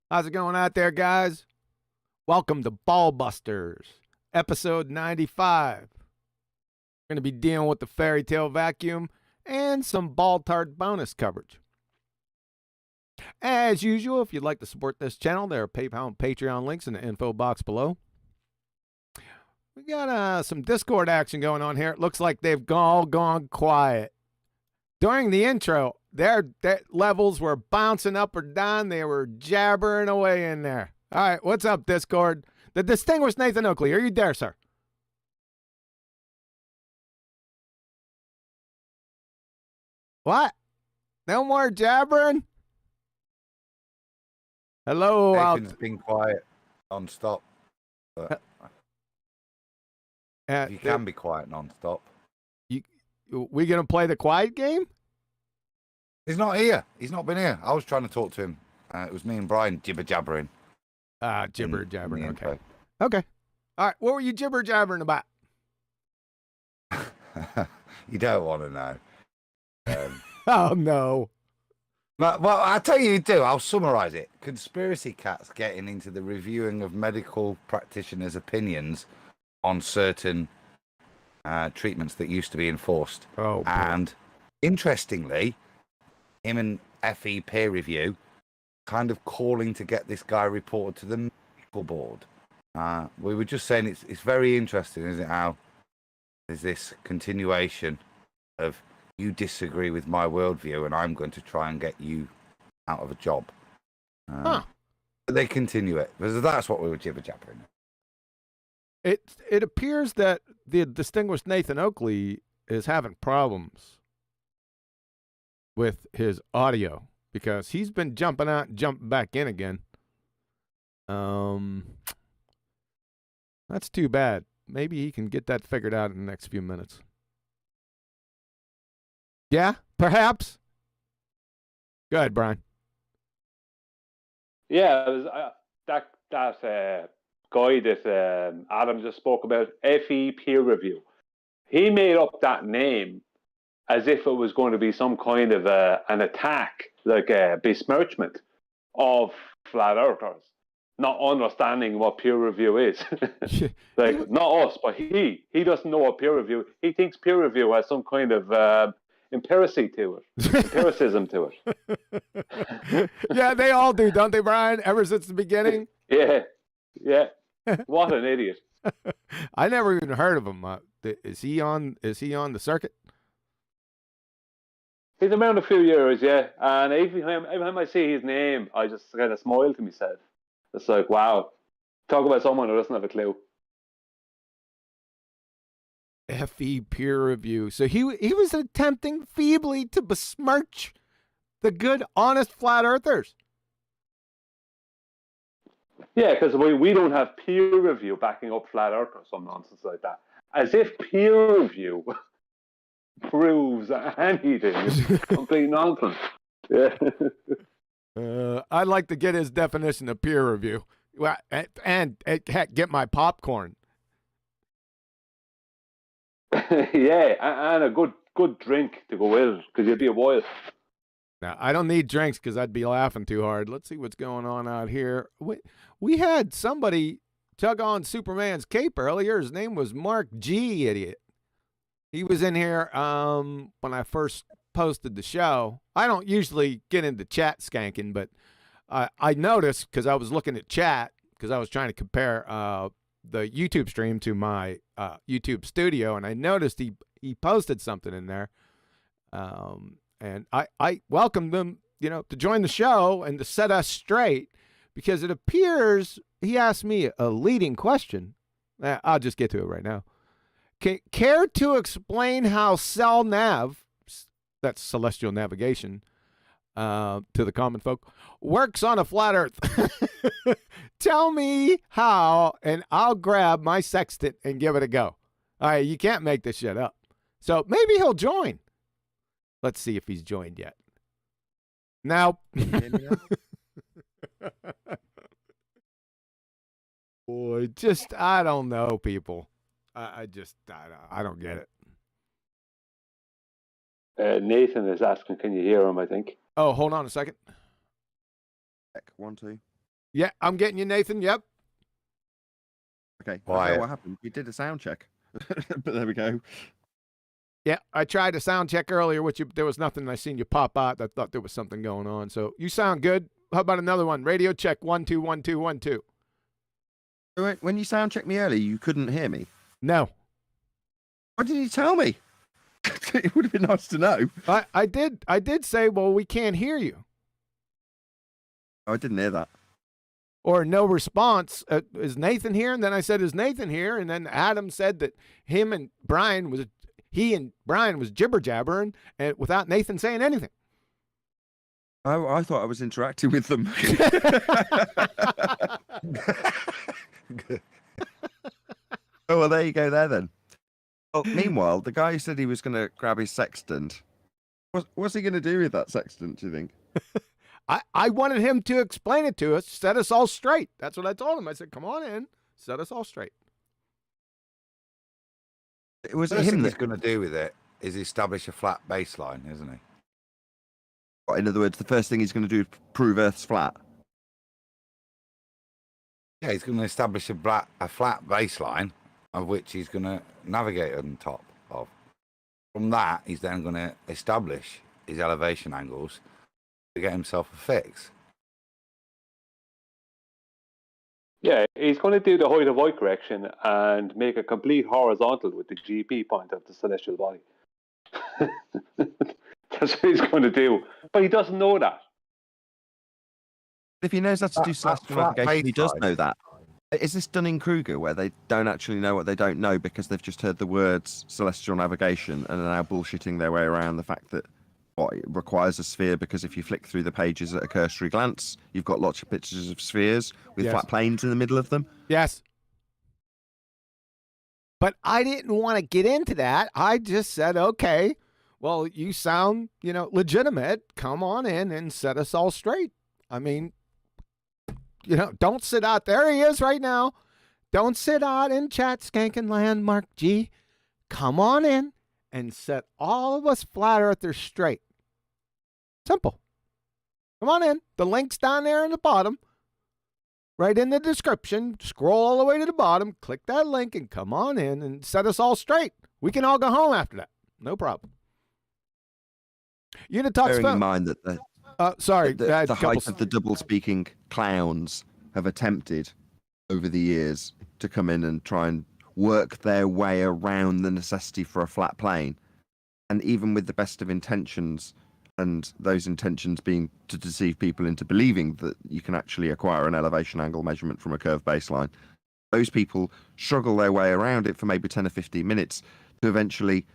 How's it going out there, guys? Welcome to BallBusters, episode 95. We're going to be dealing with the fairy tale vacuum and some BallTARD bonus coverage. As usual, if you'd like to support this channel, there are PayPal and Patreon links in the info box below. We got some Discord action going on here. It looks like they've all gone quiet. During the intro, their levels were bouncing up or down. They were jabbering away in there. All right, what's up, Discord? The distinguished Nathan Oakley, are you there, sir? What? No more jabbering? Hello, Nathan's been quiet non-stop. You can be quiet non-stop. We going to play the quiet game? He's not here. He's not been here. I was trying to talk to him. It was me and Brian jibber-jabbering. Jibber-jabbering, okay. Okay. All right, what were you jibber-jabbering about? You don't want to know. Oh, no. Well, I'll tell you do. I'll summarise it. Conspiracy cats getting into the reviewing of medical practitioners' opinions on certain treatments that used to be enforced. Oh, boy. And interestingly, him and FE peer review kind of calling to get this guy reported to the medical board. We were just saying it's very interesting, isn't it, how there's this continuation of you disagree with my worldview and I'm going to try and get you out of a job. But they continue it, because that's what we were jibber-jabbering. It appears that the distinguished Nathan Oakley is having problems with his audio because he's been jumping out and jumping back in again. That's too bad. Maybe he can get that figured out in the next few minutes. Yeah, perhaps. Go ahead, Brian. Yeah, it was, that guy that Adam just spoke about, FE peer review. He made up that name as if it was going to be some kind of an attack, like a besmirchment of flat earthers, not understanding what peer review is. Like, not us, but he doesn't know what peer review. He thinks peer review has some kind of empiricism to it. Yeah, they all do, don't they, Brian? Ever since the beginning. Yeah. What an idiot! I never even heard of him. Is he on the circuit? He's around a few years, yeah. And every time I see his name, I just kind of smile to myself. It's like, wow, talk about someone who doesn't have a clue. FE peer review. So he was attempting feebly to besmirch the good, honest flat earthers. Yeah, because we don't have peer review backing up flat earth or some nonsense like that. As if peer review proves anything. It's complete nonsense. Yeah. I'd like to get his definition of peer review. Well, and heck, get my popcorn. Yeah, and a good drink to go with, because you'll be a while. Now, I don't need drinks because I'd be laughing too hard. Let's see what's going on out here. We had somebody tug on Superman's cape earlier. His name was Mark G. Idiot. He was in here when I first posted the show. I don't usually get into chat skanking, but I noticed because I was looking at chat because I was trying to compare the YouTube stream to my YouTube studio, and I noticed he posted something in there. And I welcomed them, to join the show and to set us straight, because it appears he asked me a leading question. I'll just get to it right now. Care to explain how cell nav, that's celestial navigation to the common folk, works on a flat earth? Tell me how, and I'll grab my sextant and give it a go. All right, you can't make this shit up. So maybe he'll join. Let's see if he's joined yet. Now, boy, I don't know, people. I don't get it. Nathan is asking, can you hear him, I think? Oh, hold on a second. 1, 2. Yeah, I'm getting you, Nathan. Yep. Okay. I Quiet. don't know what happened. We did a sound check. But there we go. Yeah, I tried to sound check earlier with you. There was nothing. I seen you pop out. I thought there was something going on. So you sound good. How about another one? Radio check 1 2 1 2 1 2. When you sound checked me earlier, you couldn't hear me. No, Why didn't you tell me? It would have been nice to know. I did say, well, we can't hear you, Oh, I didn't hear that. or no response. Is Nathan here? And then I said, is Nathan here? And then Adam said that he and Brian was jibber jabbering, and without Nathan saying anything. I thought I was interacting with them. Oh, well, there you go there then. Well, meanwhile, the guy who said he was going to grab his sextant, what's he going to do with that sextant, do you think? I wanted him to explain it to us, set us all straight. That's what I told him. I said, come on in, set us all straight. It was First him thing that, he's going to do with it is establish a flat baseline, isn't he? in other words, the first thing he's going to do is prove Earth's flat. Yeah, he's going to establish a flat baseline of which he's going to navigate on top of. From that, he's then going to establish his elevation angles to get himself a fix. Yeah, he's going to do the height of eye correction and make a complete horizontal with the GP point of the celestial body. That's what he's going to do. But he doesn't know that. If he knows how to do That celestial flat navigation, he does baseline. know that. Is this Dunning-Kruger, where they don't actually know what they don't know because they've just heard the words celestial navigation and are now bullshitting their way around the fact that it requires a sphere, because if you flick through the pages at a cursory glance, you've got lots of pictures of spheres with Yes. flat planes in the middle of them? Yes. But I didn't want to get into that. I just said, okay, well, you sound, legitimate. Come on in and set us all straight. I mean, don't sit out. There he is right now. Don't sit out in chat skanking land, Mark G. Come on in and set all of us flat earthers straight. Simple. Come on in. The link's down there in the bottom. Right in the description. Scroll all the way to the bottom. Click that link and come on in and set us all straight. We can all go home after that. No problem. Unitalks Bearing in mind that the height of the double-speaking clowns have attempted over the years to come in and try and work their way around the necessity for a flat plane. And even with the best of intentions, and those intentions being to deceive people into believing that you can actually acquire an elevation angle measurement from a curved baseline, those people struggle their way around it for maybe 10 or 15 minutes to eventually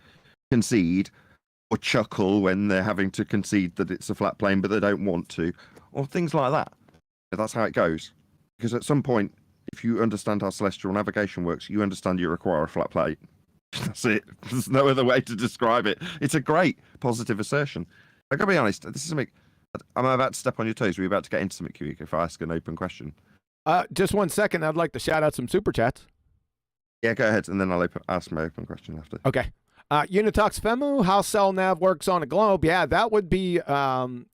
concede or chuckle when they're having to concede that it's a flat plane but they don't want to, or things like that. That's how it goes. Because at some point, if you understand how celestial navigation works, you understand you require a flat plate. That's it. There's no other way to describe it. It's a great positive assertion. I gotta be honest, this is something. I'm about to step on your toes. We're about to get into something, Q, if I ask an open question. Just 1 second. I'd like to shout out some super chats. Yeah, go ahead, and then I'll ask my open question after. Okay. Unitox Femu, how cell nav works on a globe. Yeah, that would be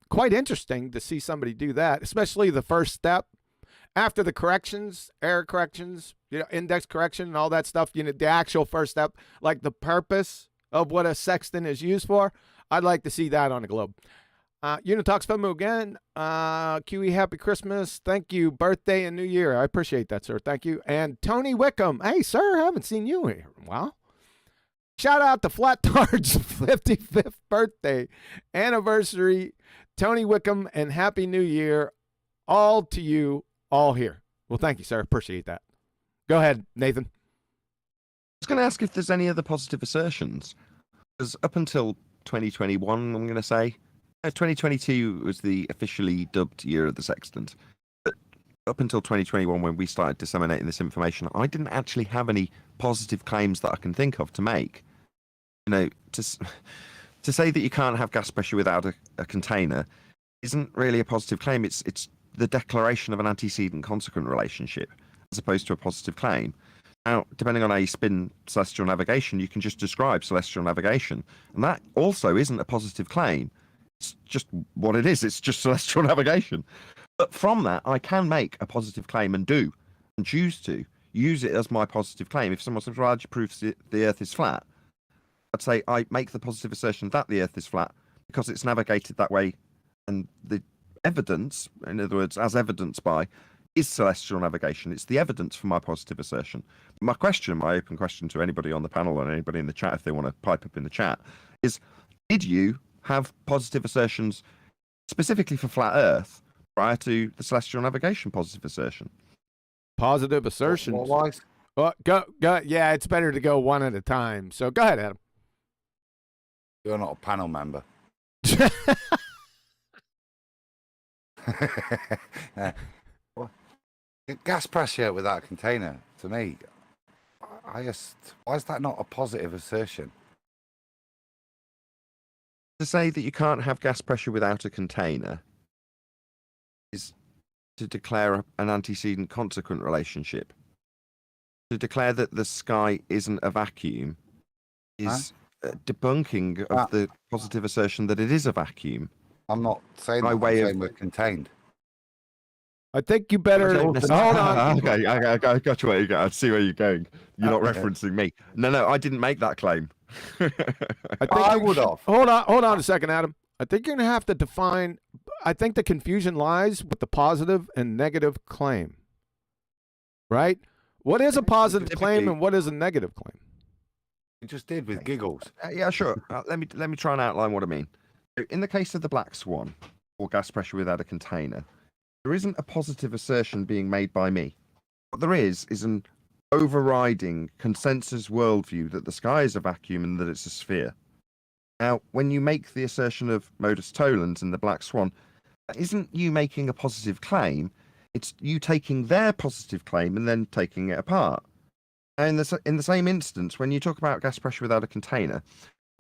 quite interesting to see somebody do that, especially the first step. After the corrections, error corrections, index correction and all that stuff, the actual first step, like the purpose of what a sextant is used for, I'd like to see that on a globe. Unitox Femu again. QE, happy Christmas. Thank you. Birthday and New Year. I appreciate that, sir. Thank you. And Tony Wickham. Hey, sir, I haven't seen you here in a while. Shout out to BallTARD's 55th birthday anniversary. Tony Wickham, and happy New Year. All to you, all here. Well, thank you, sir. Appreciate that. Go ahead, Nathan. I was going to ask if there's any other positive assertions. Because up until 2021, I'm going to say, 2022 was the officially dubbed year of the sextant. But up until 2021, when we started disseminating this information, I didn't actually have any positive claims that I can think of to make. To say that you can't have gas pressure without a container isn't really a positive claim. It's the declaration of an antecedent consequent relationship as opposed to a positive claim. Now, depending on how you spin celestial navigation, you can just describe celestial navigation. And that also isn't a positive claim. It's just what it is. It's just celestial navigation. But from that, I can make a positive claim and choose to use it as my positive claim. If someone says, well, how do you prove the Earth is flat? I'd say I make the positive assertion that the Earth is flat because it's navigated that way. And the evidence, in other words, as evidenced by, is celestial navigation. It's the evidence for my positive assertion. My open question to anybody on the panel and anybody in the chat, if they want to pipe up in the chat, is did you have positive assertions specifically for flat Earth prior to the celestial navigation positive assertion? Positive assertions. Well, go. Yeah, it's better to go one at a time. So go ahead, Adam. You're not a panel member. Gas pressure without a container, to me, why is that not a positive assertion? To say that you can't have gas pressure without a container is to declare an antecedent consequent relationship. To declare that the sky isn't a vacuum is debunking of the positive assertion that it is a vacuum. I'm not saying by way of we're contained. I think you better hold on. Okay, I got you where you go. I see where you're going. You're not referencing me. No, I didn't make that claim. I would have. Hold on a second, Adam. I think you're going to have to define. I think the confusion lies with the positive and negative claim. Right? What is a positive claim and what is a negative claim? You just did with giggles. Yeah, sure. Let me try and outline what I mean. In the case of the black swan, or gas pressure without a container, there isn't a positive assertion being made by me. What there is an overriding consensus worldview that the sky is a vacuum and that it's a sphere. Now, when you make the assertion of modus tollens in the black swan, that isn't you making a positive claim, it's you taking their positive claim and then taking it apart. Now, in the same instance, when you talk about gas pressure without a container,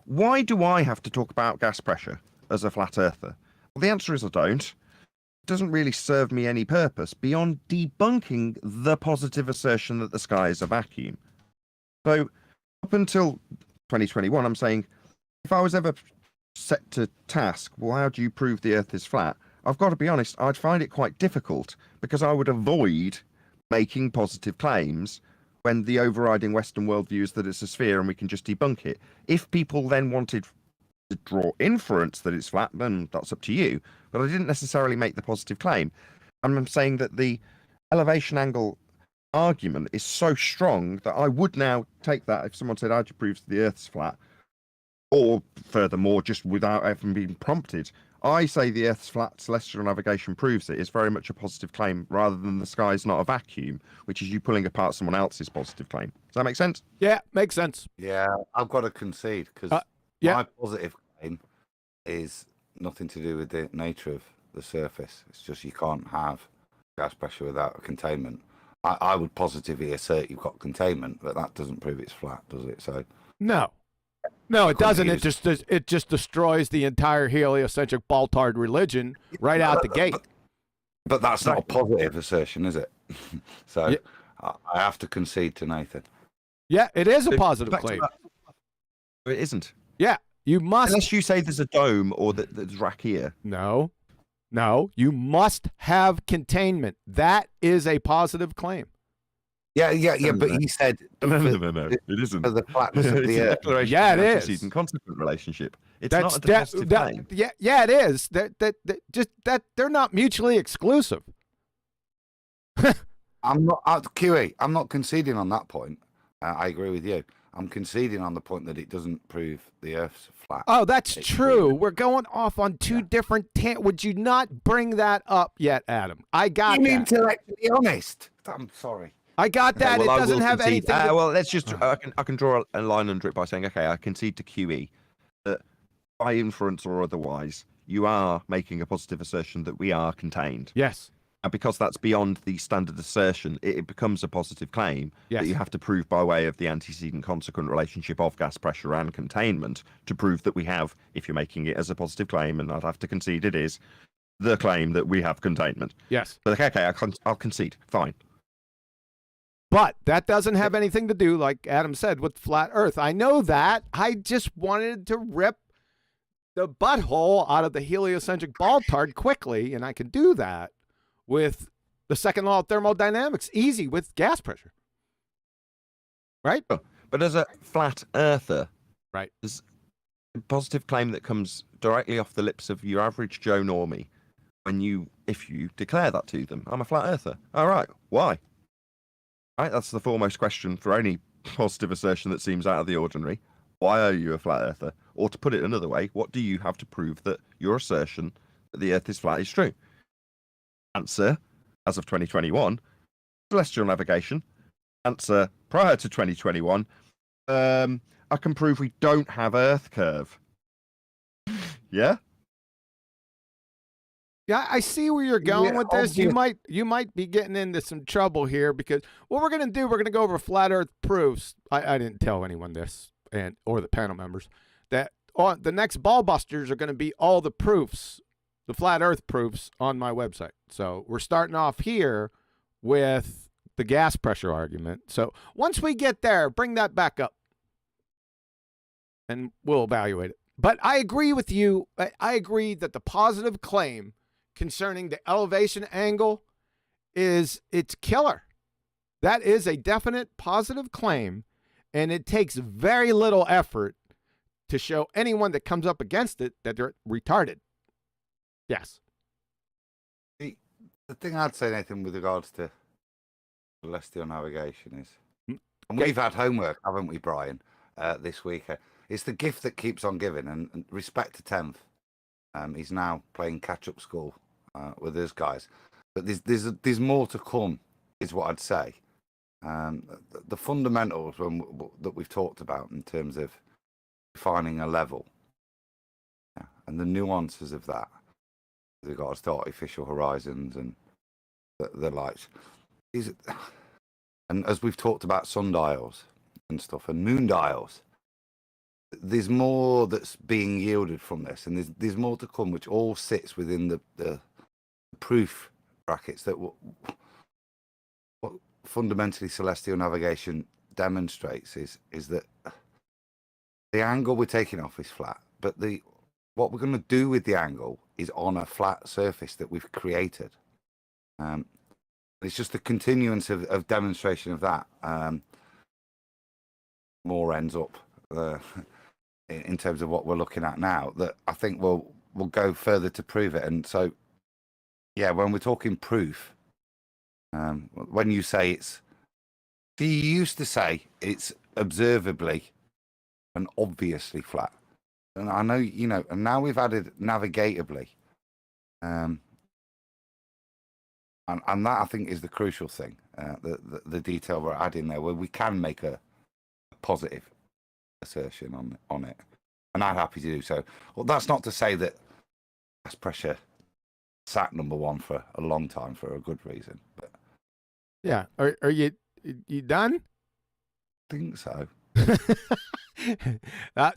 why do I have to talk about gas pressure as a flat earther? Well, the answer is I don't. It doesn't really serve me any purpose beyond debunking the positive assertion that the sky is a vacuum. So up until 2021, I'm saying, if I was ever set to task, well, how do you prove the Earth is flat? I've got to be honest, I'd find it quite difficult because I would avoid making positive claims when the overriding Western worldview is that it's a sphere and we can just debunk it. If people then wanted to draw inference that it's flat, then that's up to you. But I didn't necessarily make the positive claim. I'm saying that the elevation angle argument is so strong that I would now take that if someone said, how do you prove the Earth's flat? Or furthermore, just without even being prompted, I say the Earth's flat, celestial navigation proves it. It's very much a positive claim rather than the sky's not a vacuum, which is you pulling apart someone else's positive claim. Does that make sense? Yeah, makes sense. Yeah, I've got to concede because my positive claim is nothing to do with the nature of the surface. It's just you can't have gas pressure without a containment. I would positively assert you've got containment, but that doesn't prove it's flat, does it? So No, it doesn't. It just destroys the entire heliocentric BallTARD religion right out the gate. But that's not a positive assertion, is it? So I have to concede to Nathan. Yeah, it is a positive claim. It isn't. Yeah, you must. Unless you say there's a dome or that there's rakia. No, you must have containment. That is a positive claim. Yeah, but he said no, it isn't. For the flatness of the Earth. Yeah, it is. Antecedent consequent relationship. It's That's not a positive claim. Yeah, it is. That they're not mutually exclusive. I'm not QE. I'm not conceding on that point. I agree with you. I'm conceding on the point that it doesn't prove the Earth's flat. Oh, that's true. We're going off on two different would you not bring that up yet, Adam? I got you that. mean to be honest? I'm sorry. I got that. Well, it doesn't have anything. Well, let's just. I can draw a line under it by saying, okay, I concede to QE that by inference or otherwise, you are making a positive assertion that we are contained. Yes. And because that's beyond the standard assertion, it becomes a positive claim that you have to prove by way of the antecedent consequent relationship of gas pressure and containment to prove that we have, if you're making it as a positive claim, and I'd have to concede it is, the claim that we have containment. Yes. But okay, I'll concede. Fine. But that doesn't have anything to do, like Adam said, with flat Earth. I know that. I just wanted to rip the butthole out of the heliocentric BallTARD quickly, and I can do that with the second law of thermodynamics. Easy with gas pressure. Right? But as a flat earther, right, there's a positive claim that comes directly off the lips of your average Joe Normie if you declare that to them. I'm a flat earther. All right. Why? Right. That's the foremost question for any positive assertion that seems out of the ordinary. Why are you a flat earther? Or to put it another way, what do you have to prove that your assertion that the earth is flat is true? Answer, as of 2021, celestial navigation. Answer, prior to 2021, I can prove we don't have Earth curve. Yeah? Yeah, I see where you're going with this. Obviously. You might be getting into some trouble here because what we're going to do, we're going to go over flat Earth proofs. I didn't tell anyone this, or the panel members, that the next BallBusters are going to be all the proofs, the flat Earth proofs on my website. So we're starting off here with the gas pressure argument. So once we get there, bring that back up and we'll evaluate it. But I agree with you. I agree that the positive claim concerning the elevation angle it's killer. That is a definite positive claim, and it takes very little effort to show anyone that comes up against it that they're retarded. Yes. The thing I'd say, Nathan, with regards to celestial navigation is, and we've had homework, haven't we, Brian, this week? It's the gift that keeps on giving, and respect to 10th. He's now playing catch-up school with those guys. But there's more to come, is what I'd say. The fundamentals that we've talked about in terms of defining a level and the nuances of that with regards to artificial horizons and the likes. And as we've talked about sundials and stuff and moon dials, there's more that's being yielded from this, and there's more to come, which all sits within the proof brackets that what fundamentally celestial navigation demonstrates is that the angle we're taking off is flat, but what we're going to do with the angle is on a flat surface that we've created. It's just the continuance of demonstration of that. More ends up in terms of what we're looking at now that I think we'll go further to prove it. And so, yeah, when we're talking proof, when you say you used to say it's observably and obviously flat. And I know, and now we've added navigatably. And that, I think, is the crucial thing, the detail we're adding there, where we can make a positive assertion on it. And I'm happy to do so. Well, that's not to say that gas pressure sat number one for a long time for a good reason. But yeah. Are you done? I think so.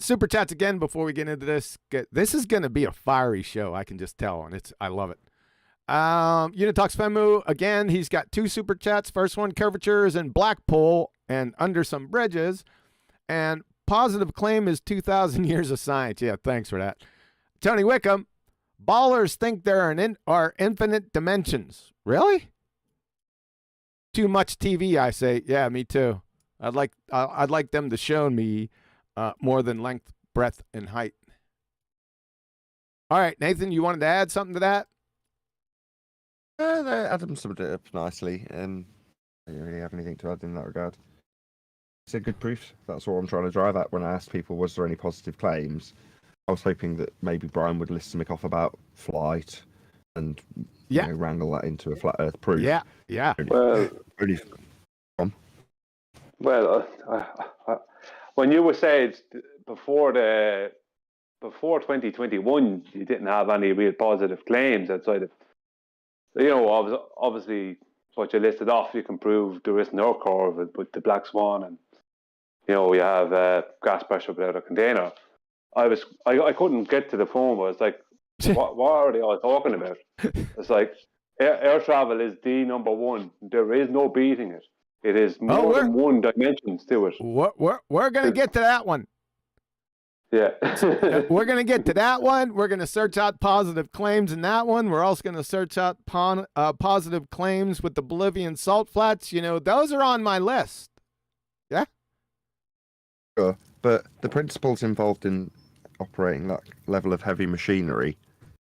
Super chats again before we get into this. This is going to be a fiery show. I can just tell, and I love it. Unitox Femu again. He's got 2 super chats. First one, curvatures in Blackpool and under some bridges, and positive claim is 2,000 years of science. Yeah, thanks for that. Tony Wickham, ballers think there are infinite dimensions. Really? Too much TV, I say. Yeah, me too. I'd like them to show me more than length, breadth, and height. All right, Nathan, you wanted to add something to that? Adam summed it up nicely. I don't really have anything to add in that regard. It's a good proof. That's what I'm trying to drive at when I asked people, was there any positive claims? I was hoping that maybe Brian would list something off about flight and wrangle that into a flat Earth proof. Yeah. Well, when you were saying before 2021, you didn't have any real positive claims outside of, obviously what you listed off, you can prove there is no curve with the black swan, and you have gas pressure without a container. I couldn't get to the phone, but it's like, what are they all talking about? It's like air travel is the number one. There is no beating it. It is more than one dimensions to it. We're going to get to that one. Yeah. We're going to get to that one. We're going to search out positive claims in that one. We're also going to search out positive claims with the Bolivian salt flats. You know, those are on my list. Yeah? Sure. But the principles involved in operating that level of heavy machinery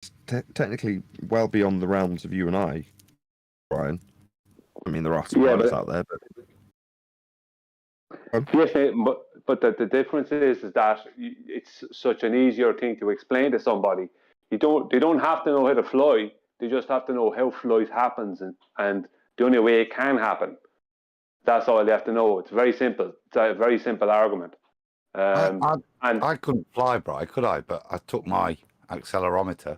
is technically well beyond the realms of you and I, Brian. I mean, there are some pilots out there, but... Yes, but the difference is that it's such an easier thing to explain to somebody. They don't have to know how to fly. They just have to know how flight happens and the only way it can happen. That's all they have to know. It's very simple. It's a very simple argument. I couldn't fly, Brian, could I? But I took my accelerometer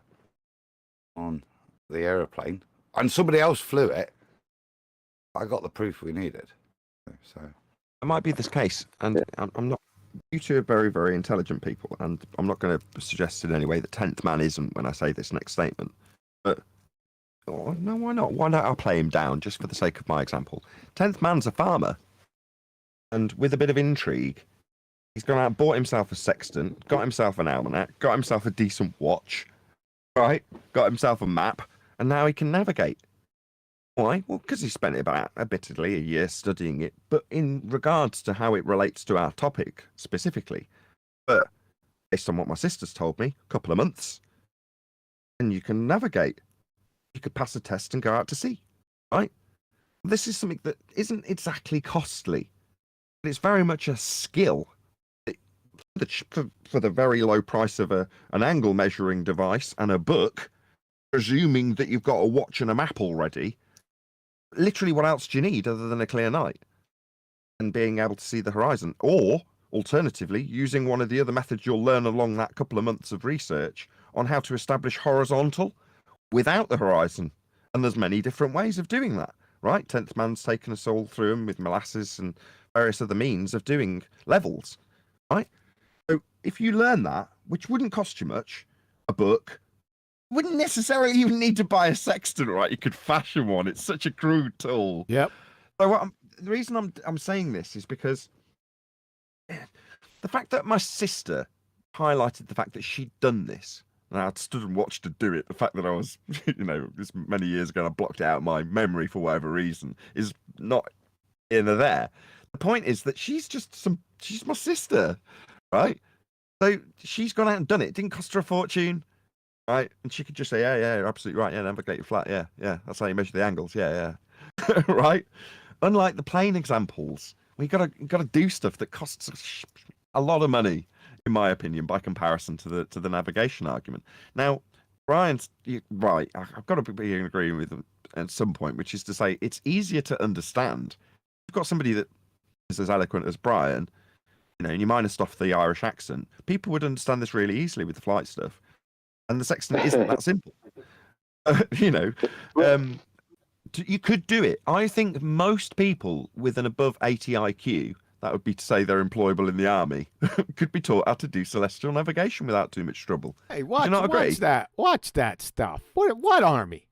on the aeroplane, and somebody else flew it. I got the proof we needed. So it might be this case, and I'm not. You two are very, very intelligent people, and I'm not going to suggest in any way that 10th man isn't when I say this next statement. But no, why not? Why not? I'll play him down just for the sake of my example. 10th man's a farmer, and with a bit of intrigue, he's gone out and bought himself a sextant, got himself an almanac, got himself a decent watch, right? Got himself a map, and now he can navigate. Why? Well, because he spent about, admittedly, a year studying it, but in regards to how it relates to our topic specifically. But based on what my sister's told me, a couple of months, and you can navigate. You could pass a test and go out to sea, right? This is something that isn't exactly costly, but it's very much a skill. For the very low price of an angle measuring device and a book, presuming that you've got a watch and a map already, literally what else do you need other than a clear night and being able to see the horizon? Or, alternatively, using one of the other methods you'll learn along that couple of months of research on how to establish horizontal without the horizon. And there's many different ways of doing that, right? 10th man's taken us all through them with molasses and various other means of doing levels, right? So if you learn that, which wouldn't cost you much, a book, wouldn't necessarily even need to buy a sextant, right? You could fashion one. It's such a crude tool. Yep. So the reason I'm saying this is because the fact that my sister highlighted the fact that she'd done this, and I stood and watched her do it, the fact that I was, this many years ago, and I blocked it out of my memory for whatever reason, is not in there. The point is that she's my sister, right? So she's gone out and done it. It didn't cost her a fortune. Right, and she could just say, yeah, you're absolutely right. Yeah, navigate flat. Yeah, that's how you measure the angles. Yeah. Right. Unlike the plane examples, we gotta do stuff that costs a lot of money, in my opinion, by comparison to the navigation argument. Now, Brian's right. I've got to be in agreement with him at some point, which is to say, it's easier to understand. You've got somebody that is as eloquent as Brian, and you minus off the Irish accent. People would understand this really easily with the flight stuff. And the sextant isn't that simple. You could do it. I think most people with an above 80 IQ, that would be to say they're employable in the army, could be taught how to do celestial navigation without too much trouble. Hey, watch that. Watch that stuff. What army?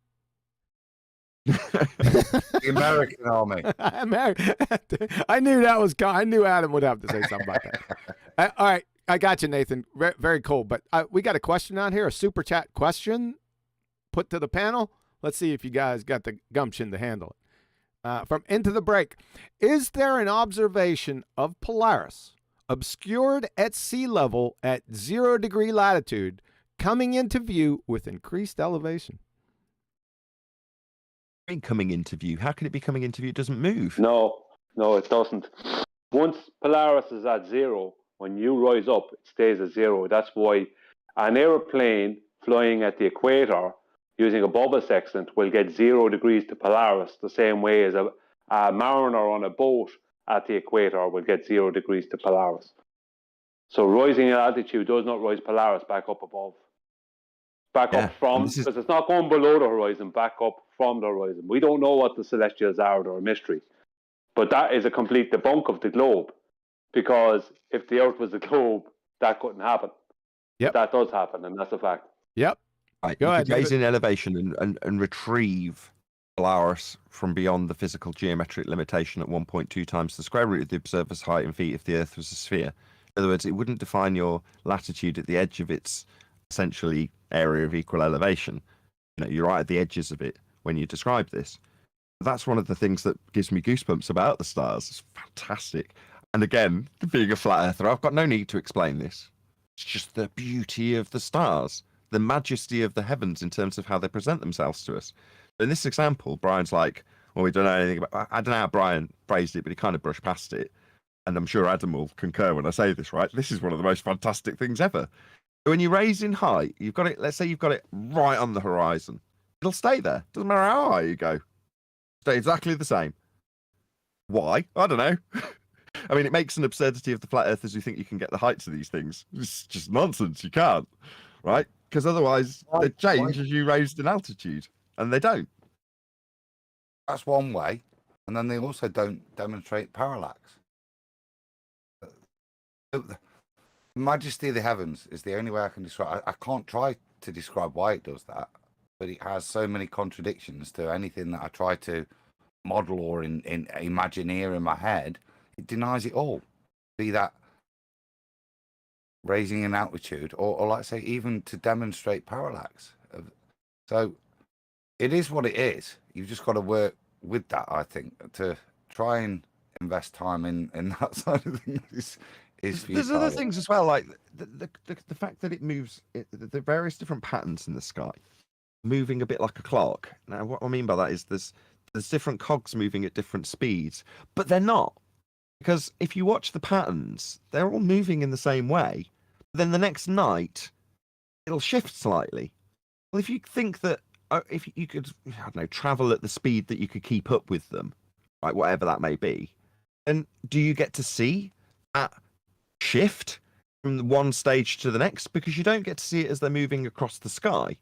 The American army. I knew that was. I knew Adam would have to say something about that. All right. I got you, Nathan. Very cool. But we got a question out here, a super chat question put to the panel. Let's see if you guys got the gumption to handle it. From Into the Break. Is there an observation of Polaris obscured at sea level at 0 degree latitude coming into view with increased elevation? Coming into view? How can it be coming into view? It doesn't move. No, it doesn't. Once Polaris is at 0, when you rise up, it stays at 0. That's why an aeroplane flying at the equator using a bubble sextant will get 0 degrees to Polaris, the same way as a mariner on a boat at the equator will get 0 degrees to Polaris. So rising in altitude does not rise Polaris back up above. Back up from, because it's not going below the horizon, back up from the horizon. We don't know what the celestials are, they're a mystery. But that is a complete debunk of the globe. Because if the Earth was a globe, that couldn't happen. Yep. But that does happen, and that's a fact. Yep. Right. Go ahead. Gaze in elevation and retrieve Polaris from beyond the physical geometric limitation at 1.2 times the square root of the observer's height in feet if the Earth was a sphere. In other words, it wouldn't define your latitude at the edge of its essentially area of equal elevation. You're right at the edges of it when you describe this. That's one of the things that gives me goosebumps about the stars. It's fantastic. And again, being a flat earther, I've got no need to explain this. It's just the beauty of the stars, the majesty of the heavens in terms of how they present themselves to us. In this example, Brian's like, well, we don't know anything about. I don't know how Brian phrased it, but he kind of brushed past it. And I'm sure Adam will concur when I say this, right? This is one of the most fantastic things ever. When you raise in height, you've got it, let's say you've got it right on the horizon. It'll stay there. Doesn't matter how high you go. Stay exactly the same. Why? I don't know. I mean, it makes an absurdity of the flat earthers who think you can get the heights of these things. It's just nonsense. You can't, right? Because otherwise they change as you raise in altitude, and they don't. That's one way. And then they also don't demonstrate parallax. The majesty of the heavens is the only way I can describe. I can't try to describe why it does that, but it has so many contradictions to anything that I try to model or in imagineer in my head. It denies it all. Be that raising in altitude, or like I say, even to demonstrate parallax. So it is what it is. You've just got to work with that, I think, to try and invest time in that side of things. There's other things as well, like the fact that it moves, the various different patterns in the sky, moving a bit like a clock. Now, what I mean by that is there's different cogs moving at different speeds, but they're not. Because if you watch the patterns, they're all moving in the same way. Then the next night, it'll shift slightly. Well, if you think that if you could, I don't know, travel at the speed that you could keep up with them, right, whatever that may be, then do you get to see that shift from one stage to the next? Because you don't get to see it as they're moving across the sky.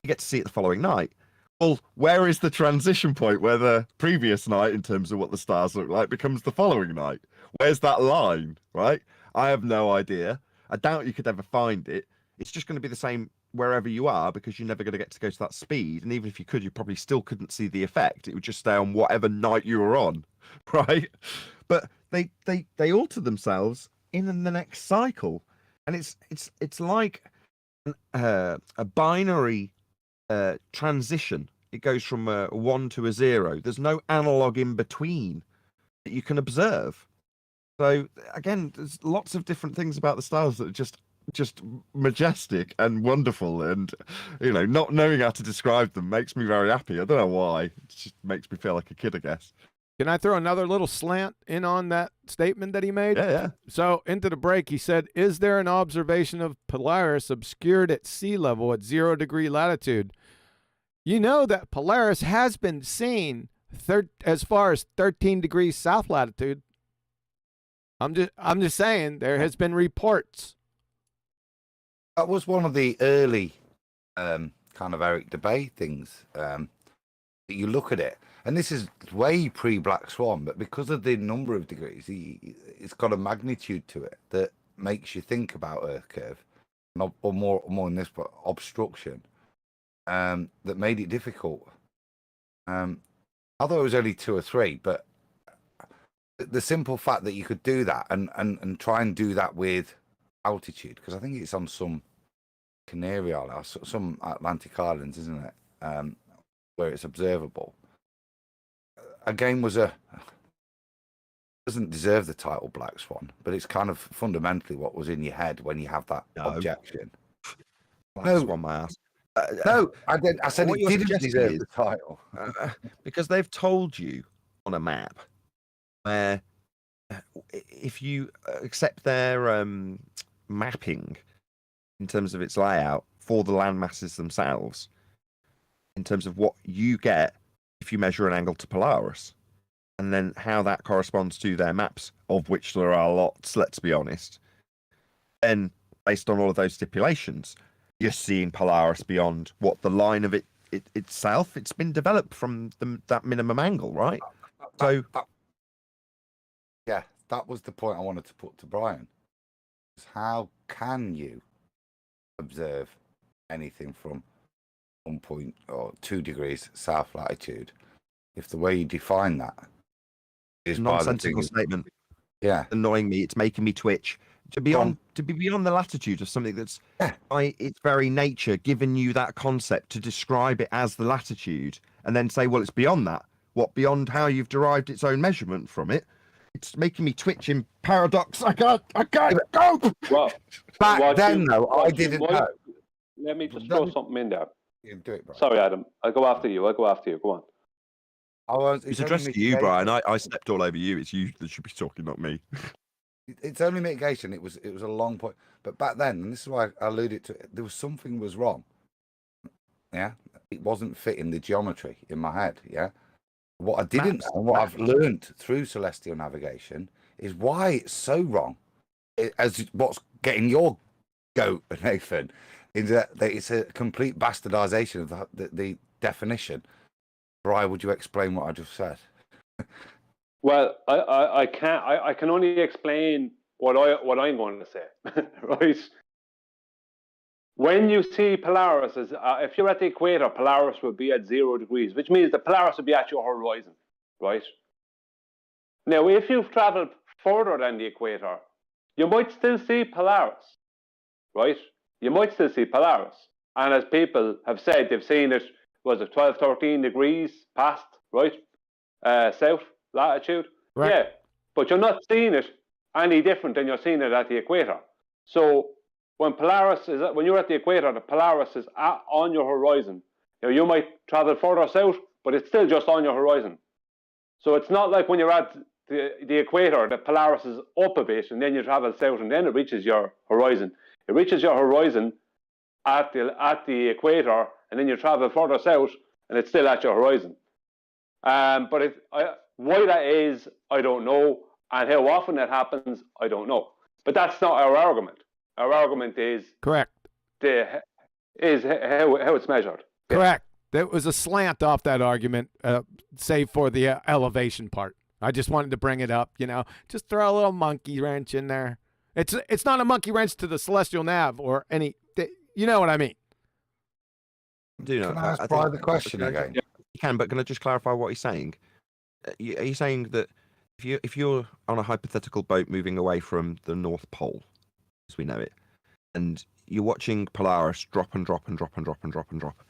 You get to see it the following night. Well, where is the transition point where the previous night, in terms of what the stars look like, becomes the following night? Where's that line, right? I have no idea. I doubt you could ever find it. It's just going to be the same wherever you are, because you're never going to get to go to that speed. And even if you could, you probably still couldn't see the effect. It would just stay on whatever night you were on, right? But they alter themselves in the next cycle, and it's like a binary transition. It goes from a 1 to a 0. There's no analog in between that you can observe. So again, there's lots of different things about the stars that are just majestic and wonderful, and not knowing how to describe them makes me very happy. I don't know why. It just makes me feel like a kid, I guess. Can I throw another little slant in on that statement that he made? Yeah. So into the break, he said, is there an observation of Polaris obscured at sea level at 0 degree latitude? You know that Polaris has been seen as far as 13 degrees south latitude. I'm just saying there has been reports. That was one of the early kind of Eric Debay things. You look at it, and this is way pre-Black Swan, but because of the number of degrees, it's got a magnitude to it that makes you think about Earth curve, or more in this, but obstruction. That made it difficult. Although it was only 2 or 3, but the simple fact that you could do that and try and do that with altitude, because I think it's on some Canary Islands, some Atlantic islands, isn't it? Where it's observable. Again, doesn't deserve the title Black Swan, but it's kind of fundamentally what was in your head when you have that objection. Black Swan, my ass. No, I said it didn't deserve the title. Because they've told you on a map where if you accept their mapping in terms of its layout for the land masses themselves, in terms of what you get if you measure an angle to Polaris, and then how that corresponds to their maps, of which there are lots, let's be honest, then based on all of those stipulations, you're seeing Polaris beyond what the line of itself. It's been developed from that minimum angle, right? Yeah, that was the point I wanted to put to Brian. How can you observe anything from 1 point or 2 degrees south latitude if the way you define that is nonsensical statement? Yeah, annoying me. It's making me twitch. to be beyond the latitude of something that's by its very nature given you that concept to describe it as the latitude, and then say, well, it's beyond that. What, beyond how you've derived its own measurement from it? It's making me twitch in paradox. I can't go. Well, Back then, though, I didn't know. Let me just throw something in there. You do it, Brian. Sorry, Adam. I'll go after you. Go on. It's addressed to you, Brian. I stepped all over you. It's you that should be talking, not me. It's only mitigation. It was a long point. But back then, and this is why I alluded to it, there was something was wrong. Yeah? It wasn't fitting the geometry in my head. Yeah? What I didn't know, and what I've learned through celestial navigation, is why it's so wrong. As what's getting your goat, Nathan, is that it's a complete bastardization of the definition. Brian, would you explain what I just said? Well, I can't. I can only explain what I'm going to say, right? When you see Polaris, if you're at the equator, Polaris will be at 0 degrees, which means the Polaris will be at your horizon, right? Now, if you've traveled further than the equator, you might still see Polaris, right? You might still see Polaris. And as people have said, they've seen it, was it 12, 13 degrees past, right? South latitude. Right. Yeah, but you're not seeing it any different than you're seeing it at the equator. So when you're at the equator, the Polaris is on your horizon. Now, you might travel further south, but it's still just on your horizon. So it's not like when you're at the equator, the Polaris is up a bit, and then you travel south, and then it reaches your horizon. It reaches your horizon at the equator, and then you travel further south, and it's still at your horizon. But why that is, I don't know, and how often that happens, I don't know. But that's not our argument. Our argument is correct. How it's measured. Correct. There was a slant off that argument, save for the elevation part. I just wanted to bring it up. Just throw a little monkey wrench in there. It's not a monkey wrench to the celestial nav or any. You know what I mean? Can I ask Brian the question again? You can, but can I just clarify what he's saying? Are you saying that if you're on a hypothetical boat moving away from the North Pole, as we know it, and you're watching Polaris drop and drop and drop and drop and drop and drop,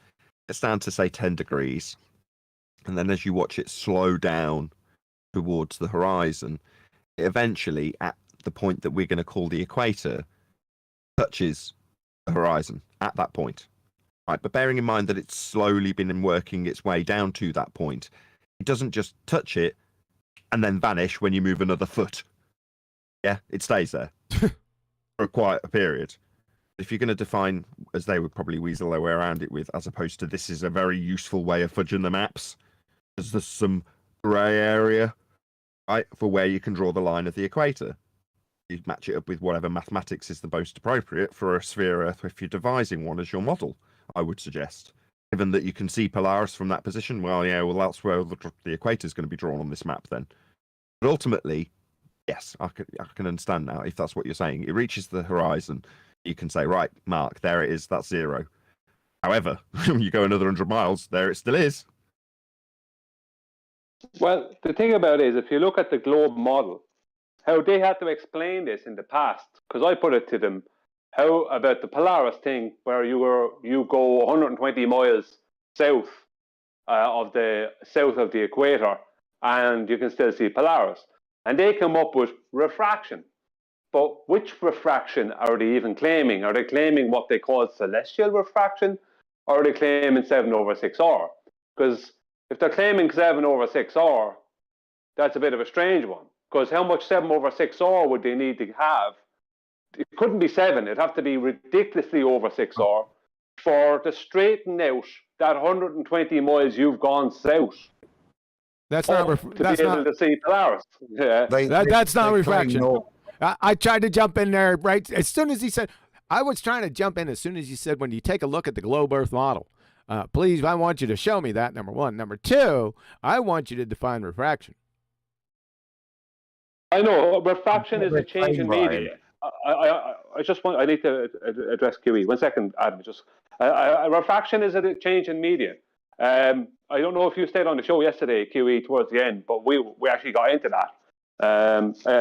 it's down to say 10 degrees, and then as you watch it slow down towards the horizon, it eventually, at the point that we're going to call the equator, touches the horizon at that point. Right, but bearing in mind that it's slowly been working its way down to that point, it doesn't just touch it and then vanish when you move another foot. Yeah, it stays there for quite a period. If you're going to define, as they would probably weasel their way around it with, as opposed to this is a very useful way of fudging the maps, because there's some grey area, right, for where you can draw the line of the equator. You match it up with whatever mathematics is the most appropriate for a sphere Earth if you're devising one as your model, I would suggest. Given that you can see Polaris from that position, that's where the equator is going to be drawn on this map then. But ultimately, yes, I can understand now if that's what you're saying. It reaches the horizon. You can say, right, Mark, there it is, that's 0. However, when you go another 100 miles, there it still is. Well, the thing about it is, if you look at the globe model, how they had to explain this in the past, because I put it to them, how about the Polaris thing, where you go 120 miles south of the equator, and you can still see Polaris, and they come up with refraction. But which refraction are they even claiming? Are they claiming what they call celestial refraction, or are they claiming 7/6R? Because if they're claiming 7/6R, that's a bit of a strange one. Because how much 7/6R would they need to have? It couldn't be 7. It'd have to be ridiculously over 6R for to straighten out that 120 miles you've gone south. That's not to see Polaris. Yeah. That's not refraction. I tried to jump in there right as soon as he said. I was trying to jump in as soon as he said, when you take a look at the globe Earth model, please, I want you to show me that. Number one. Number two, I want you to define refraction. I know refraction is a change in media. I need to address QE. 1 second, Adam. Refraction is a change in media. I don't know if you stayed on the show yesterday, QE, towards the end, but we actually got into that.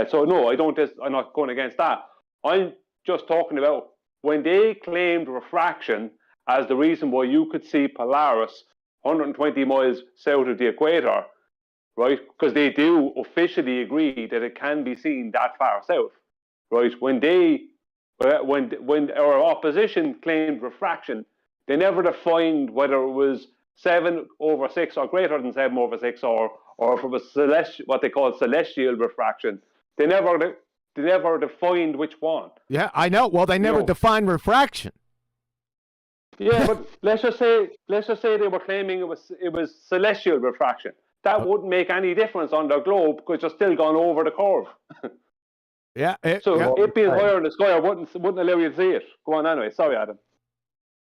So no, I don't. I'm not going against that. I'm just talking about when they claimed refraction as the reason why you could see Polaris 120 miles south of the equator, right? Because they do officially agree that it can be seen that far south, right? When our opposition claimed refraction, they never defined whether it was 7/6 or greater than 7/6, or if it was what they call celestial refraction. They never defined which one. Yeah, I know. Well, they never defined refraction. Yeah, but let's just say they were claiming it was celestial refraction. That wouldn't make any difference on their globe because you're still going over the curve. Yeah. It being higher in the sky, I wouldn't allow you to see it. Go on anyway. Sorry, Adam.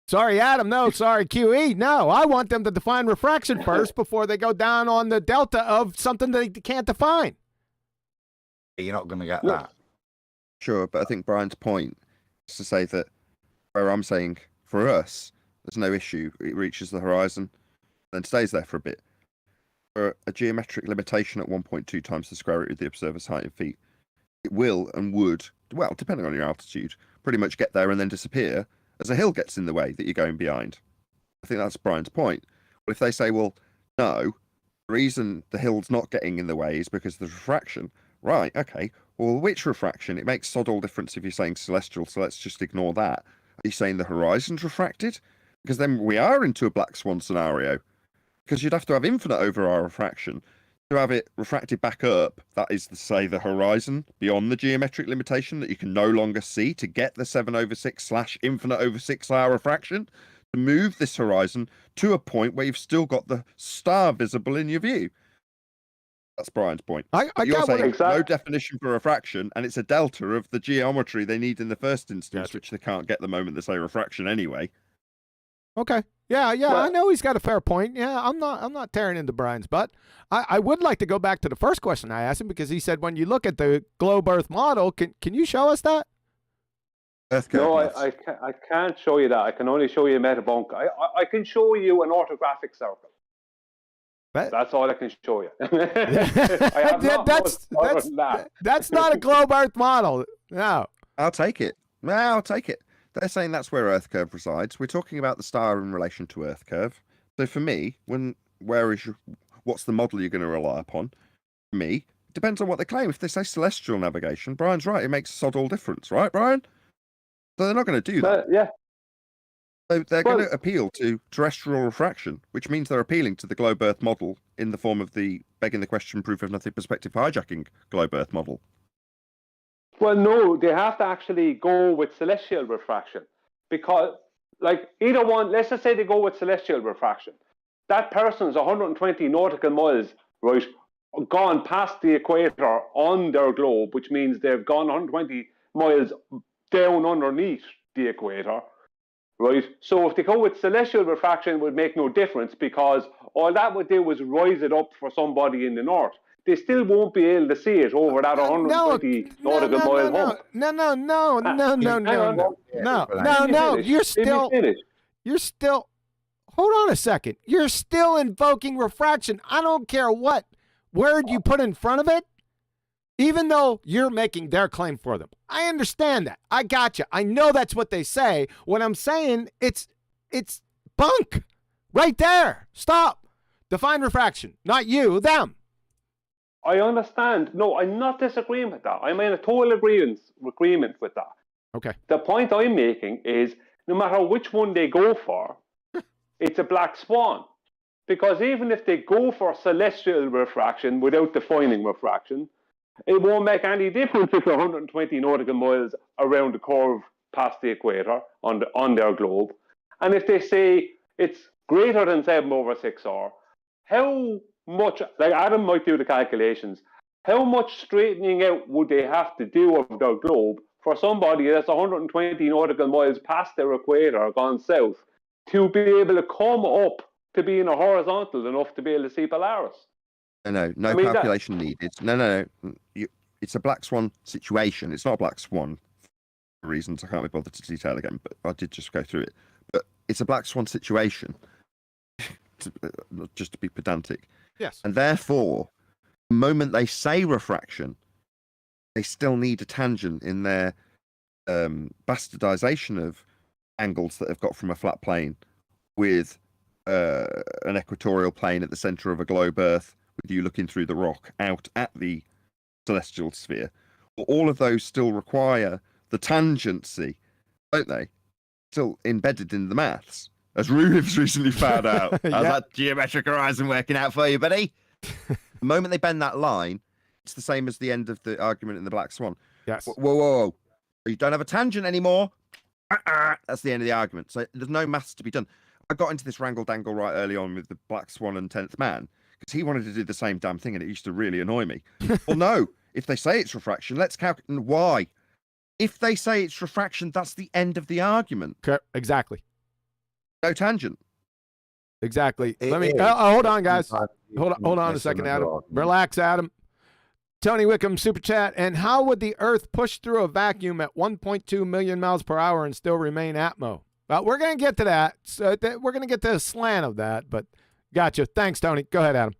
Sorry, Adam. No, sorry, QE. No, I want them to define refraction first before they go down on the delta of something they can't define. You're not going to get that. Sure, but I think Brian's point is to say that where I'm saying for us, there's no issue. It reaches the horizon, then stays there for a bit. For a geometric limitation at 1.2 times the square root of the observer's height in feet, it will and would, well, depending on your altitude, pretty much get there and then disappear as a hill gets in the way that you're going behind. I think that's Brian's point. But if they say, well, no, the reason the hill's not getting in the way is because there's refraction, right, okay, well, which refraction? It makes sod all difference if you're saying celestial, so let's just ignore that. Are you saying the horizon's refracted? Because then we are into a black swan scenario. Because you'd have to have infinite over our refraction to have it refracted back up. That is to say the horizon beyond the geometric limitation that you can no longer see to get the 7/6/infinite/6 hour refraction, to move this horizon to a point where you've still got the star visible in your view. That's Brian's point. You're saying no definition for refraction, and it's a delta of the geometry they need in the first instance, which they can't get the moment they say refraction anyway. Okay. Yeah, I know he's got a fair point. Yeah, I'm not tearing into Brian's butt. I would like to go back to the first question I asked him, because he said when you look at the globe Earth model, can you show us that? No, I can't show you that. I can only show you a metabunk. I can show you an orthographic circle. That's all I can show you. That's not a globe Earth model. No. I'll take it. No, I'll take it. They're saying that's where Earth curve resides. We're talking about the star in relation to Earth curve. So for me, what's the model you're going to rely upon? For me, it depends on what they claim. If they say celestial navigation, Brian's right. It makes sod all difference, right, Brian? So they're not going to do that. Yeah. So they're going to appeal to terrestrial refraction, which means they're appealing to the globe Earth model in the form of the begging the question proof of nothing perspective hijacking globe Earth model. Well, no, they have to actually go with celestial refraction, because, like, either one, let's just say they go with celestial refraction. That person's 120 nautical miles, right, gone past the equator on their globe, which means they've gone 120 miles down underneath the equator, right? So if they go with celestial refraction, it would make no difference, because all that would do was rise it up for somebody in the north. They still won't be able to see it over that 120 nautical mile hump. No. You're still. Hold on a second. You're still invoking refraction. I don't care what word you put in front of it, even though you're making their claim for them. I understand that. I got you. I know that's what they say. What I'm saying, it's bunk right there. Stop. Define refraction. Not you, them. I understand. No, I'm not disagreeing with that. I'm in a total agreement with that. Okay. The point I'm making is no matter which one they go for, it's a black swan. Because even if they go for celestial refraction without defining refraction, it won't make any difference if they're 120 nautical miles around the curve past the equator on their globe. And if they say it's greater than 7/6 how much, like Adam might do the calculations, how much straightening out would they have to do of their globe for somebody that's 120 nautical miles past their equator gone south to be able to come up to being a horizontal enough to be able to see Polaris? No calculation needed. No. It's a black swan situation. It's not a black swan for reasons I can't be bothered to detail again, but I did just go through it. But it's a black swan situation, just to be pedantic. Yes. And therefore, the moment they say refraction, they still need a tangent in their bastardization of angles that have got from a flat plane with an equatorial plane at the center of a globe Earth, with you looking through the rock out at the celestial sphere. All of those still require the tangency, don't they? Still embedded in the maths, as Ruben's recently found out. How's that geometric horizon working out for you, buddy? The moment they bend that line, it's the same as the end of the argument in the Black Swan. Yes. Whoa. You don't have a tangent anymore. That's the end of the argument. So there's no maths to be done. I got into this wrangle-dangle right early on with the Black Swan and 10th Man, because he wanted to do the same damn thing, and it used to really annoy me. Well, no. If they say it's refraction, let's calculate why. If they say it's refraction, that's the end of the argument. Exactly. No tangent. Exactly. Let me hold on, guys. Hold on a second, Adam. Relax, Adam. Tony Wickham, Super Chat. And how would the Earth push through a vacuum at 1.2 million miles per hour and still remain atmo? Well, we're going to get to that. So we're going to get to a slant of that, but gotcha. Thanks, Tony. Go ahead, Adam.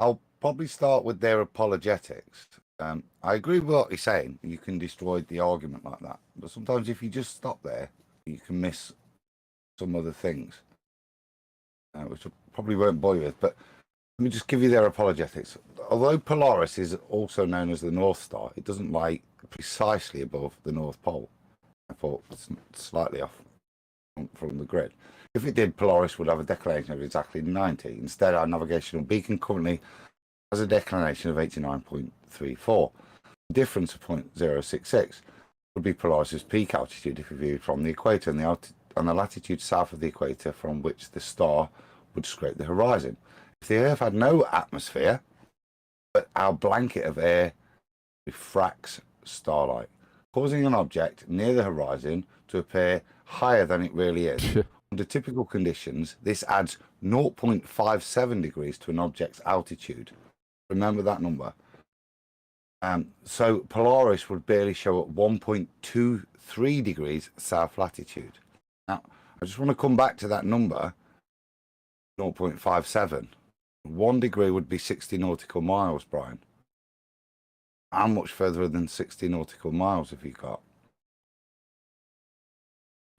I'll probably start with their apologetics. I agree with what he's saying. You can destroy the argument like that. But sometimes if you just stop there, you can miss some other things, which I probably won't bore you with. But let me just give you their apologetics. Although Polaris is also known as the North Star, it doesn't lie precisely above the North Pole. I thought it's slightly off from the grid. If it did, Polaris would have a declination of exactly 90. Instead, our navigational beacon currently has a declination of 89.34. The difference of 0.066 would be Polaris's peak altitude if viewed from the equator, and the latitude south of the equator from which the star would scrape the horizon. If the Earth had no atmosphere, but our blanket of air refracts starlight, causing an object near the horizon to appear higher than it really is. Under typical conditions, this adds 0.57 degrees to an object's altitude. Remember that number. So Polaris would barely show at 1.23 degrees south latitude. Now, I just want to come back to that number, 0.57. 1 degree would be 60 nautical miles, Brian. How much further than 60 nautical miles have you got?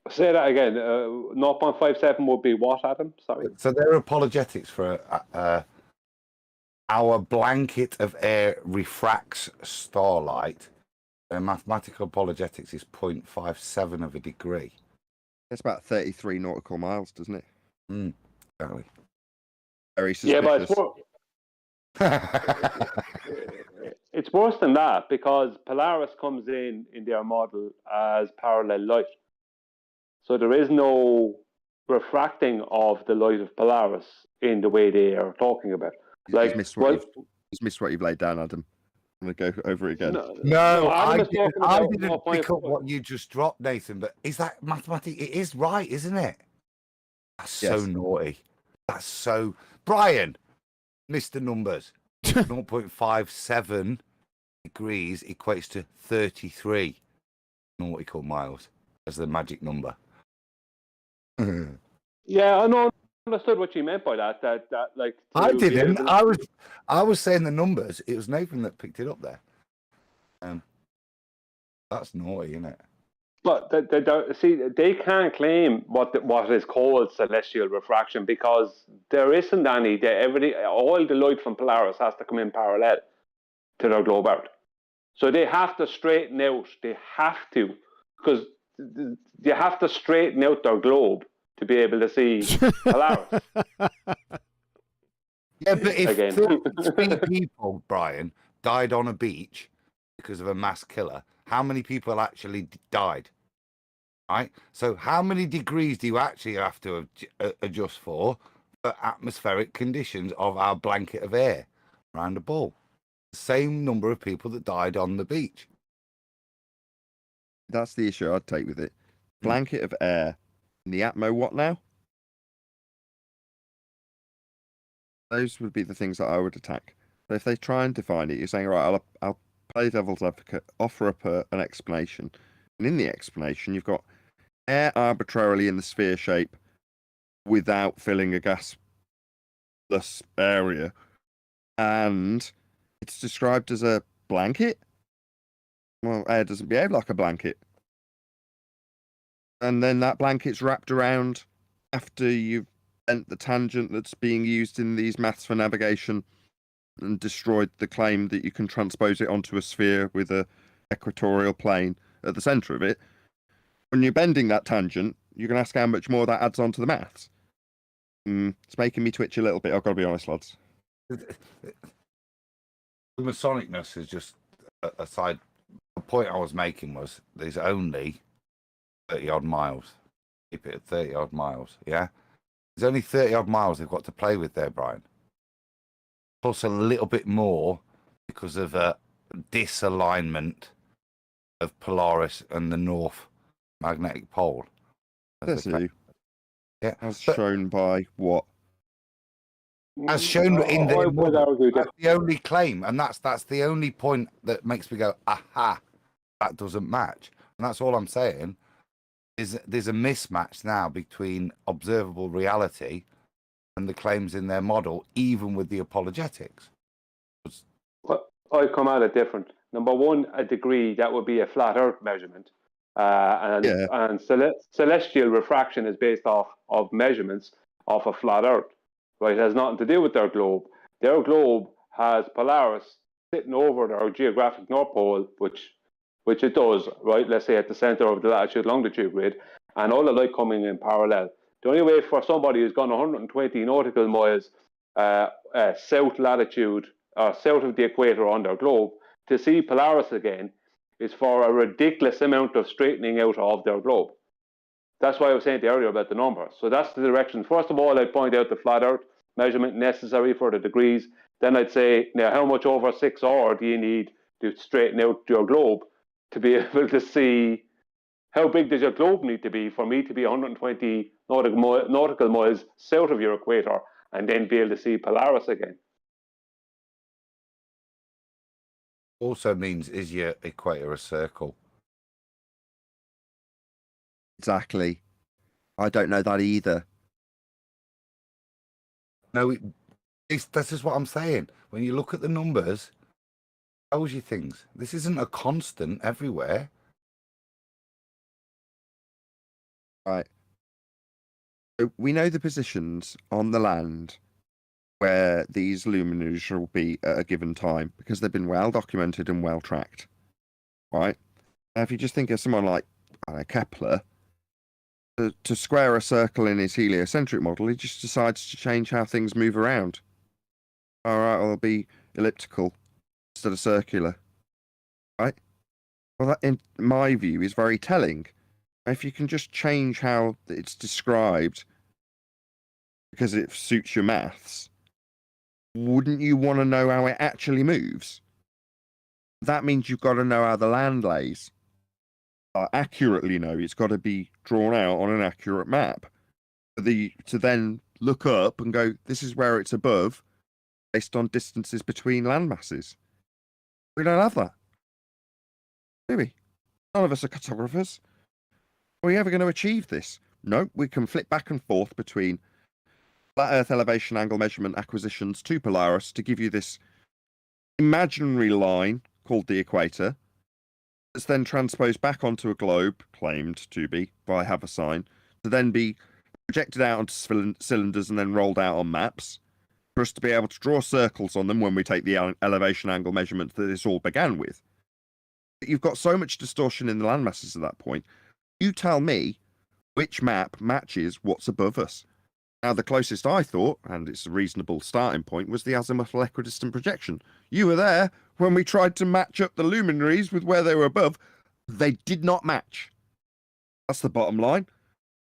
Say that again. 0.57 would be what, Adam? Sorry. So their apologetics for our blanket of air refracts starlight. Their mathematical apologetics is 0.57 of a degree. It's about 33 nautical miles, doesn't it? Exactly. Very suspicious. Yeah, but it's worse than that, because Polaris comes in their model as parallel light. So there is no refracting of the light of Polaris in the way they are talking about. He's missed what you've laid down, Adam. I'm going to go over it again. No, I didn't pick up what you just dropped, Nathan, but is that mathematics? It is right, isn't it? That's so naughty. That's so... Brian, Mr. Numbers. 0.57 degrees equates to 33 nautical miles as the magic number. Yeah, I know. Understood what you meant by that. That like I didn't. I was saying the numbers. It was Nathan that picked it up there. That's naughty, isn't it? But they can't claim what is called celestial refraction, because there isn't any. All the light from Polaris has to come in parallel to their globe Earth. So they have to straighten out. They have to, because you have to straighten out their globe to be able to see Polaris. Yeah, but if 3 people, Brian, died on a beach because of a mass killer, how many people actually died? Right? So how many degrees do you actually have to adjust for atmospheric conditions of our blanket of air around the ball? The same number of people that died on the beach. That's the issue I'd take with it. Blanket of air. The atmo, what now? Those would be the things that I would attack. So if they try and define it, you're saying, right, I'll play devil's advocate, offer up an explanation. And in the explanation, you've got air arbitrarily in the sphere shape without filling a gasless area. And it's described as a blanket? Well, air doesn't behave like a blanket. And then that blanket's wrapped around after you've bent the tangent that's being used in these maths for navigation and destroyed the claim that you can transpose it onto a sphere with a equatorial plane at the centre of it. When you're bending that tangent, you can ask how much more that adds on to the maths. It's making me twitch a little bit, I've got to be honest, lads. The Masonicness is just aside. The point I was making was there's only 30 odd miles. Keep it at 30 odd miles, yeah? There's only 30 odd miles they've got to play with there, Brian. Plus a little bit more because of a disalignment of Polaris and the North magnetic pole. Yeah, as shown by what? As shown in the model. That's the only claim, and that's the only point that makes me go, aha, that doesn't match. And that's all I'm saying. Is there's a mismatch now between observable reality and the claims in their model, even with the apologetics. Well, I come at it different. Number one, a degree, that would be a flat Earth measurement. And celestial refraction is based off of measurements of a flat Earth. Right, it has nothing to do with their globe. Their globe has Polaris sitting over their geographic North Pole, which it does, right? Let's say at the center of the latitude-longitude grid, and all the light coming in parallel. The only way for somebody who's gone 120 nautical miles south latitude, south of the equator on their globe, to see Polaris again is for a ridiculous amount of straightening out of their globe. That's why I was saying earlier about the number. So that's the direction. First of all, I'd point out the flat Earth measurement necessary for the degrees. Then I'd say, now, how much over 6 hour do you need to straighten out your globe to be able to see how big does your globe need to be for me to be 120 nautical miles south of your equator and then be able to see Polaris again? Also means, is your equator a circle? Exactly. I don't know that either. No, this is what I'm saying. When you look at the numbers, it tells you things. This isn't a constant everywhere. Right. So we know the positions on the land where these luminaries will be at a given time because they've been well documented and well tracked. Right? Now, if you just think of someone like Kepler, to square a circle in his heliocentric model, he just decides to change how things move around. All right, well, it'll be elliptical instead of circular. Right? Well, that, in my view, is very telling. If you can just change how it's described because it suits your maths, wouldn't you want to know how it actually moves? That means you've got to know how the land lays. Accurately know, it's got to be drawn out on an accurate map. To then look up and go, this is where it's above, based on distances between land masses. We don't have that, do we? None of us are cartographers. Are we ever going to achieve this? No, we can flip back and forth between flat Earth elevation angle measurement acquisitions to Polaris to give you this imaginary line called the equator. It's then transposed back onto a globe, claimed to be by Haversine, to then be projected out onto cylinders and then rolled out on maps, for us to be able to draw circles on them when we take the elevation angle measurements that this all began with. But you've got so much distortion in the landmasses at that point. You tell me which map matches what's above us. Now, the closest I thought, and it's a reasonable starting point, was the azimuthal equidistant projection. You were there when we tried to match up the luminaries with where they were above. They did not match. That's the bottom line.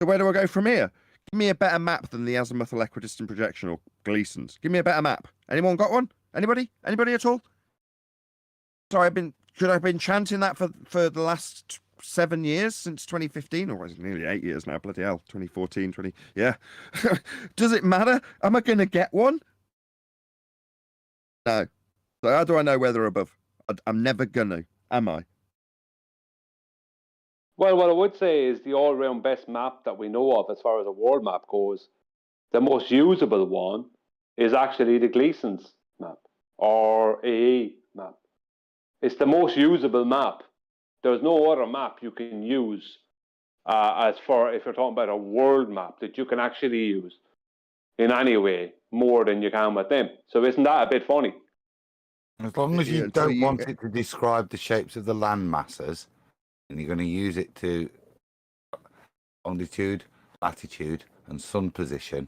So where do I go from here? Give me a better map than the azimuthal equidistant projection or Gleason's. Give me a better map. Anyone got one? Anybody? Anybody at all? Sorry, should I have been chanting that for the last 7 years since 2015, or is it nearly 8 years now? Bloody hell, 2014, yeah. Does it matter? Am I going to get one? No. So how do I know where they're above? I'm never gonna, am I? Well, what I would say is the all-round best map that we know of as far as a world map goes, the most usable one is actually the Gleason's map or AA map. It's the most usable map there's no other map you can use as for if you're talking about a world map that you can actually use in any way more than you can with them. So isn't that a bit funny? As long as you don't want it to describe the shapes of the land masses, and you're going to use it to longitude, latitude, and sun position,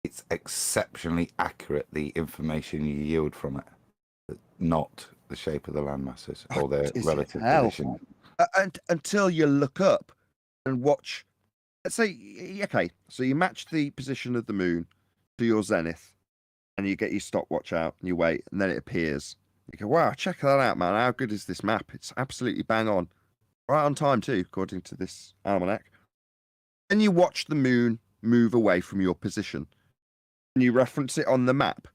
it's exceptionally accurate, the information you yield from it, not the shape of the land masses or their relative position. Until you look up and watch, let's say, okay, so you match the position of the moon to your zenith, and you get your stopwatch out and you wait, and then it appears. You go, wow, check that out, man. How good is this map? It's absolutely bang on. Right on time, too, according to this almanac. Then you watch the moon move away from your position, and you reference it on the map.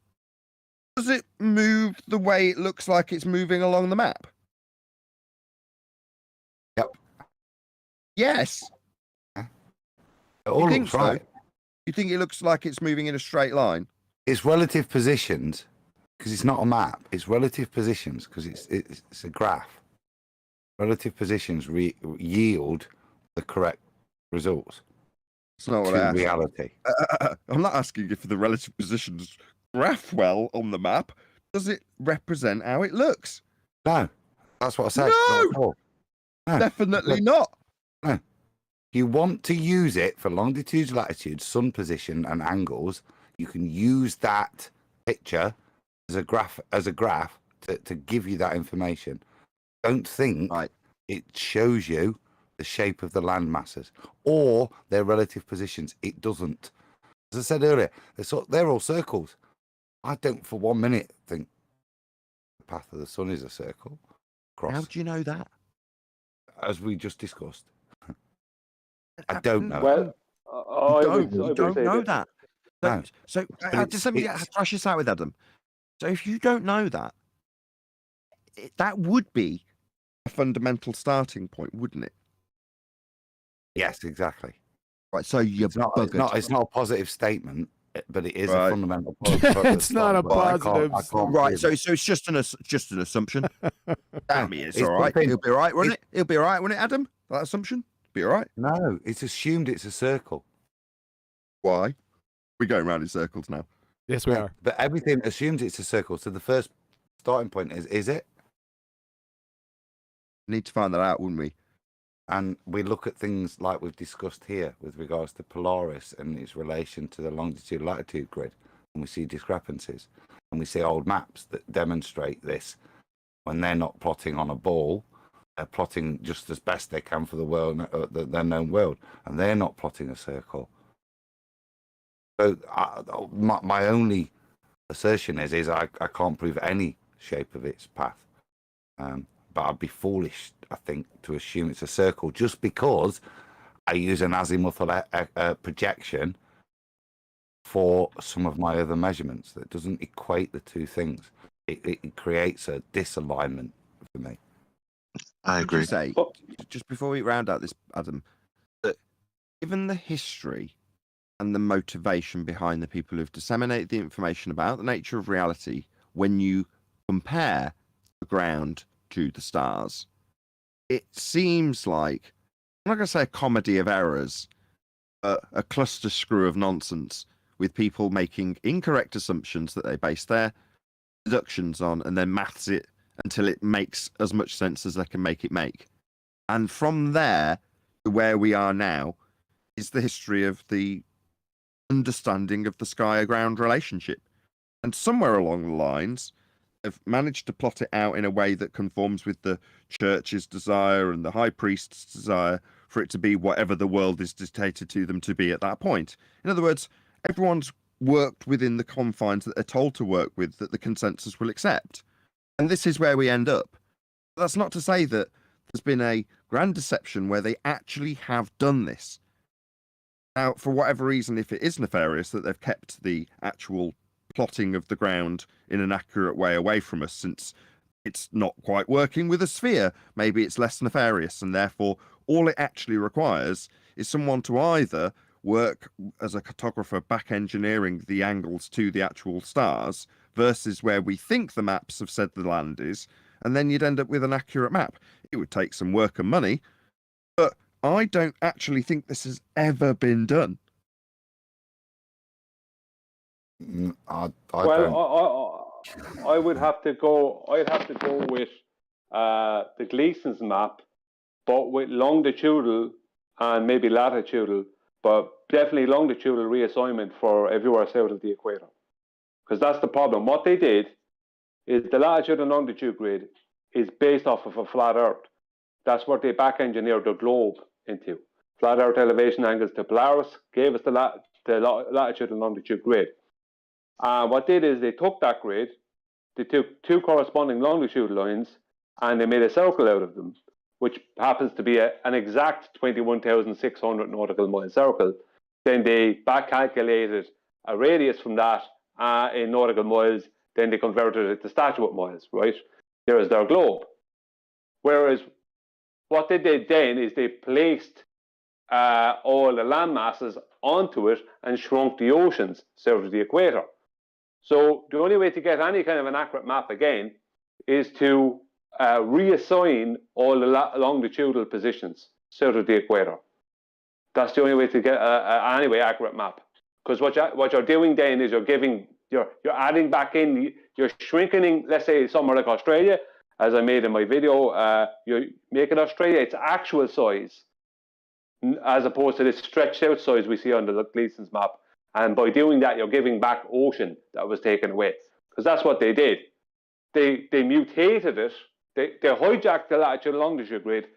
Does it move the way it looks like it's moving along the map? Yep. Yes. It all looks right. So? You think it looks like it's moving in a straight line? It's relative positions, because it's not a map. It's relative positions, because it's a graph. Relative positions yield the correct results. It's not what I asked. Reality. I'm not asking if the relative positions graph well on the map. Does it represent how it looks? No, that's what I said. No, definitely not. No. You want to use it for longitudes, latitudes, sun position, and angles. You can use that picture as a graph to give you that information. Don't think it shows you the shape of the land masses or their relative positions. It doesn't. As I said earlier, they're all circles. I don't for 1 minute think the path of the sun is a circle. How do you know that? As we just discussed. I don't know. Well, you don't know that. No. So just let me thrash this out with Adam. So if you don't know that, that would be a fundamental starting point, wouldn't it? Yes, exactly. Right. So it's not a positive statement, but it is a fundamental. It's not a positive. Right. So it's just an assumption. Damn it, it's all right. It'll be all right, won't it? It'll be all right, won't it, Adam? That assumption? Be all right. No, it's assumed it's a circle. Why? We're going round in circles now. Yes, we are. But everything assumes it's a circle. So the first starting point is it? Need to find that out, wouldn't we? And we look at things like we've discussed here with regards to Polaris and its relation to the longitude latitude grid, and we see discrepancies, and we see old maps that demonstrate this. When they're not plotting on a ball, they're plotting just as best they can for the world, the known world, and they're not plotting a circle. So my only assertion is I can't prove any shape of its path. But I'd be foolish, I think, to assume it's a circle just because I use an azimuthal projection for some of my other measurements. That doesn't equate the two things. It creates a disalignment for me. I agree. Say, just before we round out this, Adam, that given the history and the motivation behind the people who've disseminated the information about the nature of reality, when you compare the ground to the stars, it seems like, I'm not going to say a comedy of errors, a cluster screw of nonsense with people making incorrect assumptions that they base their deductions on and then maths it until it makes as much sense as they can make it make. And from there to where we are now is the history of the understanding of the sky-ground relationship. And somewhere along the lines, have managed to plot it out in a way that conforms with the church's desire and the high priest's desire for it to be whatever the world is dictated to them to be at that point. In other words, everyone's worked within the confines that they're told to work with, that the consensus will accept. And this is where we end up. That's not to say that there's been a grand deception where they actually have done this. Now, for whatever reason, if it is nefarious that they've kept the actual plotting of the ground in an accurate way away from us, since it's not quite working with a sphere, maybe it's less nefarious, and therefore all it actually requires is someone to either work as a cartographer back engineering the angles to the actual stars versus where we think the maps have said the land is, and then you'd end up with an accurate map. It would take some work and money, but I don't actually think this has ever been done. I would have to go. I'd have to go with the Gleason's map, but with longitudinal and maybe latitudinal, but definitely longitudinal reassignment for everywhere south of the equator. Because that's the problem. What they did is the latitude and longitude grid is based off of a flat Earth. That's what they back engineered the globe into. Flat Earth elevation angles to Polaris gave us the latitude and longitude grid. What they did is they took that grid, they took two corresponding longitude lines, and they made a circle out of them, which happens to be an exact 21,600 nautical mile circle. Then they back calculated a radius from that in nautical miles. Then they converted it to statute miles, right? There's their globe. Whereas what they did then is they placed all the land masses onto it and shrunk the oceans south of the equator. So the only way to get any kind of an accurate map again is to reassign all the longitudinal positions south of the equator. That's the only way to get anyway accurate map. Because what you're doing then is you're adding back in, you're shrinking, let's say somewhere like Australia, as I made in my video, you're making Australia its actual size, as opposed to this stretched out size we see on the Gleason's map. And by doing that, you're giving back ocean that was taken away. Because that's what they did. They mutated it. They hijacked the latitude and longitude grid.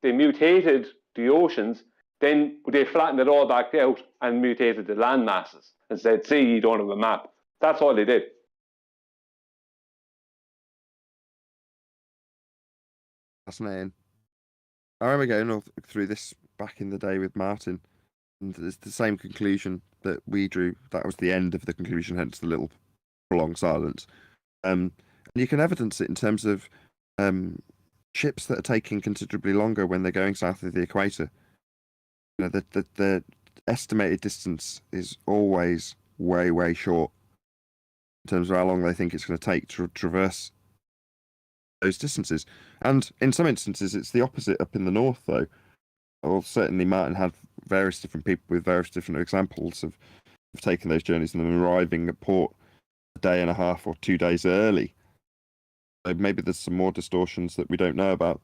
They mutated the oceans. Then they flattened it all back out and mutated the land masses and said, see, you don't have a map. That's all they did. Fascinating. I remember going through this back in the day with Martin, and it's the same conclusion that we drew. That was the end of the conclusion, hence the little prolonged silence. And you can evidence it in terms of ships that are taking considerably longer when they're going south of the equator. You know, the estimated distance is always way, way short in terms of how long they think it's going to take to traverse those distances. And in some instances, it's the opposite up in the north, though. Well, certainly Martin had various different people with various different examples of taking those journeys and then arriving at port a day and a half or 2 days early. So maybe there's some more distortions that we don't know about.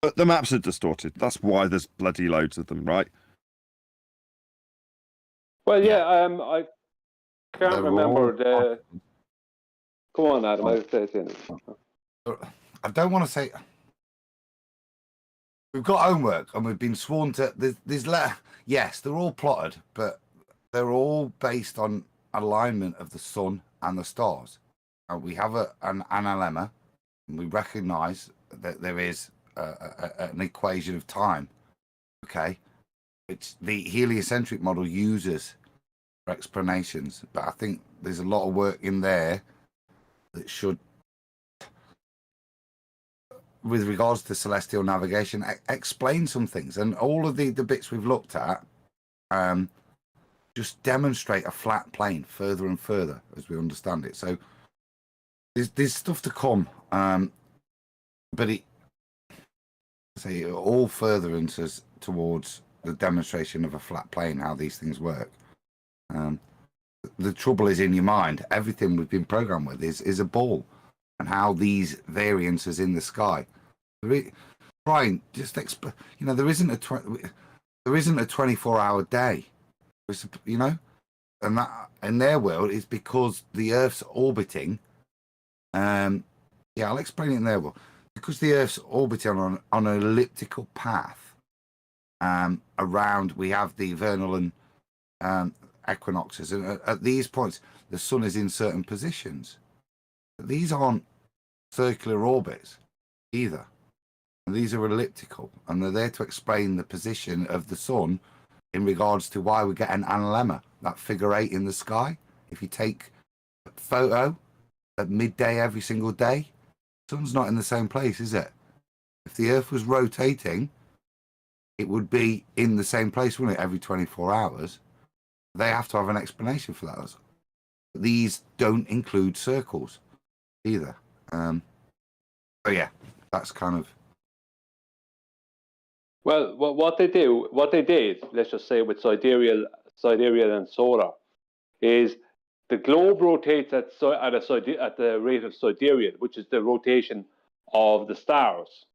But the maps are distorted. That's why there's bloody loads of them, right? Well, yeah, I can't remember the... Come on, Adam, I'll say it. I don't want to say... We've got homework and we've been sworn to... Yes, they're all plotted, but they're all based on alignment of the sun and the stars. And we have an lemma, and we recognise that there is an equation of time. Okay, it's the heliocentric model uses for explanations, but I think there's a lot of work in there that should, with regards to celestial navigation, explain some things. And all of the bits we've looked at just demonstrate a flat plane further and further as we understand it. So there's stuff to come, but it all furthers towards the demonstration of a flat plane, how these things work. The trouble is in your mind. Everything we've been programmed with is a ball, and how these variances in the sky. Brian, just explain. You know, there isn't a 24-hour day. You know, and that in their world is because the Earth's orbiting. Yeah, I'll explain it in their world. Because the Earth's orbiting on an elliptical path around, we have the vernal and equinoxes, and at these points the sun is in certain positions. But these aren't circular orbits either, and these are elliptical, and they're there to explain the position of the sun in regards to why we get an analemma, that figure 8 in the sky. If you take a photo at midday every single day, the sun's not in the same place, is it? If the Earth was rotating, it would be in the same place, wouldn't it, every 24 hours? They have to have an explanation for that. These don't include circles either. Oh yeah, that's kind of. Well, what they did, let's just say with sidereal and solar, is the globe rotates at the rate of sidereal, which is the rotation of the stars.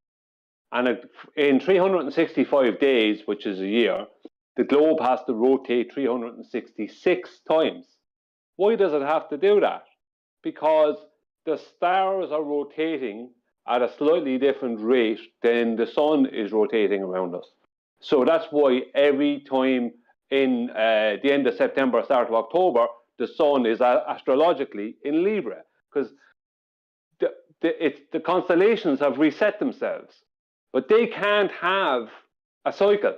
And in 365 days, which is a year, the globe has to rotate 366 times. Why does it have to do that? Because the stars are rotating at a slightly different rate than the sun is rotating around us. So that's why every time in the end of September, start of October, the sun is astrologically in Libra, because the constellations have reset themselves, but they can't have a cycle.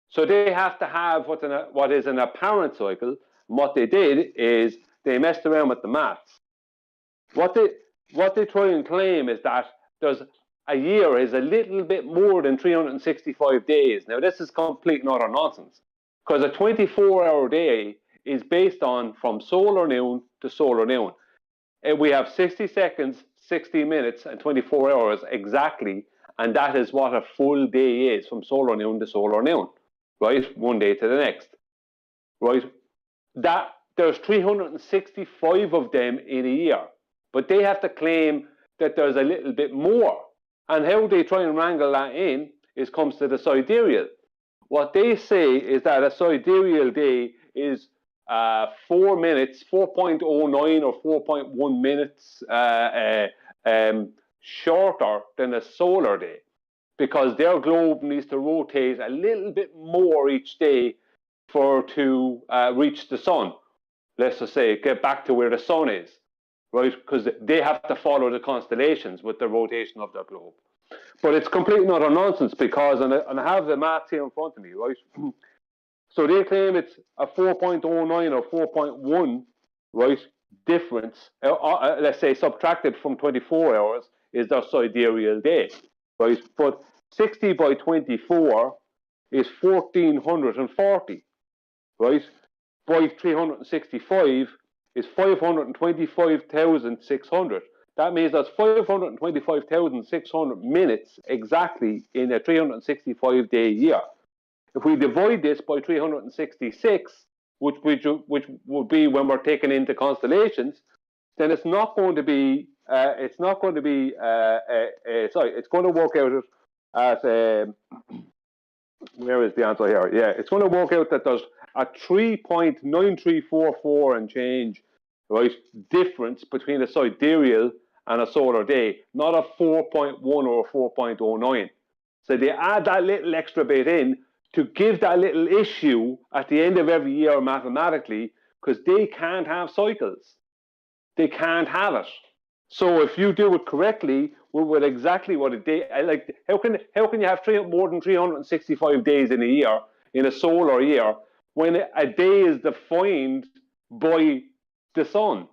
So they have to have what is an apparent cycle. And what they did is they messed around with the maths. What they try and claim is that there's a year is a little bit more than 365 days. Now, this is complete and utter nonsense, because a 24-hour day is based on from solar noon to solar noon. And we have 60 seconds, 60 minutes, and 24 hours exactly, and that is what a full day is from solar noon to solar noon, right? One day to the next, right? That there's 365 of them in a year, but they have to claim that there's a little bit more. And how they try and wrangle that in comes to the sidereal. What they say is that a sidereal day is 4 minutes, 4.09 or 4.1 minutes shorter than a solar day, because their globe needs to rotate a little bit more each day to reach the sun. Let's just say get back to where the sun is, right? Because they have to follow the constellations with the rotation of their globe. But it's completely not a nonsense, because, and I have the maths here in front of me, right? So they claim it's a 4.09 or 4.1, right, difference, let's say subtracted from 24 hours, is their sidereal day, right? But 60 by 24 is 1440, right? By 365 is 525,600. That means that's 525,600 minutes exactly in a 365-day year. If we divide this by 366, which would be when we're taking into constellations, then it's going to work out as where is the answer here? Yeah, it's going to work out that there's a 3.9344 and change, right, difference between a sidereal and a solar day, not a 4.1 or a 4.09. So they add that little extra bit in to give that little issue at the end of every year mathematically, because they can't have cycles. They can't have it. So if you do it correctly, with exactly what a day, like, how can you have more than 365 days in a year, in a solar year, when a day is defined by the sun?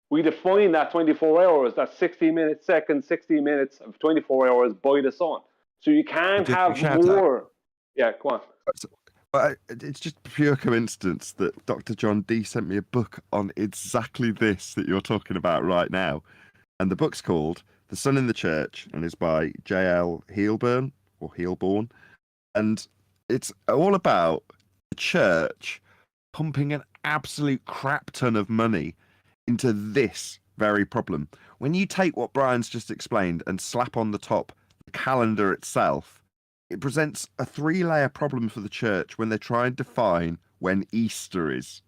We define that 24 hours, that 60 minutes, seconds, 60 minutes of 24 hours by the sun. So you can't have more. Yeah, come on. It's just pure coincidence that Dr. John Dee sent me a book on exactly this that you're talking about right now. And the book's called The Sun in the Church, and is by J.L. Heilborn. And it's all about the church pumping an absolute crap ton of money into this very problem. When you take what Brian's just explained and slap on the top the calendar itself, it presents a 3-layer problem for the church when they try and define when Easter is,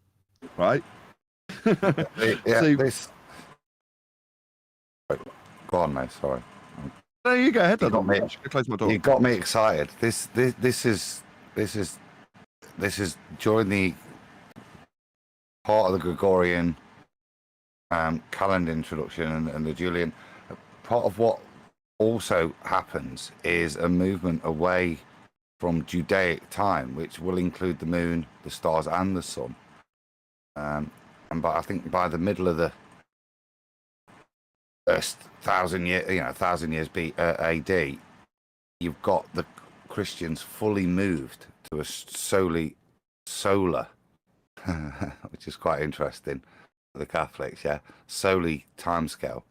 right? Go on, mate. Sorry. No, you go ahead. You got me. Close my door. You got me excited. This is during the part of the Gregorian calendar introduction and the Julian. Part of what also happens is a movement away from Judaic time, which will include the moon, the stars, and the sun. And I think by the middle of the first 1,000 years AD, you've got the Christians fully moved to a solely solar, which is quite interesting for the Catholics, solely timescale,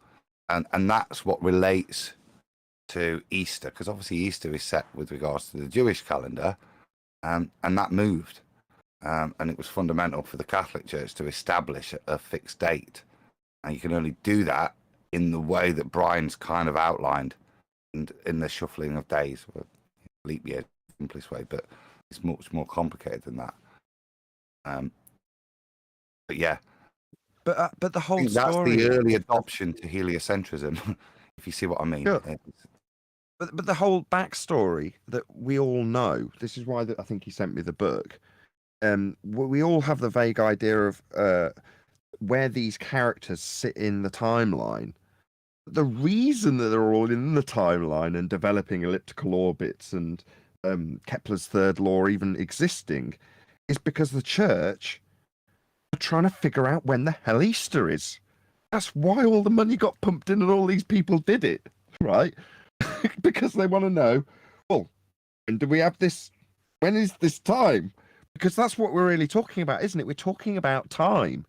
and that's what relates to Easter, because obviously Easter is set with regards to the Jewish calendar, and that moved. And it was fundamental for the Catholic Church to establish a fixed date. And you can only do that in the way that Brian's kind of outlined, and in the shuffling of days. Leap year, simplest way, but it's much more complicated than that. But yeah. But the whole that's story, the early adoption to heliocentrism, if you see what I mean. Sure. But the whole backstory that we all know, this is why I think he sent me the book. We all have the vague idea of where these characters sit in the timeline. The reason that they're all in the timeline and developing elliptical orbits and Kepler's third law even existing is because the church are trying to figure out when the hell Easter is. That's why all the money got pumped in and all these people did it, right? Because they want to know, well, when do we have this? When is this time? Because that's what we're really talking about, isn't it? We're talking about time.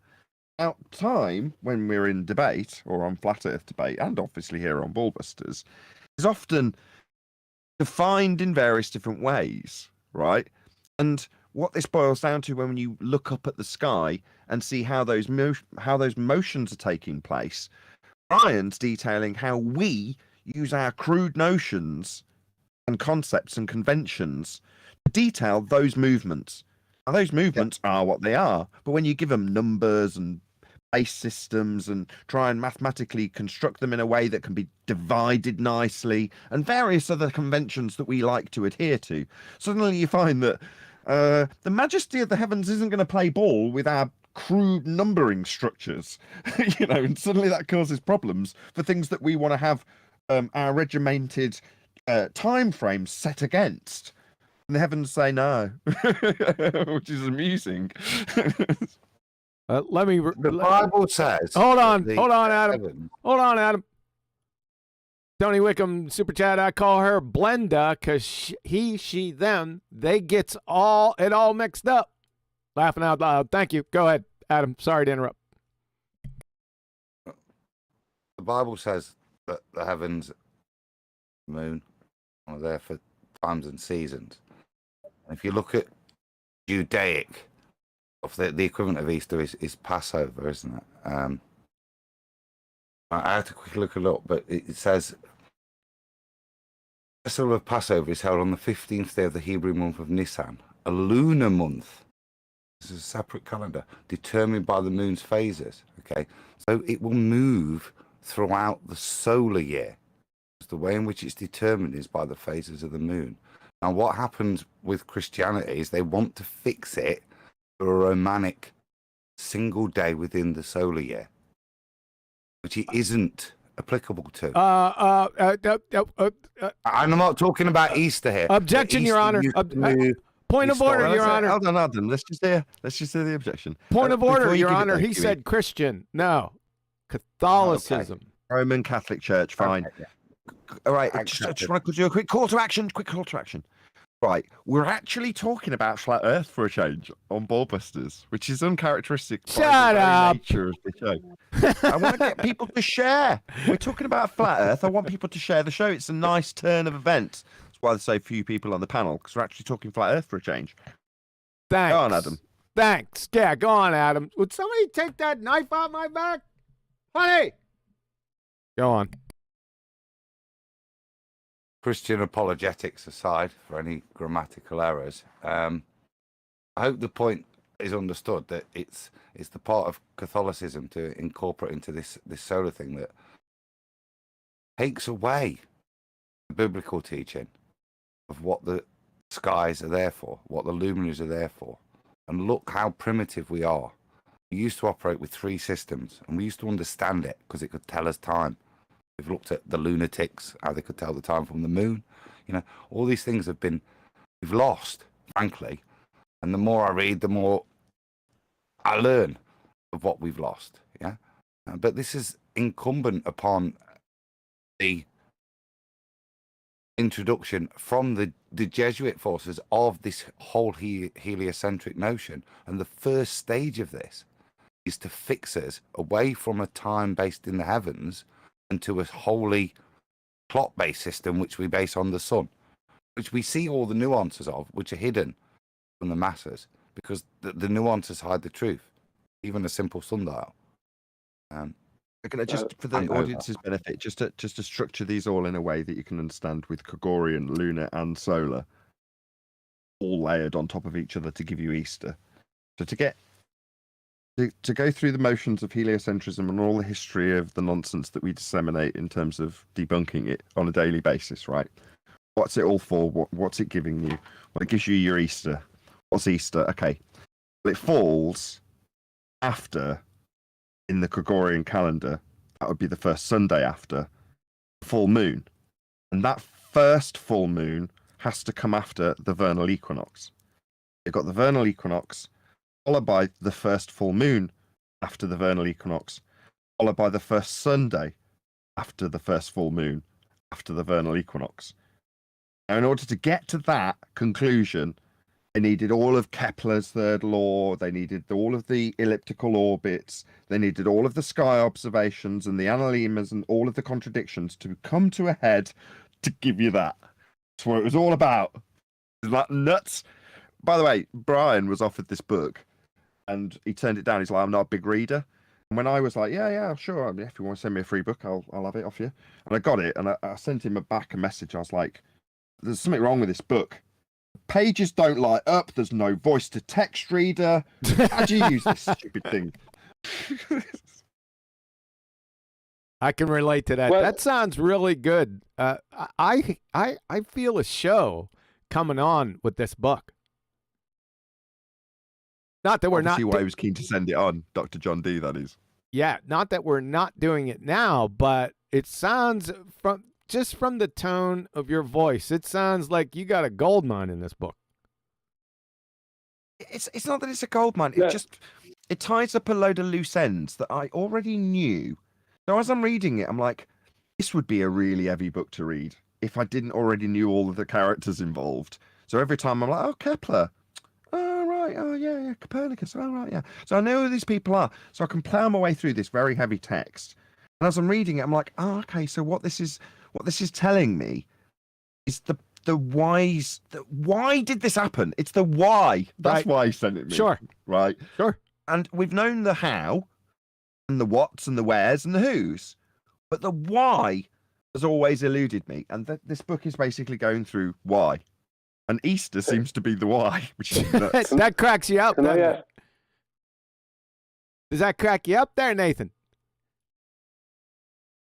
Now, time, when we're in debate or on Flat Earth debate, and obviously here on Ballbusters, is often defined in various different ways, right? And what this boils down to when you look up at the sky and see how those motions are taking place, Brian's detailing how we use our crude notions and concepts and conventions to detail those movements. Now, those movements are what they are, but when you give them numbers and base systems and try and mathematically construct them in a way that can be divided nicely and various other conventions that we like to adhere to, suddenly you find that the majesty of the heavens isn't going to play ball with our crude numbering structures, and suddenly that causes problems for things that we want to have our regimented time frames set against. And the heavens say no, which is amusing. Let me. The Bible says. Hold on, Adam. Heavens. Hold on, Adam. Tony Wickham, super chat. I call her Blenda because he, she, them. They gets it all mixed up. Laughing out loud. Thank you. Go ahead, Adam. Sorry to interrupt. The Bible says that the heavens, moon, are there for times and seasons. If you look at Judaic, of the equivalent of Easter is Passover, isn't it? I had to quickly look it up, but it says the festival of Passover is held on the 15th day of the Hebrew month of Nisan, a lunar month. This is a separate calendar determined by the moon's phases. Okay, so it will move throughout the solar year. The way in which it's determined is by the phases of the moon. Now, what happens with Christianity is they want to fix it for a Romanic single day within the solar year, which it isn't applicable to. I'm not talking about Easter here. Objection, Your Honor. Point of order, Your Honor. Hold on, Adam. Let's just hear the objection. Point of order, Your Honor. He said Christian. No, Catholicism. Okay. Roman Catholic Church. Fine. Okay, yeah. All right. Just want to do a quick call to action. Right, we're actually talking about flat Earth for a change on Ballbusters, which is uncharacteristic. Shut up! Nature of the show. I want to get people to share. We're talking about flat Earth. I want people to share the show. It's a nice turn of events. That's why there's so few people on the panel, because we're actually talking flat Earth for a change. Thanks. Go on, Adam. Thanks. Yeah, go on, Adam. Would somebody take that knife out my back? Honey! Go on. Christian apologetics aside for any grammatical errors, I hope the point is understood that it's the part of Catholicism to incorporate into this solar thing that takes away the biblical teaching of what the skies are there for, what the luminaries are there for. And look how primitive we are. We used to operate with 3 systems, and we used to understand it because it could tell us time. We've looked at the lunatics, how they could tell the time from the moon. All these things we've lost, frankly. And the more I read, the more I learn of what we've lost. Yeah. But this is incumbent upon the introduction from the Jesuit forces of this whole heliocentric notion. And the first stage of this is to fix us away from a time based in the heavens and to a wholly clock-based system which we base on the sun, which we see all the nuances of, which are hidden from the masses because the nuances hide the truth, even a simple sundial. Just for the audience's benefit, just to structure these all in a way that you can understand, with Gregorian, lunar, and solar, all layered on top of each other to give you Easter. So to go through the motions of heliocentrism and all the history of the nonsense that we disseminate in terms of debunking it on a daily basis, right? What's it all for? What's it giving you? Well, it gives you your Easter. What's Easter? Okay. Well, it falls after, in the Gregorian calendar, that would be the first Sunday after full moon. And that first full moon has to come after the vernal equinox. You've got the vernal equinox, followed by the first full moon after the vernal equinox, followed by the first Sunday after the first full moon after the vernal equinox. Now, in order to get to that conclusion, they needed all of Kepler's third law, they needed all of the elliptical orbits, they needed all of the sky observations and the analemmas and all of the contradictions to come to a head to give you that. That's what it was all about. Isn't that nuts? By the way, Brian was offered this book and he turned it down. He's like, I'm not a big reader. And when I was like, yeah, sure, if you want to send me a free book, I'll have it off you. And I got it, and I sent him back a message. I was like, there's something wrong with this book. Pages don't light up. There's no voice to text reader. How do you use this stupid thing? I can relate to that. Well, that sounds really good. I feel a show coming on with this book. Not that we're not. See why he was keen to send it on, Dr. John D. That is. Yeah, not that we're not doing it now, but it sounds from the tone of your voice, it sounds like you got a gold mine in this book. It's not that it's a gold mine. Yeah. It ties up a load of loose ends that I already knew. So as I'm reading it, I'm like, this would be a really heavy book to read if I didn't already knew all of the characters involved. So every time I'm like, oh, Kepler. Oh, right. Oh, yeah. Copernicus. Oh, right. Yeah. So I know who these people are. So I can plow my way through this very heavy text. And as I'm reading it, I'm like, oh, okay. So what this is telling me is the whys. Why did this happen? It's the why. That's why he sent it me. Sure. Right. Sure. And we've known the how and the whats and the wheres and the whos. But the why has always eluded me. And this book is basically going through why. And Easter seems to be the why, which is nuts. That cracks you up. Does that crack you up there, Nathan?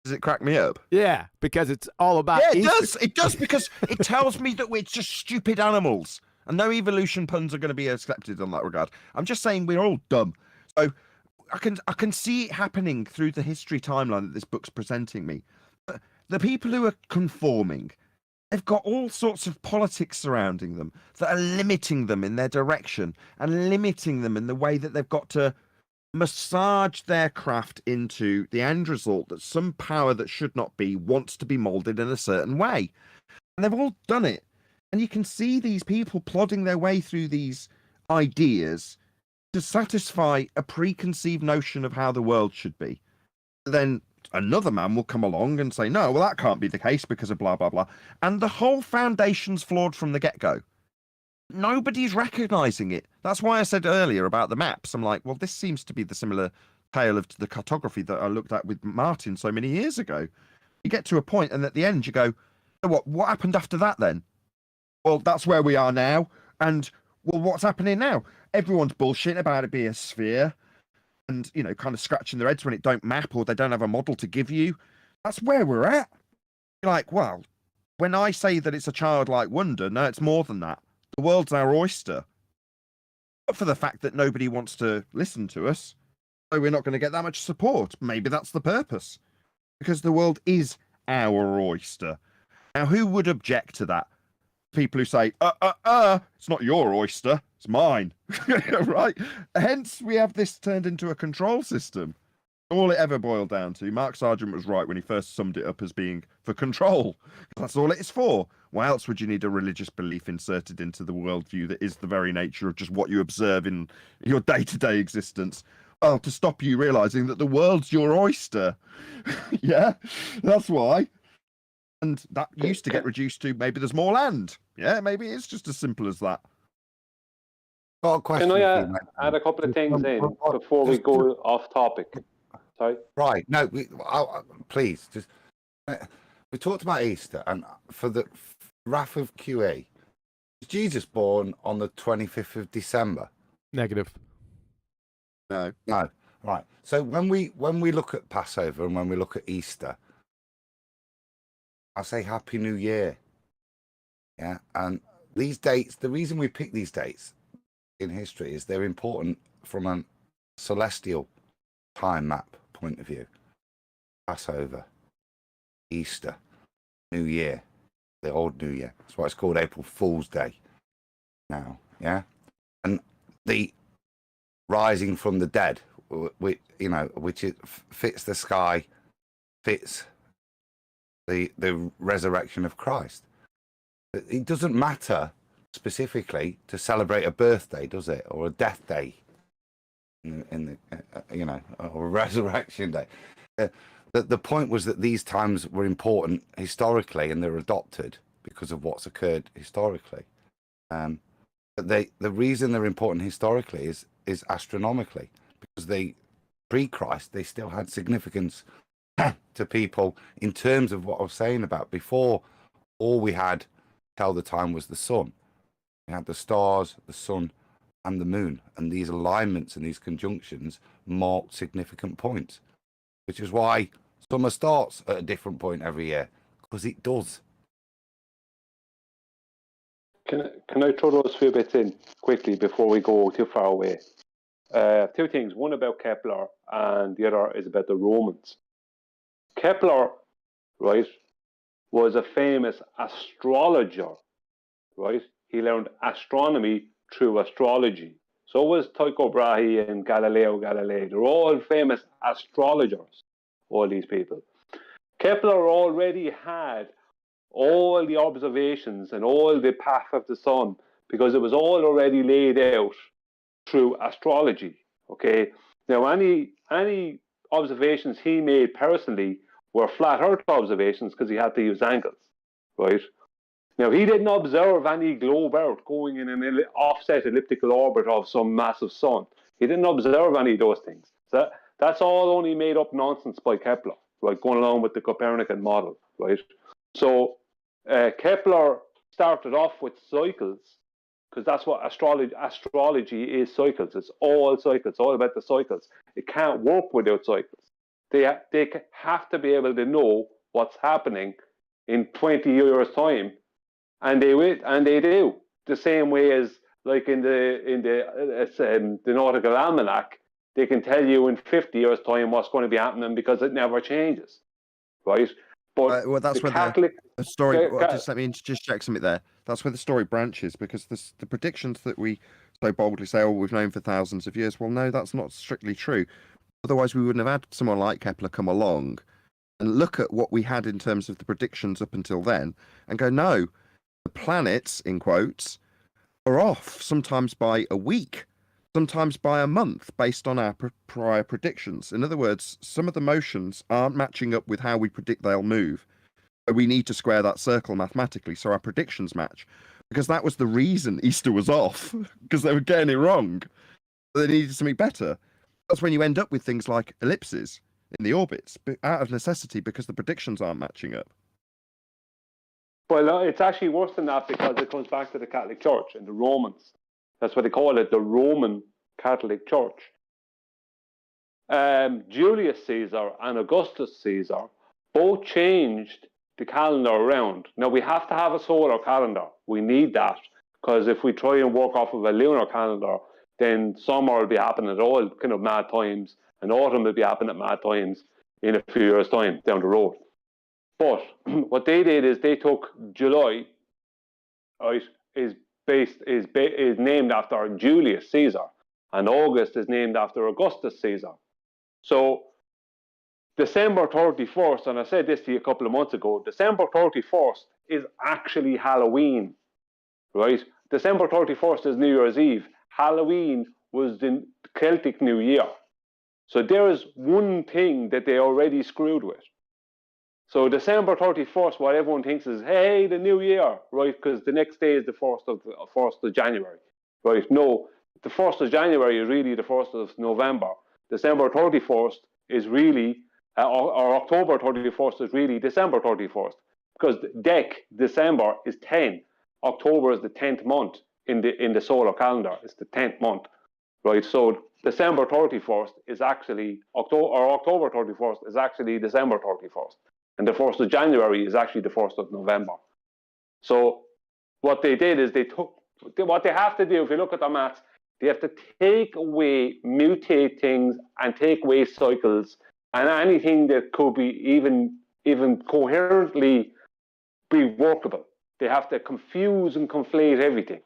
Does it crack me up? Yeah, because it's all about Easter. does. It does, because it tells me that we're just stupid animals. And no evolution puns are going to be accepted on that regard. I'm just saying we're all dumb. So I can see it happening through the history timeline that this book's presenting me. The people who are conforming, they've got all sorts of politics surrounding them that are limiting them in their direction and limiting them in the way that they've got to massage their craft into the end result that some power that should not be wants to be molded in a certain way. And they've all done it. And you can see these people plodding their way through these ideas to satisfy a preconceived notion of how the world should be. Then another man will come along and say, no, well, that can't be the case because of blah, blah, blah. And the whole foundation's flawed from the get-go. Nobody's recognizing it. That's why I said earlier about the maps. I'm like, well, this seems to be the similar tale of the cartography that I looked at with Martin so many years ago. You get to a point and at the end you go, what happened after that then? Well, that's where we are now. And, well, what's happening now? Everyone's bullshitting about it being a sphere and, kind of scratching their heads when it don't map or they don't have a model to give you. That's where we're at. You're like, well, when I say that it's a childlike wonder, no, it's more than that. The world's our oyster. But for the fact that nobody wants to listen to us, so we're not going to get that much support. Maybe that's the purpose. Because the world is our oyster. Now, who would object to that? People who say, it's not your oyster, it's mine. Right? Hence, we have this turned into a control system. All it ever boiled down to, Mark Sargent was right when he first summed it up as being for control. That's all it is for. Why else would you need a religious belief inserted into the worldview that is the very nature of just what you observe in your day-to-day existence? Well, to stop you realizing that the world's your oyster. Yeah, that's why. And that used to get reduced to maybe there's more land. Yeah, maybe it's just as simple as that. Got a question. Can I for you, mate. add a couple of things in before we go off topic? Sorry. Right. No, please. Just we talked about Easter, and for the wrath of QE, was Jesus born on the 25th of December? Negative. No. No. Right. So when we look at Passover and when we look at Easter, I say Happy New Year. Yeah. And these dates, the reason we pick these dates in history is they're important from a celestial time map point of view. Passover, Easter, New Year, the old New Year. That's why it's called April Fool's Day now. Yeah. And the rising from the dead, which fits the sky, fits the resurrection of Christ. It doesn't matter specifically to celebrate a birthday, does it, or a death day, in the or a resurrection day. The point was that these times were important historically, and they're adopted because of what's occurred historically. But the reason they're important historically is astronomically, because they pre-Christ they still had significance to people in terms of what I was saying about before. All we had tell the time was the sun. We had the stars, the sun, and the moon, and these alignments and these conjunctions marked significant points, which is why summer starts at a different point every year, because it does. Can I throw those few bits in quickly before we go too far away? Two things, one about Kepler and the other is about the Romans. Kepler, right, was a famous astrologer, right? He learned astronomy through astrology. So was Tycho Brahe and Galileo Galilei. They're all famous astrologers, all these people. Kepler already had all the observations and all the path of the sun because it was all already laid out through astrology. Okay. Now, any observations he made personally were flat Earth observations because he had to use angles, right? Now, he didn't observe any globe Earth going in an offset elliptical orbit of some massive sun. He didn't observe any of those things. So that's all only made up nonsense by Kepler, right? Going along with the Copernican model, right? So Kepler started off with cycles because that's what astrology is, cycles. It's all cycles, all about the cycles. It can't work without cycles. They have to be able to know what's happening in 20 years' time. And they do the same way as like in the Nautical Almanac, they can tell you in 50 years' time what's going to be happening because it never changes, right? But well, that's the where Catholic the story. Just let me just check something there. That's where the story branches because the predictions that we so boldly say, "Oh, we've known for thousands of years." Well, no, that's not strictly true. Otherwise, we wouldn't have had someone like Kepler come along and look at what we had in terms of the predictions up until then and go, no. The planets, in quotes, are off, sometimes by a week, sometimes by a month, based on our prior predictions. In other words, some of the motions aren't matching up with how we predict they'll move. We need to square that circle mathematically so our predictions match. Because that was the reason Easter was off, because they were getting it wrong. They needed something better. That's when you end up with things like ellipses in the orbits, out of necessity, because the predictions aren't matching up. Well, it's actually worse than that because it comes back to the Catholic Church and the Romans. That's what they call it, the Roman Catholic Church. Julius Caesar and Augustus Caesar both changed the calendar around. Now, we have to have a solar calendar. We need that because if we try and work off of a lunar calendar, then summer will be happening at all kind of mad times and autumn will be happening at mad times in a few years' time down the road. But what they did is they took July, right, is named after Julius Caesar, and August is named after Augustus Caesar. So December 31st, and I said this to you a couple of months ago, December 31st is actually Halloween, right? December 31st is New Year's Eve. Halloween was the Celtic New Year. So there is one thing that they already screwed with. So December 31st, what everyone thinks is, hey, the new year, right? Because the next day is the 1st of January, right? No, the 1st of January is really the 1st of November. December 31st is really, or October 31st is really December 31st. Because December is 10. October is the 10th month in the solar calendar. It's the 10th month, right? So December 31st is actually October 31st is actually December 31st. And the 1st of January is actually the 1st of November. So what they did is what they have to do, if you look at the maths, they have to take away, mutate things and take away cycles and anything that could be even coherently be workable. They have to confuse and conflate everything.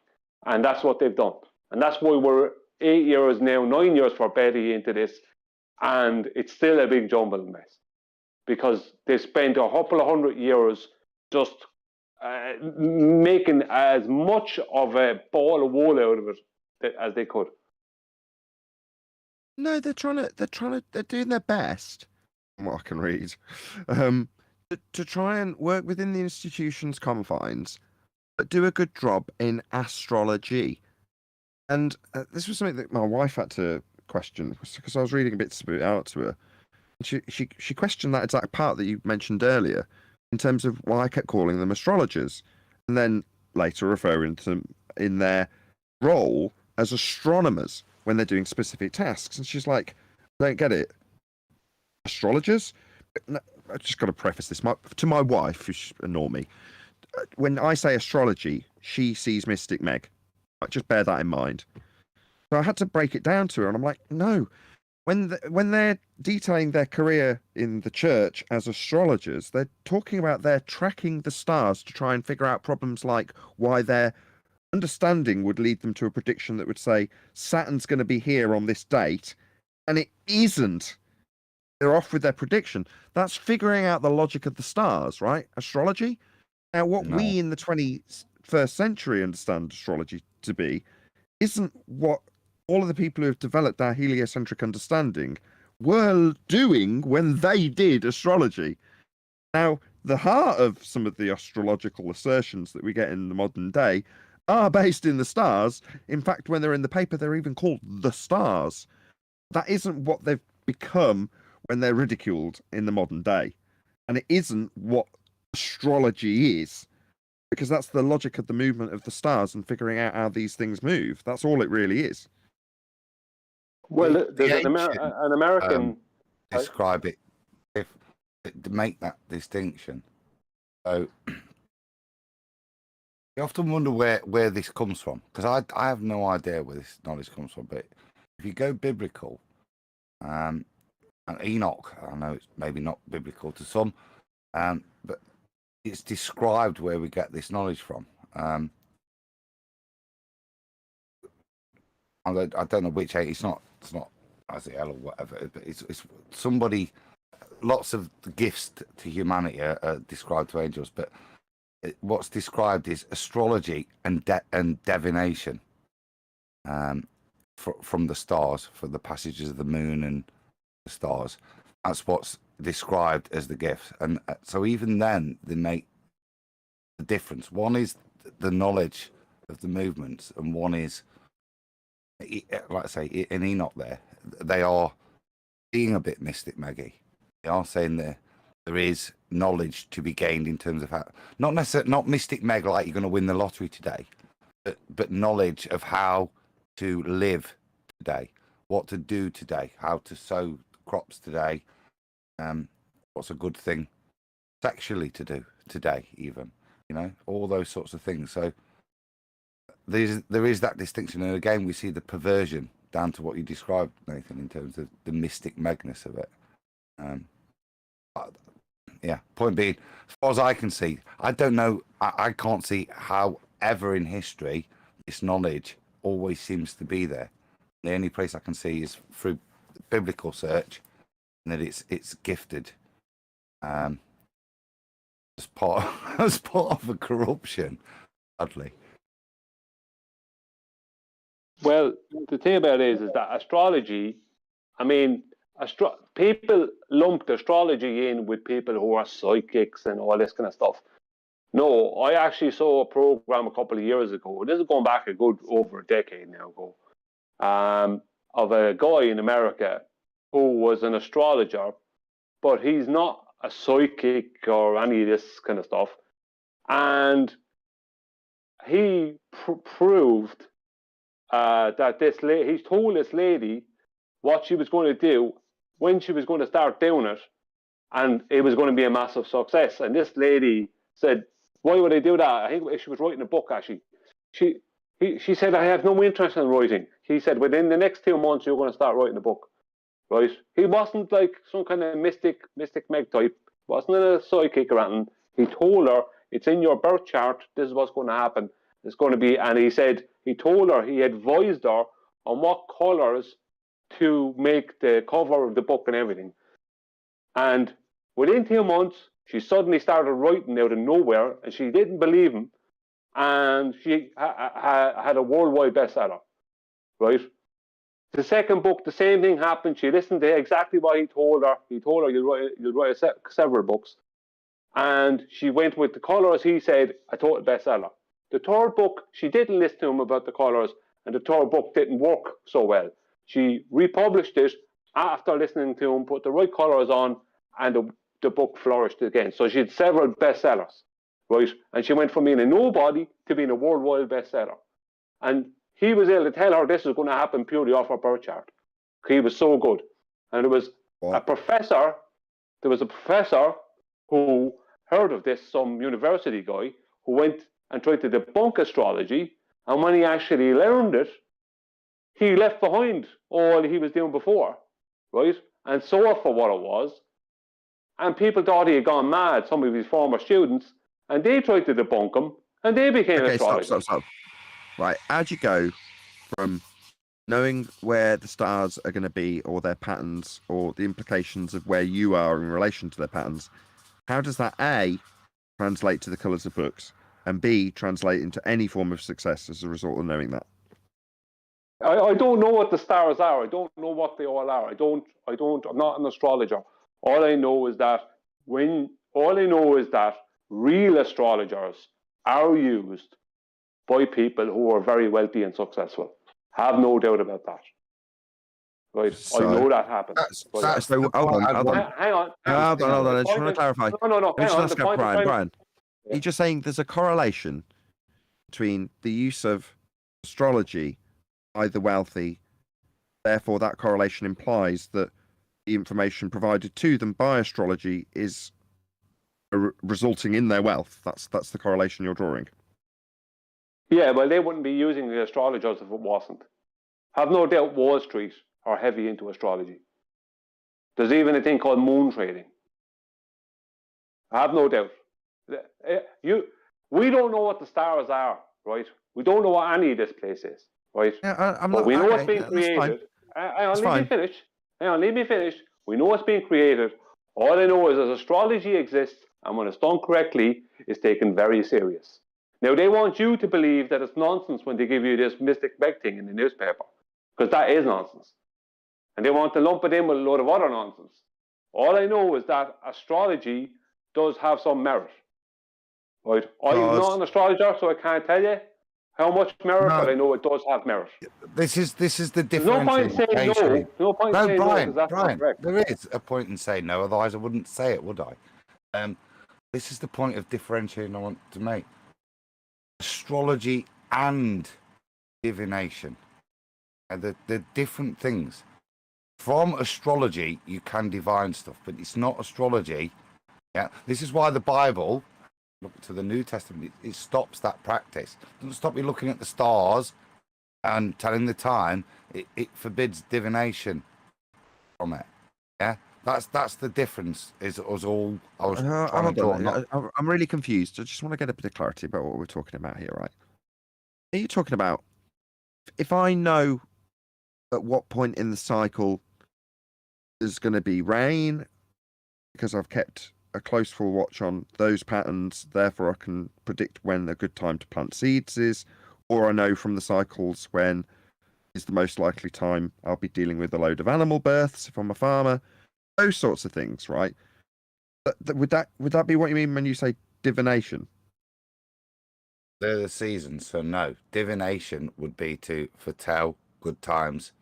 And that's what they've done. And that's why we're 8 years now, 9 years for Betty into this. And it's still a big jumbled mess. Because they spent a couple of 100 years just making as much of a ball of wool out of it as they could. No, they're doing their best, from what I can read, to try and work within the institution's confines, but do a good job in astrology. And this was something that my wife had to question, because I was reading bits about it out to her. She questioned that exact part that you mentioned earlier, in terms of why I kept calling them astrologers, and then later referring to them in their role as astronomers when they're doing specific tasks. And she's like, I don't get it. Astrologers? No, I just got to preface this to my wife, who's a normie. When I say astrology, she sees Mystic Meg. Just bear that in mind. So I had to break it down to her, and I'm like, no. When they're detailing their career in the church as astrologers, they're talking about they're tracking the stars to try and figure out problems like why their understanding would lead them to a prediction that would say Saturn's going to be here on this date, and it isn't. They're off with their prediction. That's figuring out the logic of the stars, right? Astrology. Now, what we in the 21st century understand astrology to be isn't what all of the people who have developed our heliocentric understanding were doing when they did astrology. Now, the heart of some of the astrological assertions that we get in the modern day are based in the stars. In fact, when they're in the paper, they're even called the stars. That isn't what they've become when they're ridiculed in the modern day. And it isn't what astrology is, because that's the logic of the movement of the stars and figuring out how these things move. That's all it really is. Well, there's an American describe it to make that distinction. So you often wonder where this comes from, because I have no idea where this knowledge comes from. But if you go biblical, and Enoch, I know it's maybe not biblical to some, but it's described where we get this knowledge from. I don't know which. It's not Aziel or whatever, but it's somebody. Lots of the gifts to humanity are described to angels, but what's described is astrology and divination, from the stars, for the passages of the moon and the stars. That's what's described as the gifts, and so even then they make the difference. One is the knowledge of the movements, and one is, like I say, in Enoch they are being a bit mystic, Maggie. They are saying there is knowledge to be gained in terms of how, not necessarily, not mystic meg like you're going to win the lottery today, but knowledge of how to live today, what to do today, how to sow crops today, what's a good thing sexually to do today, even, all those sorts of things. So there is that distinction, and again we see the perversion down to what you described, Nathan, in terms of the mystic megness of it. Yeah, point being, as far as I can see, I don't know, I can't see how ever in history this knowledge always seems to be there. The only place I can see is through biblical search, and that it's gifted as part of a corruption, sadly. Well, the thing about it is that astrology, I mean, people lumped astrology in with people who are psychics and all this kind of stuff. No, I actually saw a program a couple of years ago. This is going back a good over a decade now ago, of a guy in America who was an astrologer, but he's not a psychic or any of this kind of stuff. And he proved that he told this lady what she was going to do, when she was going to start doing it, and it was going to be a massive success. And this lady said, why would I do that? I think she was writing a book, actually. She said, I have no interest in writing. He said, within the next 2 months, you're going to start writing a book. Right? He wasn't like some kind of mystic meg type. Wasn't a psychic or anything. He told her, it's in your birth chart. This is what's going to happen. It's going to be, and he said, he told her, he advised her on what colors to make the cover of the book and everything. And within 2 months, she suddenly started writing out of nowhere, and she didn't believe him. And she had a worldwide bestseller, right? The second book, the same thing happened. She listened to exactly what he told her. He told her, you'll write several books. And she went with the colors. He said, a total bestseller. The third book, she didn't listen to him about the colors, and the third book didn't work so well. She republished it after listening to him, put the right colors on, and the book flourished again. So she had several bestsellers, right? And she went from being a nobody to being a worldwide bestseller. And he was able to tell her this was going to happen purely off her birth chart. He was so good. And there was a professor who heard of this, some university guy, who went and tried to debunk astrology. And when he actually learned it, he left behind all he was doing before, right? And saw it for what it was. And people thought he had gone mad, some of his former students, and they tried to debunk him, and they became astrologers. Stop. Right, how'd you go from knowing where the stars are going to be, or their patterns, or the implications of where you are in relation to their patterns? How does that A, translate to the colours of books, and B, translate into any form of success as a result of knowing that? I don't know what the stars are. I don't know what they all are. I'm not an astrologer. All I know is that real astrologers are used by people who are very wealthy and successful. Have no doubt about that. Right? So, I know that happens. Hold on. Hang on. Hold on. I just want to clarify. No. Brian. You're just saying there's a correlation between the use of astrology by the wealthy. Therefore, that correlation implies that the information provided to them by astrology is resulting in their wealth. That's the correlation you're drawing. Yeah, well, they wouldn't be using the astrologers if it wasn't. Have no doubt Wall Street are heavy into astrology. There's even a thing called moon trading. I have no doubt. We don't know what the stars are, right? We don't know what any of this place is, right? Yeah, but we know what's being created. Let me finish. We know what's being created. All I know is that astrology exists, and when it's done correctly, it's taken very serious. Now, they want you to believe that it's nonsense when they give you this mystic meg thing in the newspaper, because that is nonsense. And they want to lump it in with a load of other nonsense. All I know is that astrology does have some merit. Right? I'm not an astrologer, so I can't tell you how much merit, but I know it does have merit. This is the difference. No point saying no, Brian, that's not correct. There is a point in saying no, otherwise I wouldn't say it, would I? This is the point of differentiating I want to make. Astrology and divination are the different things. From astrology, you can divine stuff, but it's not astrology. Yeah, this is why the Bible, look to the New Testament, it stops that practice. It doesn't stop you looking at the stars and telling the time. It forbids divination from it. Yeah, that's the difference. Is us all? I was trying to draw. I'm really confused. I just want to get a bit of clarity about what we're talking about here, right? Are you talking about if I know at what point in the cycle there's going to be rain because I've kept a close full watch on those patterns, therefore I can predict when a good time to plant seeds is, or I know from the cycles when is the most likely time I'll be dealing with a load of animal births if I'm a farmer. Those sorts of things, right? Would that be what you mean when you say divination? They're the seasons, so no. Divination would be to foretell good times,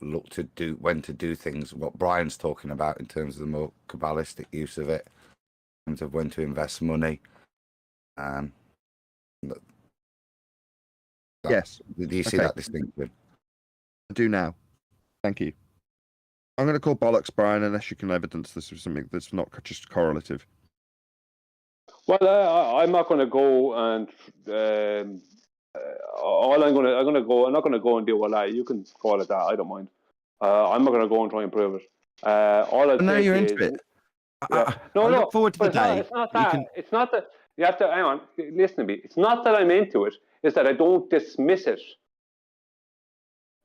look to do when to do things. What Brian's talking about in terms of the more Kabbalistic use of it, in terms of when to invest money. Yes. Do you see that distinction? I do now. Thank you. I'm going to call bollocks, Brian, unless you can evidence this with something that's not just correlative. Well, I'm not going to go and I'm not going to go and do all that. You can call it that. I don't mind. I'm not going to go and try and prove it. All I'd Now say you're is, into it. yeah. I look forward to the day. It's not that. It's not that. You have to hang on. Listen to me. It's not that I'm into it. It's that I don't dismiss it.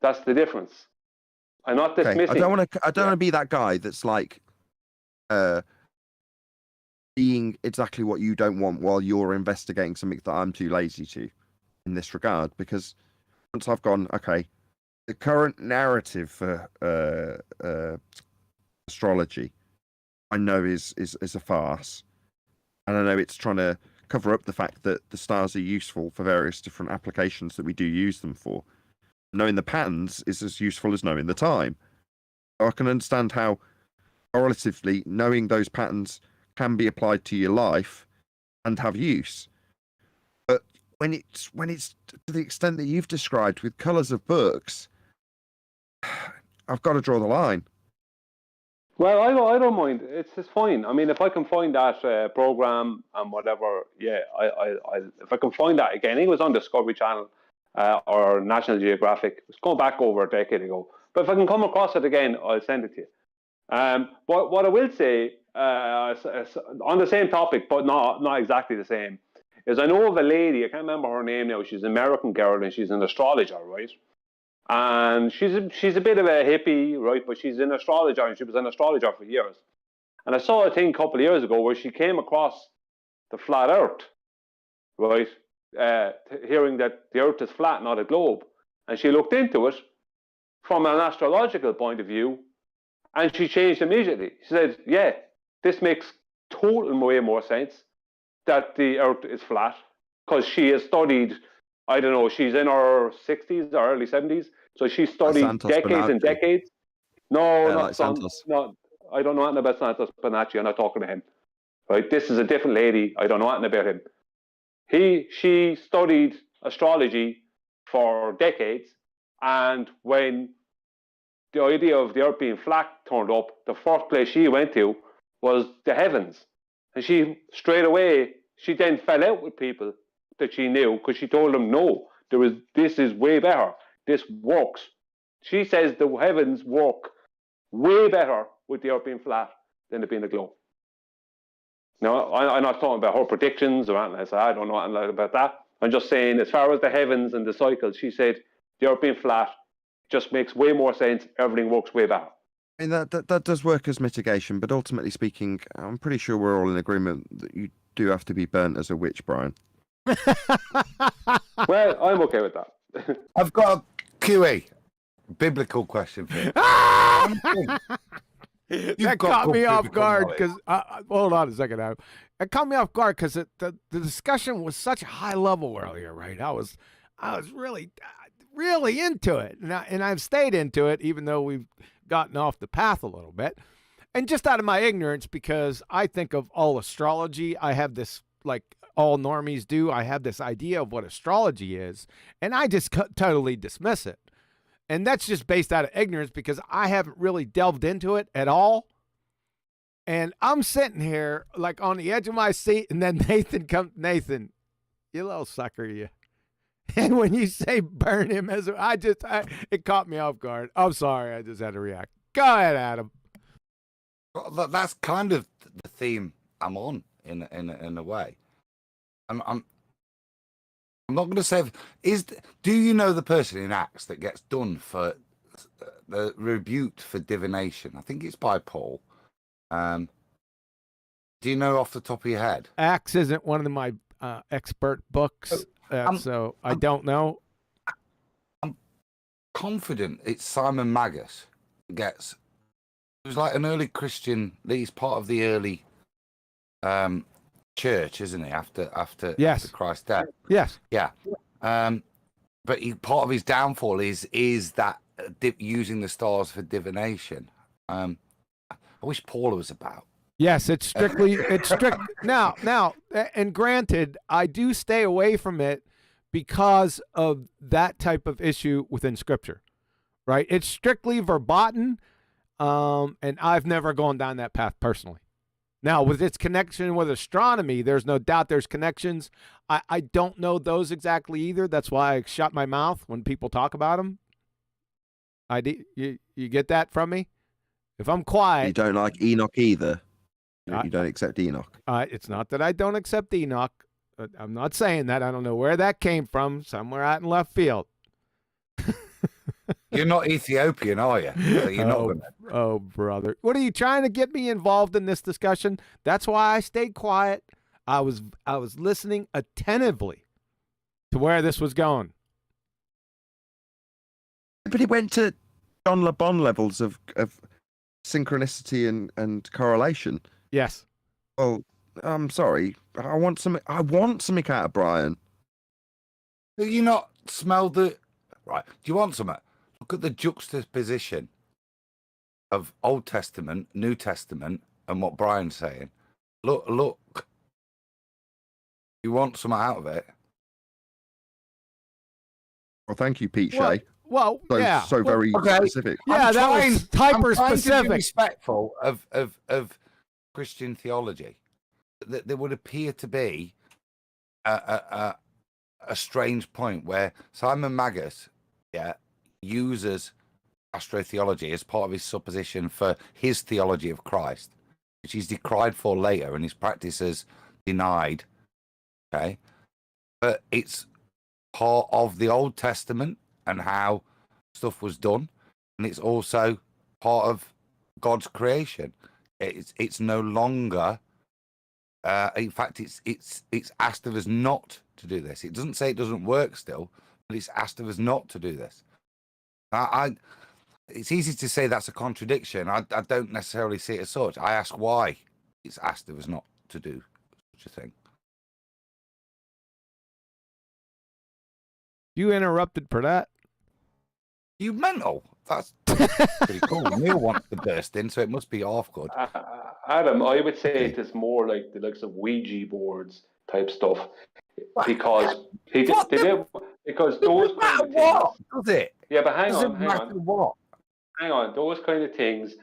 That's the difference. I'm not dismissing. I don't want to be that guy that's like, being exactly what you don't want while you're investigating something that I'm too lazy to, in this regard. Because once I've gone, okay, the current narrative for astrology, I know is a farce, and I know it's trying to cover up the fact that the stars are useful for various different applications that we do use them for. Knowing the patterns is as useful as knowing the time. So I can understand how correlatively knowing those patterns can be applied to your life and have use. But when it's to the extent that you've described with colours of books, I've got to draw the line. Well, I don't mind. It's fine. I mean, if I can find that program and whatever, yeah, I if I can find that again, it was on Discovery Channel or National Geographic. It was going back over a decade ago. But if I can come across it again, I'll send it to you. What I will say on the same topic, but not exactly the same, is I know of a lady. I can't remember her name now. She's an American girl and she's an astrologer, right? And she's a bit of a hippie, right? But she's an astrologer, and she was an astrologer for years. And I saw a thing a couple of years ago where she came across the flat Earth, right? Hearing that the Earth is flat, not a globe, and she looked into it from an astrological point of view, and she changed immediately. She said, "Yeah, this makes total way more sense that the Earth is flat," because she has studied. I don't know, she's in her 60s or early 70s. So she studied decades and decades. No, not like Santos. No, I don't know anything about Santos Bonacci. I'm not talking to him. Right? This is a different lady. I don't know anything about him. She studied astrology for decades. And when the idea of the Earth being flat turned up, the first place she went to was the heavens. And she straight away, she then fell out with people that she knew, because she told them, no, this is way better. This works. She says the heavens work way better with the Earth being flat than it being a globe. Now, I'm not talking about her predictions or anything. I don't know anything about that. I'm just saying, as far as the heavens and the cycles, she said the Earth being flat just makes way more sense. Everything works way better. I mean, that does work as mitigation, but ultimately speaking, I'm pretty sure we're all in agreement that you do have to be burnt as a witch, Brian. Well, I'm okay with that. I've got a QE, biblical question for you. That caught me off guard because hold on a second now. It caught me off guard because the discussion was such a high level earlier, right? I was really into it, and I've stayed into it even though we've gotten off the path a little bit, and just out of my ignorance, because I think of all astrology, I have this, like all normies do, I have this idea of what astrology is, and I just totally dismiss it. And that's just based out of ignorance because I haven't really delved into it at all. And I'm sitting here like on the edge of my seat, and then Nathan, you little sucker, you. And when you say burn him it caught me off guard. I'm sorry, I just had to react. Go ahead, Adam. Well, that's kind of the theme I'm on in a way. I'm not going to say. Do you know the person in Acts that gets done for the rebuked for divination? I think it's by Paul. Do you know off the top of your head? Acts isn't one of my expert books, so I don't know. confident it's Simon Magus gets. It was like an early Christian. He's part of the early church, isn't he? After Yes. Christ's death. Yes. Yeah. But part of his downfall is that using the stars for divination. I wish Paula was about. Yes, it's strictly now, and granted, I do stay away from it because of that type of issue within Scripture, right? It's strictly verboten, and I've never gone down that path personally. Now, with its connection with astronomy, there's no doubt there's connections. I don't know those exactly either. That's why I shut my mouth when people talk about them. You get that from me? If I'm quiet. You don't like Enoch either. You don't accept Enoch. It's not that I don't accept Enoch. I'm not saying that. I don't know where that came from. Somewhere out in left field. You're not Ethiopian, are you? So you're not gonna... Oh, brother. What are you trying to get me involved in this discussion? That's why I stayed quiet. I was listening attentively to where this was going. But it went to John Le Bon levels of synchronicity and correlation. Yes. Well, I'm sorry. I want something out of Brian. Do you not smell the... Right. Do you want something? Look at the juxtaposition of Old Testament, New Testament, and what Brian's saying. Look. You want something out of it? Well, thank you, Pete Shea. Well, yeah. So very specific. Yeah, that was hyper specific. To be respectful of Christian theology. That there would appear to be a strange point where Simon Magus, uses astrotheology as part of his supposition for his theology of Christ, which he's decried for later and his practices denied. Okay, but it's part of the Old Testament and how stuff was done, and it's also part of God's creation. It's no longer. In fact, it's asked of us not to do this. It doesn't say it doesn't work still, but it's asked of us not to do this. It's easy to say that's a contradiction. I don't necessarily see it as such. I ask why it's asked of us not to do such a thing. You interrupted for that? You mental? That's pretty cool. Neil wants to burst in, so it must be half good. Adam, I would say it is more like the likes of Ouija boards type stuff, because because those kind of things. Does it? Yeah, but hang on. What? Hang on. Those kind of things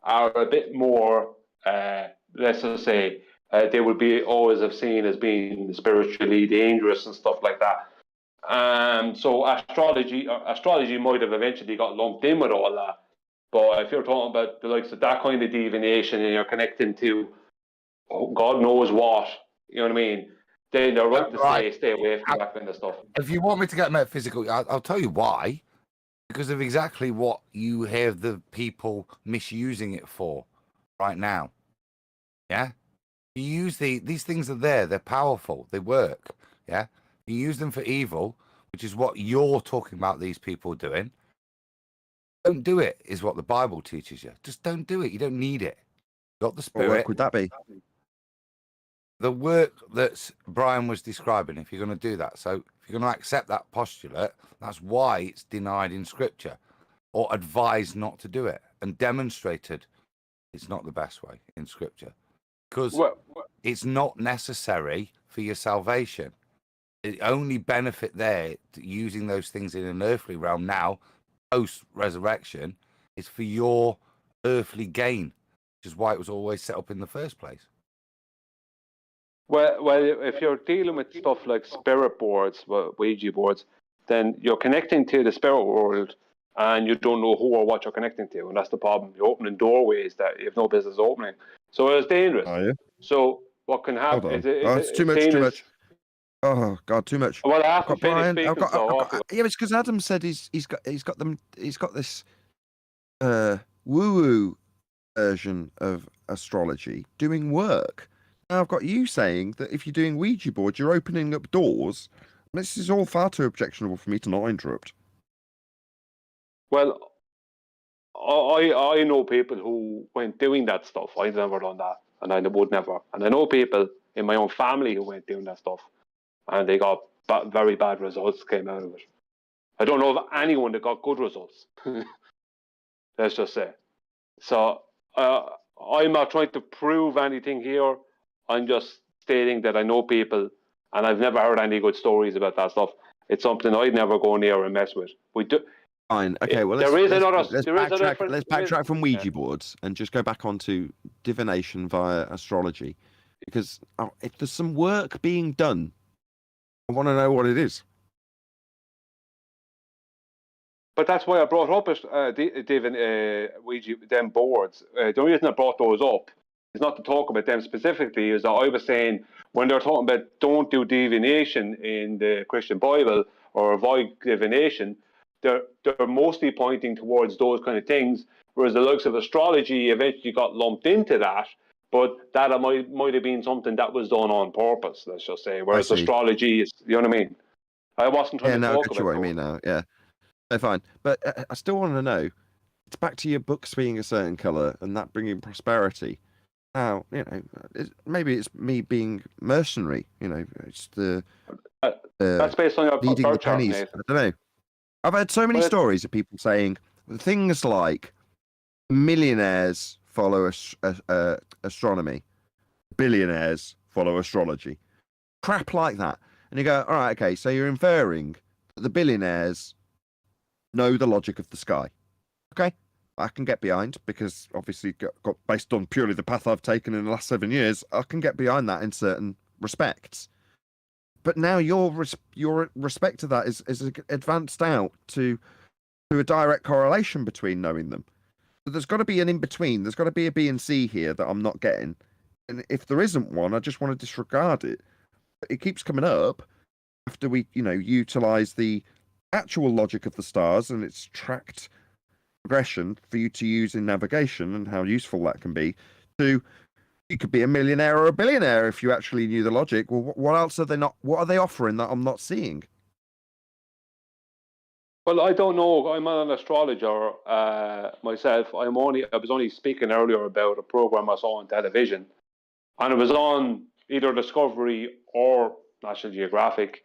are a bit more. Let's just say they would be always have seen as being spiritually dangerous and stuff like that. So astrology might have eventually got lumped in with all that. But if you're talking about the likes of that kind of divination and you're connecting to God knows what, you know what I mean, then they're right to stay away from that kind of stuff. If you want me to get metaphysical, I'll tell you why. Because of exactly what you hear the people misusing it for right now. Yeah? You use these things are there, they're powerful, they work. Yeah? You use them for evil, which is what you're talking about these people doing. Don't do it, is what the Bible teaches you. Just don't do it. You don't need it. You got the Spirit. What work would that be? The work that Brian was describing, if you're going to do that. So if you're going to accept that postulate, that's why it's denied in Scripture or advised not to do it and demonstrated it's not the best way in Scripture because it's not necessary for your salvation. The only benefit there to using those things in an earthly realm now, post-resurrection, is for your earthly gain, which is why it was always set up in the first place. Well, if you're dealing with stuff like spirit boards, Ouija boards, then you're connecting to the spirit world and you don't know who or what you're connecting to. And that's the problem. You're opening doorways that you have no business opening. So it's dangerous. Oh, yeah? So what can happen is it's too much, dangerous. too much. Oh God, too much. Well, I have I've got to finish Brian. speaking. Yeah, it's because Adam said he's got this woo-woo version of astrology doing work. Now I've got you saying that if you're doing Ouija boards, you're opening up doors. This is all far too objectionable for me to not interrupt. Well, I know people who went doing that stuff. I've never done that, and I would never. And I know people in my own family who went doing that stuff, and they got very bad results came out of it. I don't know of anyone that got good results. Let's just say. So I'm not trying to prove anything here. I'm just stating that I know people, and I've never heard any good stories about that stuff. It's something I'd never go near and mess with. We do. Fine. Okay. Well, let's backtrack from Ouija boards and just go back onto divination via astrology, because if there's some work being done, I want to know what it is. But that's why I brought up Ouija, them boards. The only reason I brought those up is not to talk about them specifically. Is that I was saying when they're talking about don't do divination in the Christian Bible or avoid divination, they're mostly pointing towards those kind of things. Whereas the likes of astrology eventually got lumped into that, but that might have been something that was done on purpose. Let's just say. Whereas astrology is, you know what I mean? I wasn't trying to talk about. What I mean now, yeah. No, fine, but I still want to know. It's back to your books being a certain color and that bringing prosperity. Now, you know, maybe it's me being mercenary. You know, it's that's based on your needing the pennies. I don't know. I've had so many stories of people saying things like millionaires follow astronomy, billionaires follow astrology, crap like that, and you go, all right, okay, so you're inferring that the billionaires know the logic of the sky. Okay, I can get behind, because obviously got based on purely the path I've taken in the last 7 years, I can get behind that in certain respects. But now your respect to that is advanced out to a direct correlation between knowing them. So there's got to be an in-between. There's got to be a B and C here that I'm not getting. And if there isn't one, I just want to disregard it. But it keeps coming up after we, you know, utilize the actual logic of the stars and its tracked progression for you to use in navigation and how useful that can be. To you could be a millionaire or a billionaire if you actually knew the logic. Well, what else are they not? What are they offering that I'm not seeing? Well, I don't know. I'm not an astrologer myself. I was only speaking earlier about a program I saw on television, and it was on either Discovery or National Geographic.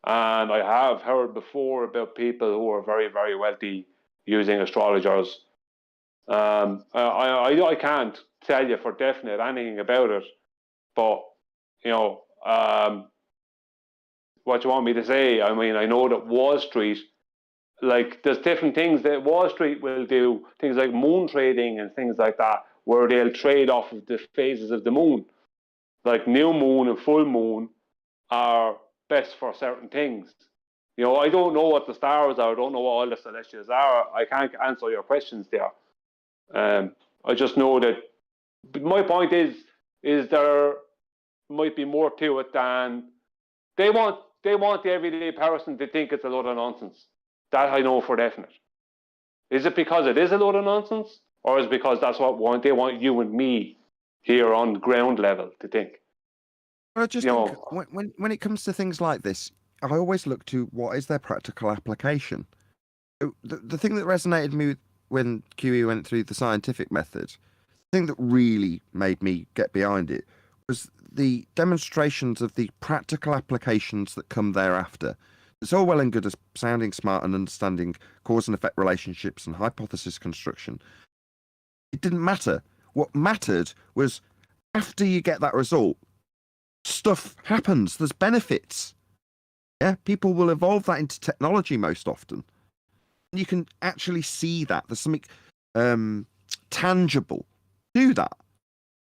And I have heard before about people who are very, very wealthy using astrologers. I can't tell you for definite anything about it, but you know, what you want me to say? I mean, I know that Wall Street, like, there's different things that Wall Street will do, things like moon trading and things like that, where they'll trade off of the phases of the moon. Like new moon and full moon are best for certain things. You know, I don't know what the stars are. I don't know what all the celestials are. I can't answer your questions there. I just know that my point is there might be more to it than they want the everyday person to think it's a load of nonsense. That I know for definite. Is it because it is a load of nonsense, or is it because that's what they want you and me here on ground level to think? I just think when it comes to things like this, I always look to what is their practical application. The thing that resonated with me when QE went through the scientific method, the thing that really made me get behind it was the demonstrations of the practical applications that come thereafter. It's all well and good as sounding smart and understanding cause and effect relationships and hypothesis construction. It didn't matter. What mattered was after you get that result, stuff happens. There's benefits. Yeah, people will evolve that into technology most often. You can actually see that. There's something tangible to that.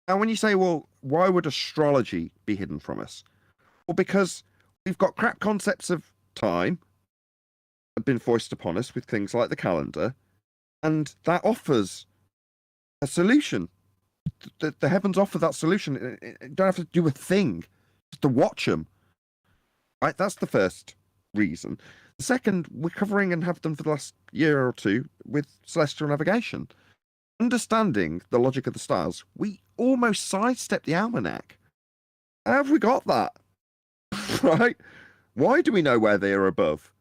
Now, when you say, well, why would astrology be hidden from us? Well, because we've got crap concepts of time have been foisted upon us with things like the calendar, and that offers a solution. The heavens offer that solution. You don't have to do a thing, just to watch them. Right? That's the first reason. The second, we're covering and have done for the last year or two with celestial navigation. Understanding the logic of the stars, we almost sidestep the almanac. How have we got that? Right? Why do we know where they are above?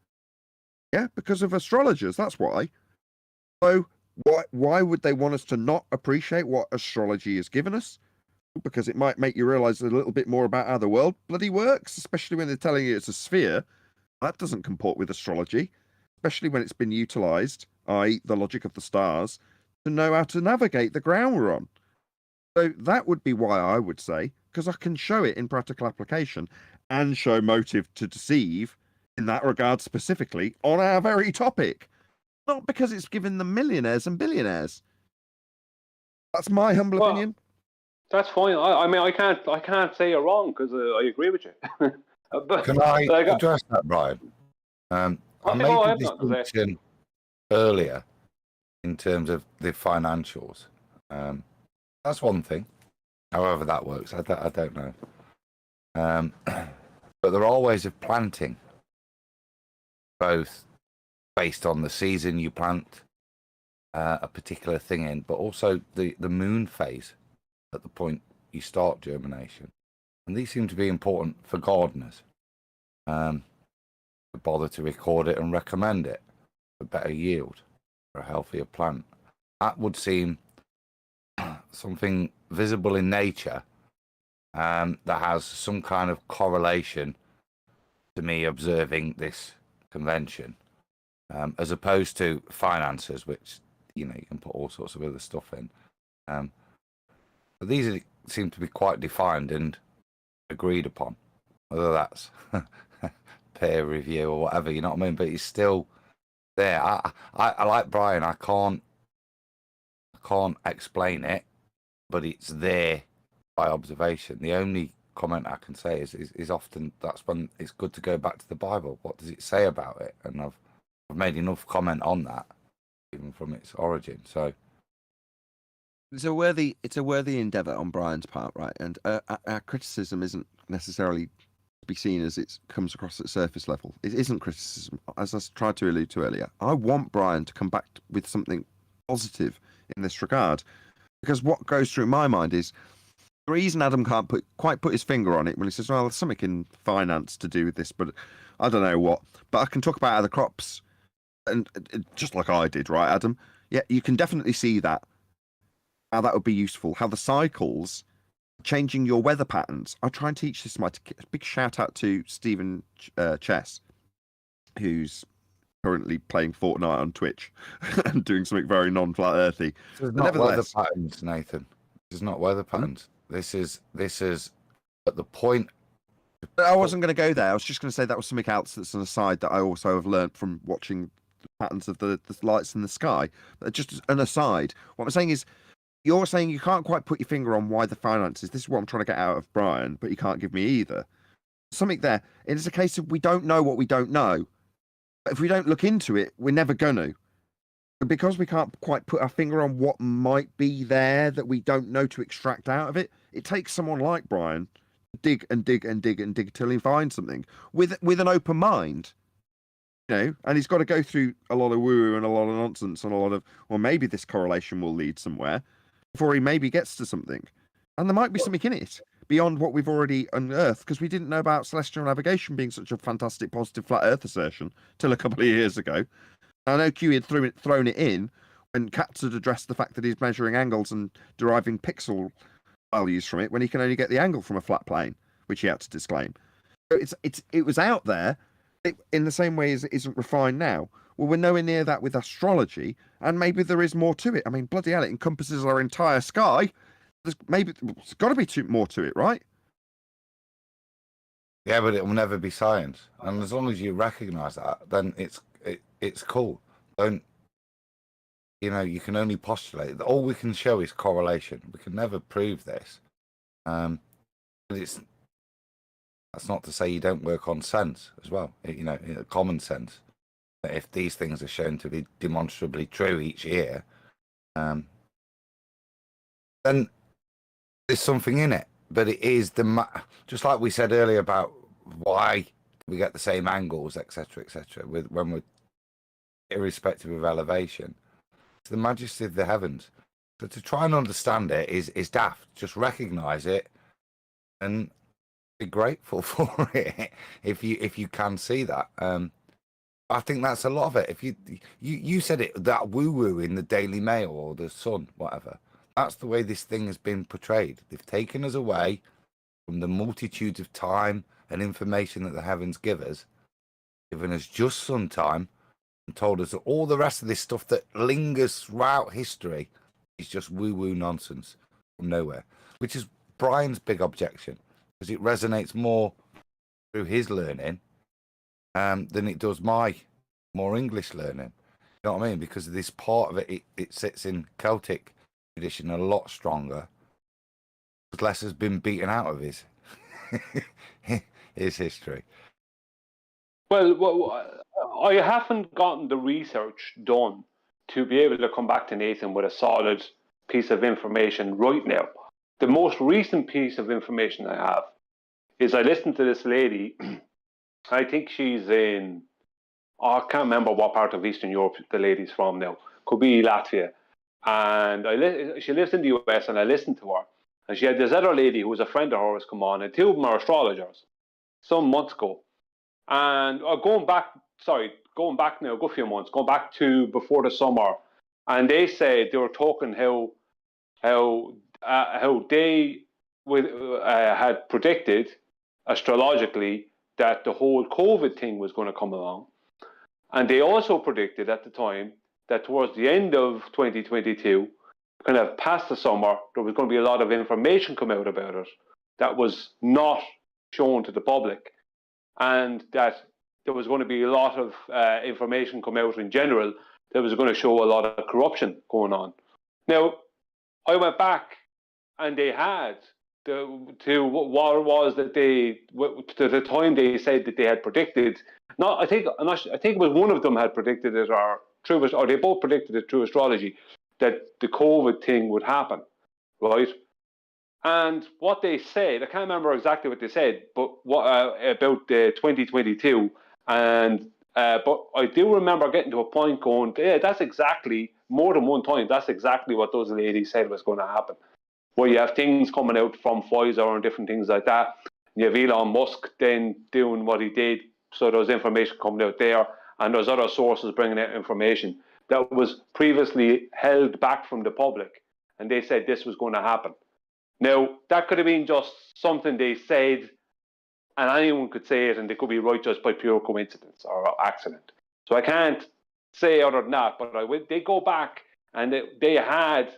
Yeah, because of astrologers, that's why. So why would they want us to not appreciate what astrology has given us? Because it might make you realize a little bit more about how the world bloody works, especially when they're telling you it's a sphere. That doesn't comport with astrology, especially when it's been utilized, i.e. the logic of the stars, to know how to navigate the ground we're on. So that would be why I would say, because I can show it in practical application and show motive to deceive in that regard specifically on our very topic. Not because it's given them millionaires and billionaires. That's my humble opinion. That's fine. I mean, I can't say you're wrong because I agree with you. But, can I address that, Brian? I made a distinction earlier in terms of the financials. That's one thing. However that works, I don't know. But there are ways of planting, both based on the season you plant a particular thing in, but also the moon phase at the point you start germination. And these seem to be important for gardeners to bother to record it and recommend it for better yield, for a healthier plant. That would seem something visible in nature that has some kind of correlation to me observing this convention, as opposed to finances, which you can put all sorts of other stuff in. But these seem to be quite defined and agreed upon, whether that's peer review or whatever, you know what I mean? But it's still there. I like Brian. I can't explain it, but it's there by observation. The only comment I can say is often that's when it's good to go back to the Bible. What does it say about it? And I've made enough comment on that, even from its origin. So it's a worthy endeavour on Brian's part, right? And our criticism isn't necessarily to be seen as it comes across at surface level. It isn't criticism, as I tried to allude to earlier. I want Brian to come back with something positive in this regard, because what goes through my mind is the reason Adam can't quite put his finger on it when he says, well, there's something in finance to do with this, but I don't know what. But I can talk about how the crops, and just like I did, right, Adam? Yeah, you can definitely see that, how that would be useful, how the cycles, changing your weather patterns. I try and teach this. My big shout out to Stephen Chess, who's currently playing Fortnite on Twitch and doing something very non-flat earthy. This is not weather patterns, Nathan. This is not weather patterns. This is at the point. But I wasn't going to go there. I was just going to say that was something else that's an aside that I also have learned from watching the patterns of the lights in the sky. But just an aside, what I'm saying is, you're saying you can't quite put your finger on why the finances. This is what I'm trying to get out of Brian, but you can't give me either. Something there. It's a case of we don't know what we don't know. But if we don't look into it, we're never going to. But because we can't quite put our finger on what might be there that we don't know to extract out of it, it takes someone like Brian to dig and dig and dig and dig till he finds something with an open mind. And he's got to go through a lot of woo-woo and a lot of nonsense and a lot of, well, maybe this correlation will lead somewhere before he maybe gets to something. And there might be something in it beyond what we've already unearthed, because we didn't know about celestial navigation being such a fantastic positive flat earth assertion till a couple of years ago. I know Q had thrown it in when Katz had addressed the fact that he's measuring angles and deriving pixel values from it when he can only get the angle from a flat plane, which he had to disclaim. So it was out there in the same way as it isn't refined now. Well, we're nowhere near that with astrology, and maybe there is more to it. I mean, bloody hell, it encompasses our entire sky. There's got to be more to it, right? Yeah, but it will never be science. And as long as you recognise that, then it's cool. Don't, you can only postulate. All we can show is correlation. We can never prove this. But that's not to say you don't work on sense as well. Common sense. If these things are shown to be demonstrably true each year, then there's something in it. But it is just like we said earlier about why we get the same angles, etc., when we're irrespective of elevation. It's the majesty of the heavens. So to try and understand it is daft. Just recognise it and be grateful for it if you can see that. I think that's a lot of it. If you said it, that woo-woo in the Daily Mail or the Sun, whatever. That's the way this thing has been portrayed. They've taken us away from the multitudes of time and information that the heavens give us, given us just sun time, and told us that all the rest of this stuff that lingers throughout history is just woo-woo nonsense from nowhere, which is Brian's big objection, because it resonates more through his learning than it does my more English learning. You know what I mean? Because this part of it sits in Celtic tradition a lot stronger. Because less has been beaten out of his history. Well, I haven't gotten the research done to be able to come back to Nathan with a solid piece of information right now. The most recent piece of information I have is I listened to this lady. I think she's in, I can't remember what part of Eastern Europe the lady's from now. Could be Latvia. And she lives in the US, and I listened to her. And she had this other lady who was a friend of hers come on, and two of them are astrologers some months ago. And going back now a good few months, going back to before the summer, and they said they were talking how they had predicted astrologically that the whole COVID thing was going to come along. And they also predicted at the time that towards the end of 2022, kind of past the summer, there was going to be a lot of information come out about it that was not shown to the public. And that there was going to be a lot of information come out in general that was going to show a lot of corruption going on. Now, I went back and they had to what was that they to the time they said that they had predicted. I think it was one of them had predicted it, or they both predicted it through astrology, that the COVID thing would happen, right? And what they said, I can't remember exactly what they said, but what about the 2022, and but I do remember getting to a point going, yeah, that's exactly, more than one time, that's exactly what those ladies said was going to happen. Where you have things coming out from Pfizer and different things like that. You have Elon Musk then doing what he did, so there's information coming out there, and there's other sources bringing out information that was previously held back from the public, and they said this was going to happen. Now, that could have been just something they said, and anyone could say it, and they could be right just by pure coincidence or accident. So I can't say other than that, but they go back, and they had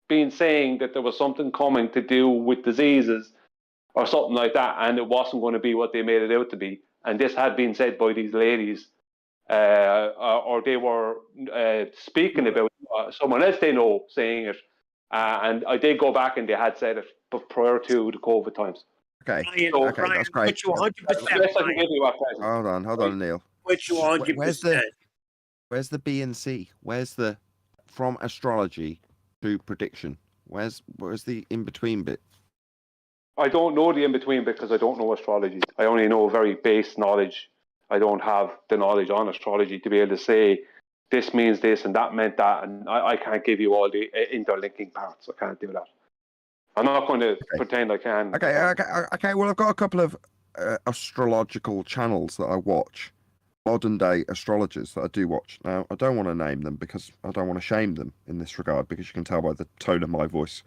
been saying that there was something coming to do with diseases or something like that, and it wasn't going to be what they made it out to be. And this had been said by these ladies, or they were speaking about someone else they know saying it. And I did go back and they had said it, but prior to the COVID times. Okay, So, okay, that's great. Put you 100%. Hold on, Neil. Put you 100%. Where's the B and C? Where's the from astrology to prediction? Where's the in between bit? I don't know the in between because I don't know astrology. I only know very base knowledge. I don't have the knowledge on astrology to be able to say this means this and that meant that, and I can't give you all the interlinking parts. I can't do that. I'm not going to pretend I can. Okay. Well, I've got a couple of astrological channels that I watch, modern day astrologers that I do watch. Now, I don't want to name them because I don't want to shame them in this regard, because you can tell by the tone of my voice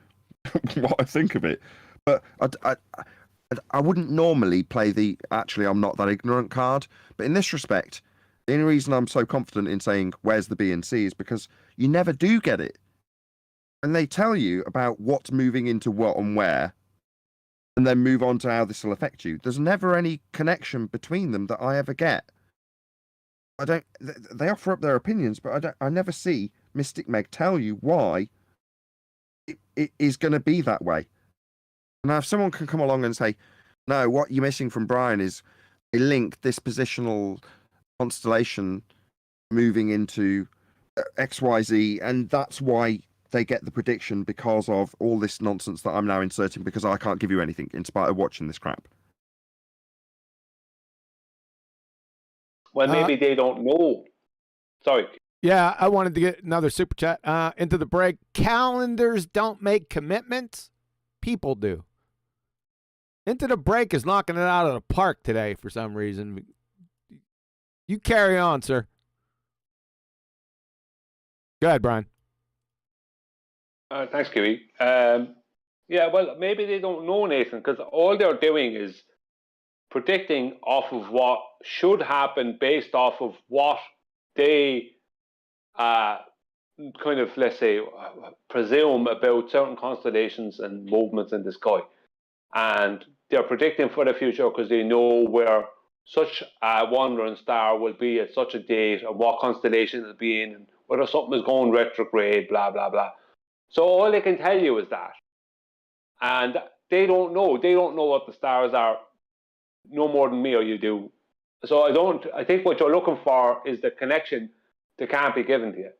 what I think of it. But I wouldn't normally play the actually I'm not that ignorant card, but in this respect, the only reason I'm so confident in saying where's the B and C is because you never do get it. And they tell you about what's moving into what and where, and then move on to how this will affect you. There's never any connection between them that I ever get. They offer up their opinions, but I never see Mystic Meg tell you why it is going to be that way. Now, if someone can come along and say, no, what you're missing from Brian is a link, this positional constellation moving into XYZ, and that's why they get the prediction because of all this nonsense that I'm now inserting because I can't give you anything in spite of watching this crap. Well, maybe they don't know. Sorry. Yeah, I wanted to get another super chat into the break. Calendars don't make commitments. People do. Into the break is knocking it out of the park today for some reason. You carry on, sir. Go ahead, Brian. Thanks, Kiwi. Yeah, well, maybe they don't know, Nathan, because all they're doing is predicting off of what should happen based off of what they kind of, let's say, presume about certain constellations and movements in the sky. And they're predicting for the future because they know where such a wandering star will be at such a date and what constellation it'll be in and whether something is going retrograde, blah, blah, blah. So all they can tell you is that. And they don't know. They don't know what the stars are no more than me or you do. So I think what you're looking for is the connection that can't be given to you.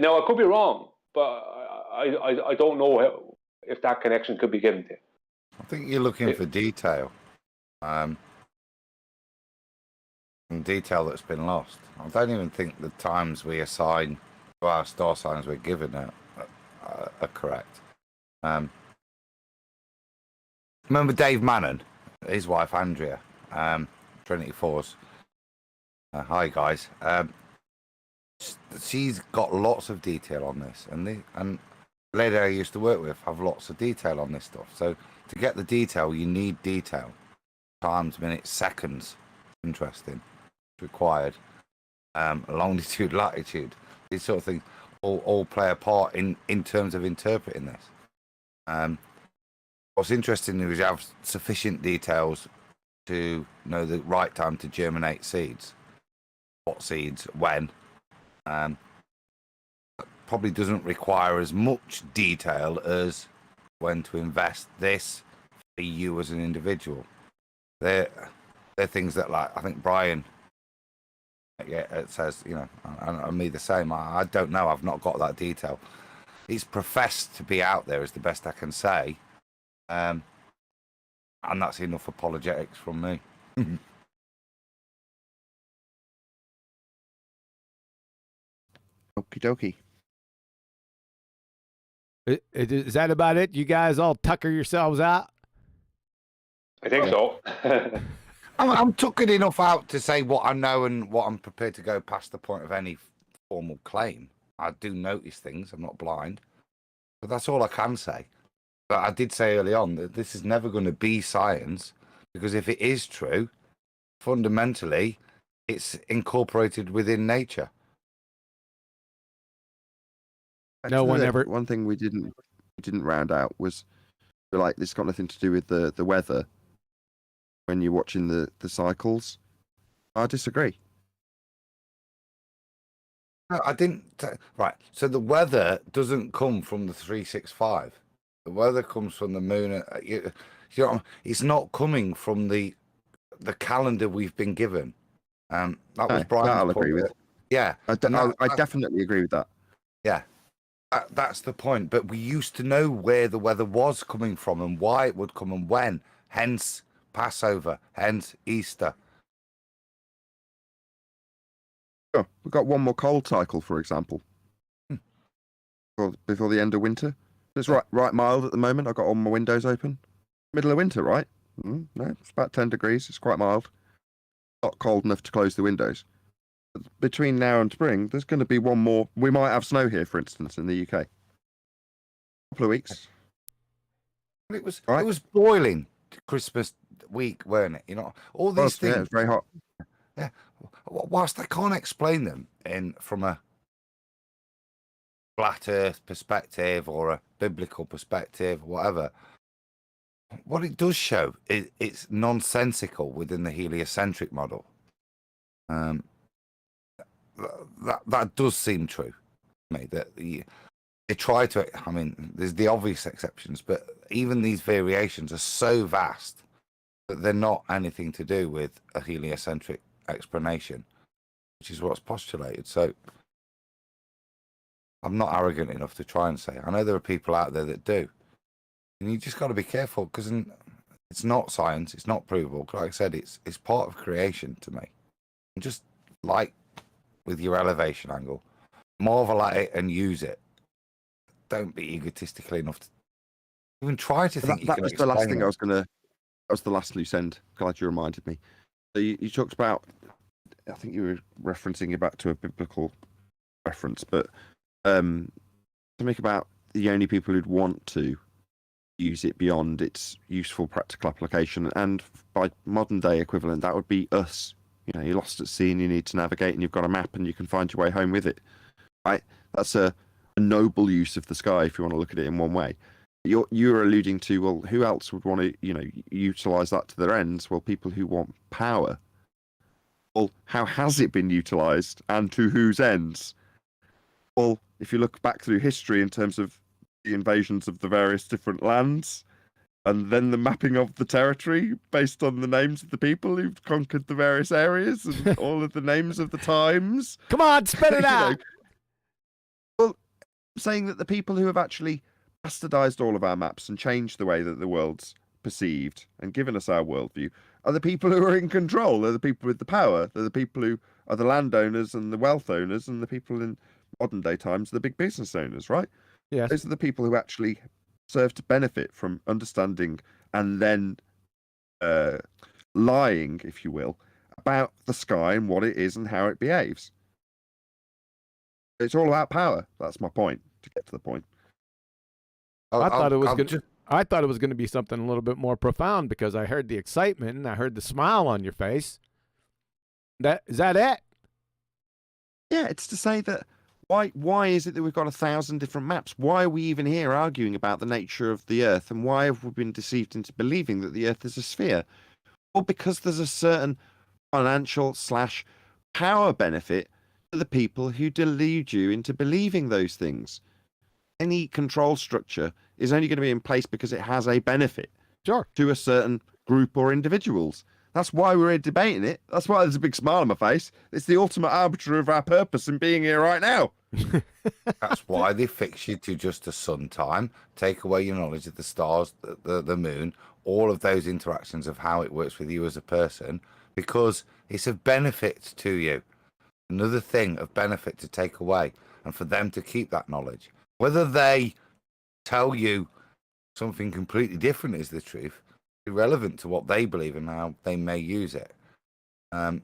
Now, I could be wrong, but I don't know if that connection could be given to you. I think you're looking for detail. Detail that's been lost. I don't even think the times we assign to our star signs we're given are correct. Remember Dave Mannon, his wife Andrea, Trinity Force. Hi guys. She's got lots of detail on this, and the lady I used to work with have lots of detail on this stuff. So to get the detail, you need detail. Times, minutes, seconds. Interesting. Required. Longitude, latitude. These sort of things all play a part in terms of interpreting this. What's interesting is you have sufficient details to know the right time to germinate seeds. What seeds, when. Probably doesn't require as much detail as when to invest this for you as an individual. They're things that, like, I think Brian, yeah, it says, you know, and me the same. I don't know. I've not got that detail. It's professed to be out there, is the best I can say. And that's enough apologetics from me. Okie dokie. Is that about it? You guys all tucker yourselves out? I think so. I'm tuckered enough out to say what I know and what I'm prepared to go past the point of any formal claim. I do notice things. I'm not blind. But that's all I can say. But I did say early on that this is never going to be science, because if it is true, fundamentally, it's incorporated within nature. No one ever. One thing we didn't round out was, like, this got nothing to do with the weather. When you're watching the cycles, I disagree. No, I didn't. Right. So the weather doesn't come from the 365. The weather comes from the moon. You know, it's not coming from the calendar we've been given. That was Brian's I'll point. agree with. Yeah, I definitely agree with that. Yeah, that's the point. But we used to know where the weather was coming from and why it would come and when. Hence Passover, hence Easter. Sure. We've got one more cold cycle, for example, before the end of winter. It's right mild at the moment. I've got all my windows open. Middle of winter, right? No, it's about 10 degrees. It's quite mild. Not cold enough to close the windows. But between now and spring, there's going to be one more. We might have snow here, for instance, in the UK. A couple of weeks. It was boiling Christmas week, weren't it? You know, all these things. Yeah, it's very hot. Yeah. Whilst I can't explain them from a flat Earth perspective or a biblical perspective, or whatever, what it does show is it's nonsensical within the heliocentric model. That does seem true to me. That they try to. I mean, there's the obvious exceptions, but even these variations are so vast that they're not anything to do with a heliocentric explanation, which is what's postulated. So I'm not arrogant enough to try and say. I know there are people out there that do, and you just got to be careful, because it's not science, it's not provable. Like I said, it's part of creation to me. And just like with your elevation angle, marvel at it and use it. Don't be egotistical enough to even try to think. That was the last thing I was gonna. That was the last loose end. Glad you reminded me. So you talked about I think you were referencing it back to a biblical reference, but something about the only people who'd want to use it beyond its useful practical application, and by modern day equivalent, that would be us. You know, you're lost at sea and you need to navigate, and you've got a map and you can find your way home with it. Right? That's a noble use of the sky if you want to look at it in one way. You're alluding to, well, who else would want to, you know, utilize that to their ends? Well, people who want power. Well, how has it been utilized and to whose ends? Well, if you look back through history in terms of the invasions of the various different lands, and then the mapping of the territory based on the names of the people who've conquered the various areas and all of the names of the times. Come on, spit it out. Well, I'm saying that the people who have actually bastardized all of our maps and changed the way that the world's perceived and given us our worldview are the people who are in control. They're the people with the power. They're the people who are the landowners and the wealth owners, and the people in modern day times, the big business owners, right? Yes. Those are the people who actually serve to benefit from understanding and then lying, if you will, about the sky and what it is and how it behaves. It's all about power. That's my point, to get to the point. I thought it was going to be something a little bit more profound, because I heard the excitement and I heard the smile on your face. Is that it? Yeah, it's to say that why is it that we've got 1,000 different maps? Why are we even here arguing about the nature of the Earth, and why have we been deceived into believing that the Earth is a sphere? Well, because there's a certain financial / power benefit to the people who delude you into believing those things. Any control structure is only going to be in place because it has a benefit to a certain group or individuals. That's why we're debating it. That's why there's a big smile on my face. It's the ultimate arbiter of our purpose in being here right now. That's why they fix you to just a sun time, take away your knowledge of the stars, the moon, all of those interactions of how it works with you as a person, because it's of benefit to you. Another thing of benefit to take away, and for them to keep that knowledge. Whether they tell you something completely different is the truth, irrelevant to what they believe and how they may use it. I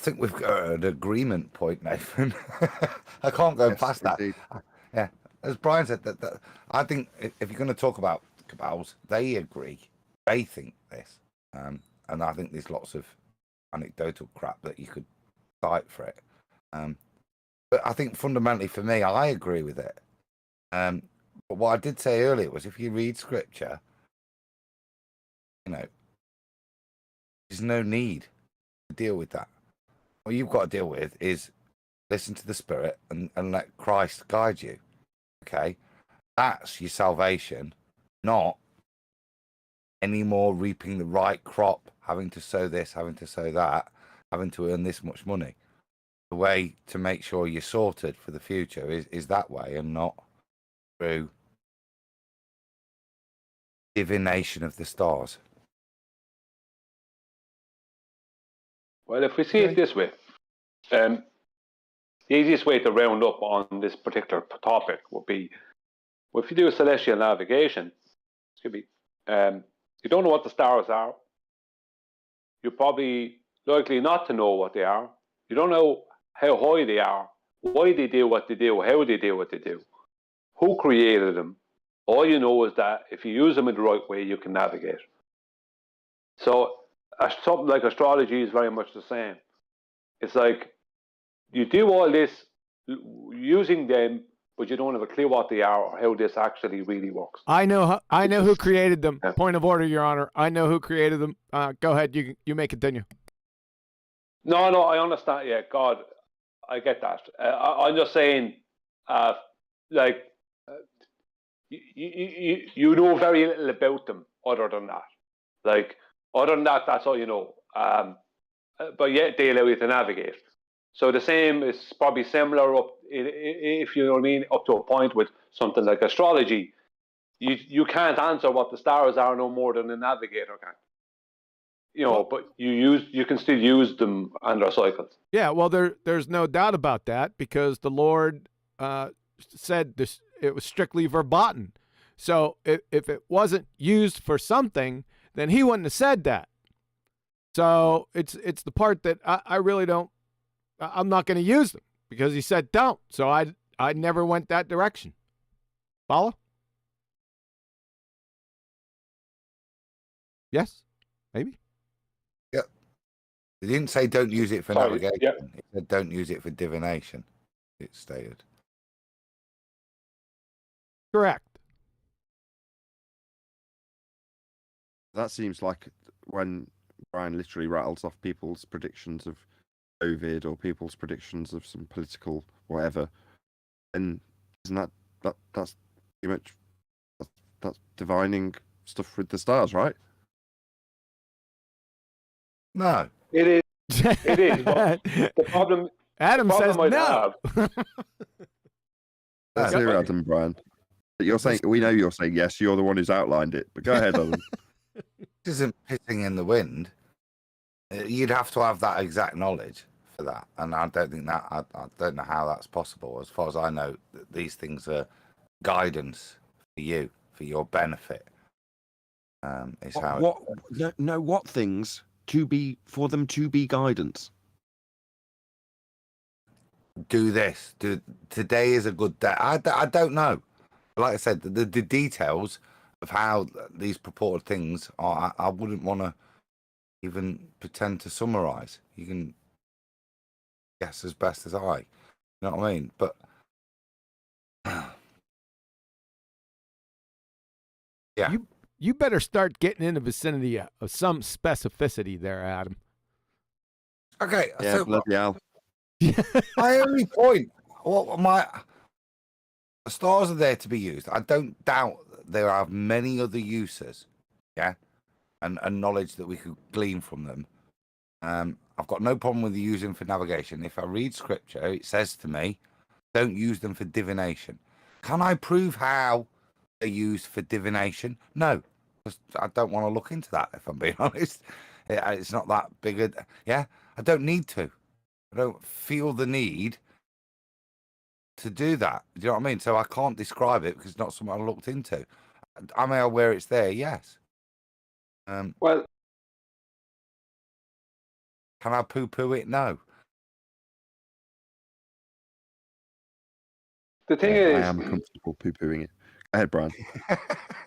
think we've got an agreement point, Nathan. I can't go past that. Yeah, as Brian said, that I think if you're going to talk about cabals, they agree, they think this, and I think there's lots of anecdotal crap that you could cite for it. But I think fundamentally for me, I agree with it. But what I did say earlier was, if you read scripture, you know, there's no need to deal with that. What you've got to deal with is listen to the Spirit and let Christ guide you. Okay? That's your salvation, not any more reaping the right crop, having to sow this, having to sow that, having to earn this much money. The way to make sure you're sorted for the future is that way, and not through divination of the stars. Well, if we see it this way, the easiest way to round up on this particular topic would be, well, if you do a celestial navigation, you don't know what the stars are. You're probably likely not to know what they are. You don't know how high they are, why they do what they do, how they do what they do, who created them. All you know is that if you use them in the right way, you can navigate. So something like astrology is very much the same. It's like you do all this using them, but you don't have a clue what they are or how this actually really works. I know who created them. Yeah. Point of order, Your Honor. I know who created them. Go ahead. You may continue. No, I understand. Yeah, God, I get that. I'm just saying, you know very little about them other than that. Like, other than that, that's all you know. But yet they allow you to navigate. So the same is probably similar up, if you know what I mean, up to a point with something like astrology. You can't answer what the stars are no more than a navigator can. You know, but you can still use them and their cycles. Yeah, well, there's no doubt about that, because the Lord said this. It was strictly verboten. So if it wasn't used for something, then He wouldn't have said that. So it's the part that I really don't. I'm not going to use them because he said don't. So I never went that direction. Follow? Yes? Maybe? Yep. He didn't say don't use it for Sorry, navigation. yep. He said don't use it for divination. It stated. Correct. That seems like when Brian literally rattles off people's predictions of COVID or people's predictions of some political whatever, and isn't that's pretty much that's divining stuff with the stars, right? No. It is. It is. But the problem. Adam says I no. Let's hear Adam, Brian. But you're saying we know you're saying yes. You're the one who's outlined it. But go ahead, Adam. This isn't pissing in the wind. You'd have to have that exact knowledge for that, and I don't think that. I don't know how that's possible. As far as I know, these things are guidance for you, for your benefit. Is how. What things to be for them to be guidance? Do this. Today is a good day. I don't know. Like I said, the details of how these purported things are, I wouldn't want to even pretend to summarize. You can guess as best as I. You know what I mean? But yeah. You better start getting in the vicinity of some specificity there, Adam. Okay. Yeah, so bloody hell. my only point, the stars are there to be used. I don't doubt there are many other uses, yeah, and knowledge that we could glean from them. I've got no problem with using for navigation. If I read scripture, it says to me, don't use them for divination. Can I prove how they're used for divination? No, because I don't want to look into that, if I'm being honest. It's not that big yeah, I don't need to. I don't feel the need to do that. Do you know what I mean? So I can't describe it because it's not something I looked into. Am I aware it's there? Yes. Well, can I poo-poo it? No. the thing is, I am comfortable poo-pooing it. Go ahead, Brian.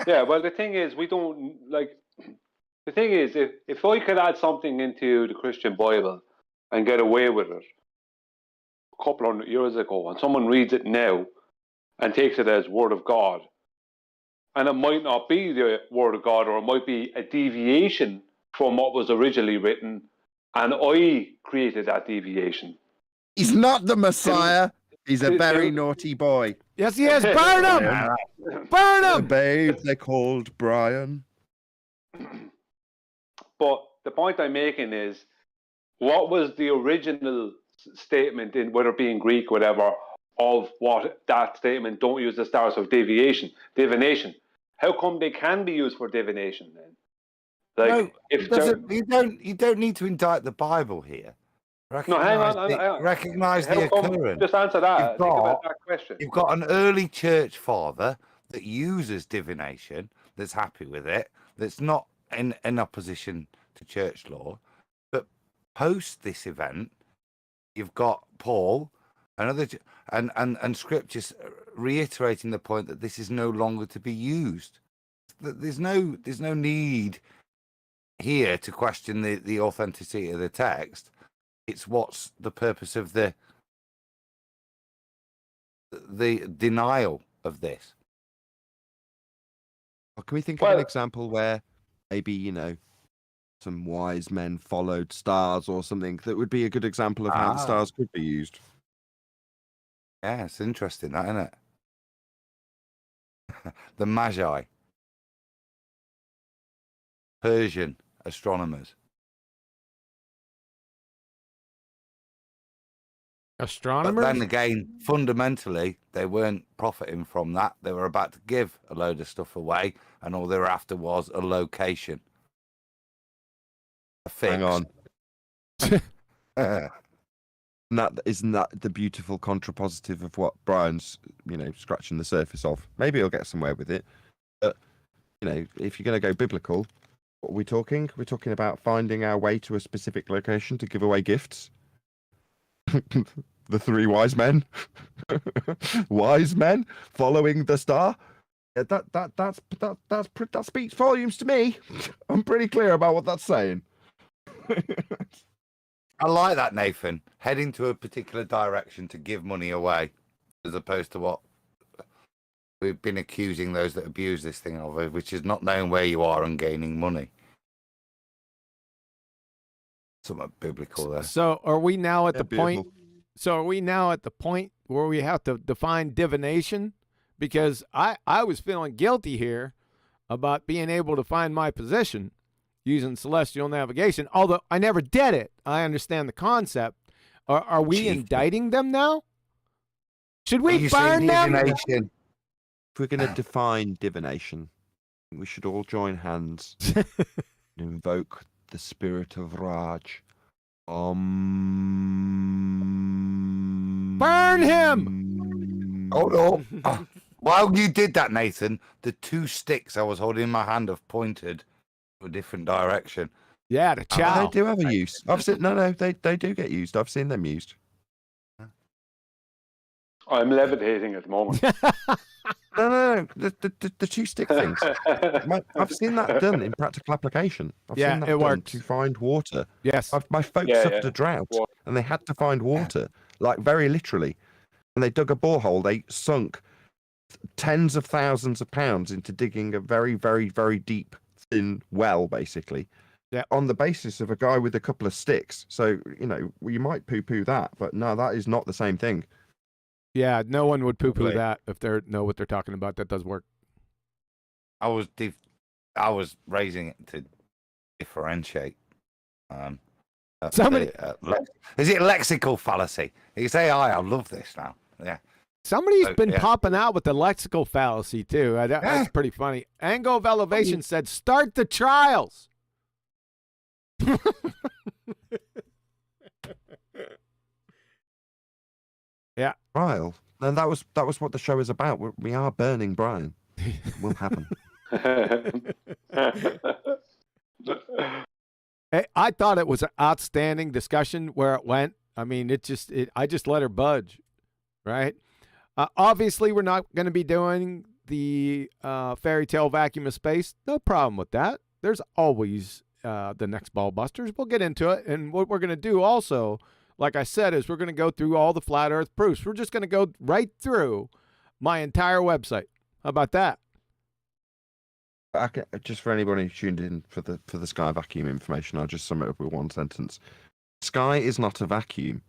yeah. Well, the thing is, we don't like. The thing is, if I could add something into the Christian Bible and get away with it a couple hundred years ago, and someone reads it now and takes it as Word of God, and it might not be the Word of God, or it might be a deviation from what was originally written, and I created that deviation. He's not the Messiah. He's a very naughty boy. Yes, he is. Burn him! Burn The him! babe they called Brian. But the point I'm making is, what was the original statement, in whether it be in Greek, whatever, of what that statement, don't use the stars for divination? How come they can be used for divination then? Like, no, you don't need to indict the Bible here. Hang on. Recognize the occurrence. Just answer that. Think about that question. You've got an early church father that uses divination, that's happy with it, that's not in opposition to church law. But post this event, you've got Paul and scriptures reiterating the point that this is no longer to be used. There's no need here to question the authenticity of the text. It's what's the purpose of the denial of this. Or can we think of an example where maybe, some wise men followed stars or something that would be a good example of how the stars could be used? Yeah, it's interesting, that, isn't it? The Magi, Persian astronomers. Astronomers? But then again, fundamentally, they weren't profiting from that. They were about to give a load of stuff away, and all they were after was a location. A fix. Hang on. Isn't that the beautiful contrapositive of what Brian's, scratching the surface of? Maybe he'll get somewhere with it. But, if you're going to go biblical, What are we talking? We're talking about finding our way to a specific location to give away gifts. The three wise men. Wise men following the star. Yeah, that speaks volumes to me. I'm pretty clear about what that's saying. I like that, Nathan. Heading to a particular direction to give money away, as opposed to what we've been accusing those that abuse this thing of, which is not knowing where you are and gaining money. Somewhat biblical there. So are we now at the beautiful. point? So are we now at the point where we have to define divination? Because I was feeling guilty here about being able to find my position using celestial navigation, although I never did it. I understand the concept. Are we indicting them now? Should we burn them? If we're going to define divination, we should all join hands and invoke the spirit of Raj. Burn him! Hold on. While you did that, Nathan, the two sticks I was holding in my hand have pointed to a different direction. Yeah, the chow. They do have a use. I've seen they do get used. I've seen them used. I'm levitating at the moment. No, the two stick things. I've seen that done in practical application. I've seen that it done works to find water. Yes. My folks suffered a drought, and they had to find water, like very literally. And they dug a borehole. They sunk tens of thousands of pounds into digging a very, very, very deep, thin well, basically. Yeah. On the basis of a guy with a couple of sticks. So, you know, you might poo-poo that, but no, that is not the same thing. Yeah, no one would poo-poo Right. that if they know what they're talking about. That does work. I was raising it to differentiate. Somebody- Is it lexical fallacy? It's AI. I love this now. Yeah. Somebody's Oh, been yeah. popping out with the lexical fallacy too. That's pretty funny. Angle of Elevation said, "Start the trials." Yeah. Trial. And that was what the show is about. We are burning Brian. It will happen. Hey, I thought it was an outstanding discussion where it went. I mean, I just let her budge, right? Obviously, we're not going to be doing the fairy tale vacuum of space. No problem with that. There's always the next BallBusters. We'll get into it. And what we're going to do also, like I said, is we're going to go through all the flat earth proofs. We're just going to go right through my entire website. How about that? Just for anybody who tuned in for the sky vacuum information, I'll just sum it up with one sentence. Sky is not a vacuum.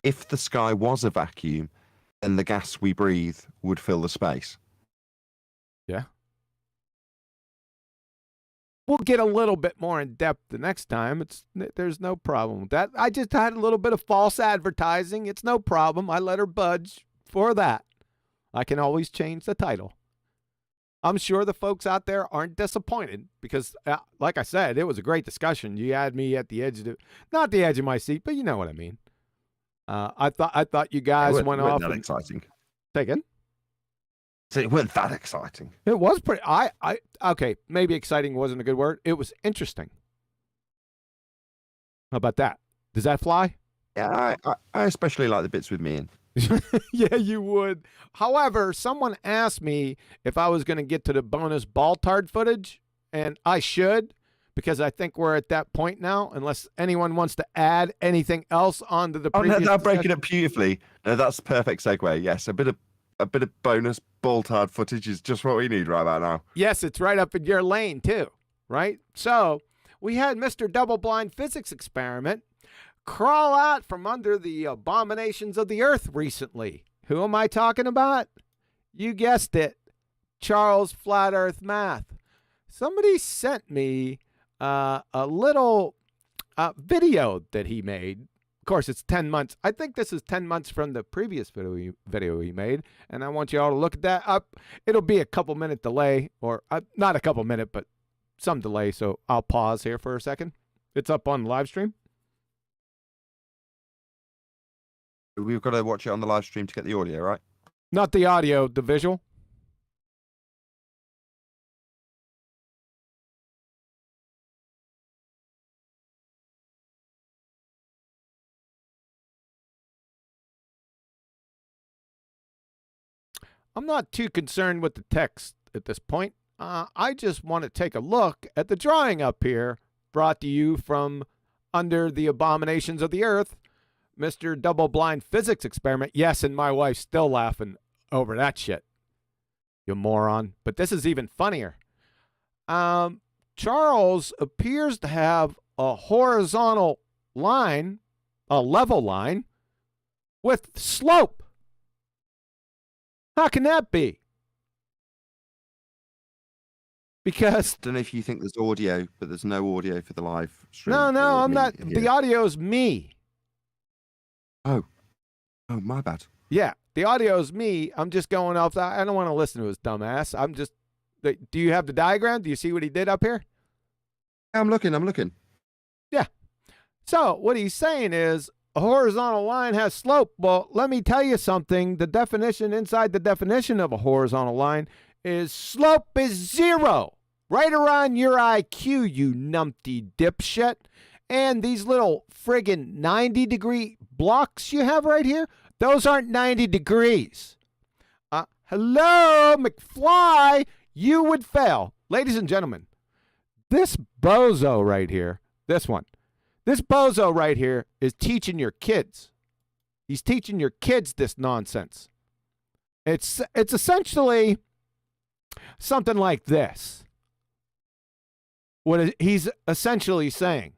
If the sky was a vacuum, then the gas we breathe would fill the space. Yeah. We'll get a little bit more in depth the next time. There's no problem with that. I just had a little bit of false advertising. It's no problem. I let her budge for that. I can always change the title. I'm sure the folks out there aren't disappointed because, like I said, it was a great discussion. You had me at the edge of not the edge of my seat, but you know what I mean. I thought you guys went off. That exciting. Say again? So it wasn't that exciting. It was pretty. Okay, maybe exciting wasn't a good word. It was interesting. How about that? Does that fly? Yeah, I especially like the bits with me in. Yeah, you would. However, someone asked me if I was going to get to the bonus BallTARD footage, and I should, because I think we're at that point now, unless anyone wants to add anything else onto the previous No, breaking it beautifully. No, that's a perfect segue. Yes, a bit of bonus BallTARD footage is just what we need right about now. Yes, it's right up in your lane, too, right? So we had Mr. Double Blind Physics Experiment crawl out from under the abominations of the earth recently. Who am I talking about? You guessed it. Charles Flat Earth Math. Somebody sent me a little video that he made. Of course, it's 10 months. I think this is 10 months from the previous video he made, and I want you all to look at that up. It'll be a couple-minute delay, or not a couple-minute, but some delay, so I'll pause here for a second. It's up on the live stream. We've got to watch it on the live stream to get the audio, right? Not the audio, the visual. I'm not too concerned with the text at this point. I just want to take a look at the drawing up here, brought to you from Under the Abominations of the Earth, Mr. Double-Blind Physics Experiment. Yes, and my wife's still laughing over that shit, you moron. But this is even funnier. Charles appears to have a horizontal line, a level line, with slope. How can that be? Because I don't know if you think there's audio, but there's no audio for the live stream. no, I'm not. The audio's me. Oh, my bad. Yeah, the audio's me. I'm just going off. I don't want to listen to his dumb ass. I'm just. Do you have the diagram? Do you see what he did up here? I'm looking. Yeah. So what he's saying is a horizontal line has slope. Well, let me tell you something. The definition inside the definition of a horizontal line is slope is 0. Right around your IQ, you numpty dipshit. And these little friggin' 90-degree blocks you have right here, those aren't 90 degrees. Hello, McFly, you would fail. Ladies and gentlemen, this bozo right here, this bozo right here is teaching your kids. He's teaching your kids this nonsense. It's essentially something like this. What he's essentially saying.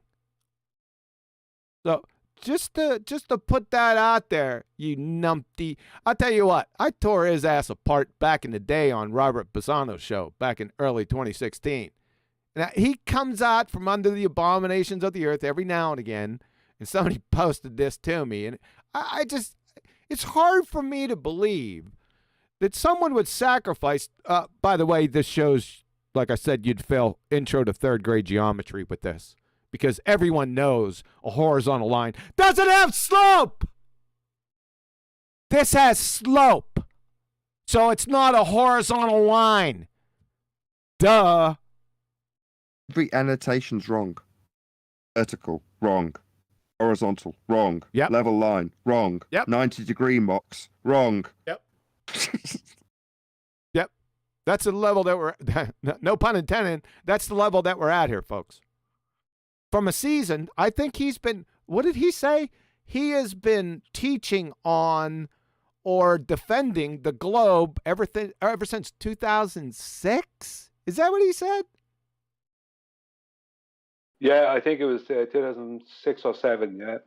So just to put that out there, you numpty. I'll tell you what, I tore his ass apart back in the day on Robert Bassano's show back in early 2016. Now, he comes out from under the abominations of the earth every now and again, and somebody posted this to me, and I just, it's hard for me to believe that someone would sacrifice, by the way, this shows, like I said, you'd fail intro to third grade geometry with this, because everyone knows a horizontal line doesn't have slope. This has slope, so it's not a horizontal line. Duh. Every annotation's wrong. Vertical, wrong. Horizontal, wrong. Yep. Level line, wrong. Yep. 90-degree box, wrong. Yep. Yep. That's the level that we're, no pun intended, that's the level that we're at here, folks. From a season, I think he's been, what did he say? He has been teaching on or defending the globe ever since 2006? Is that what he said? Yeah, I think it was 2006 or 7. Yeah,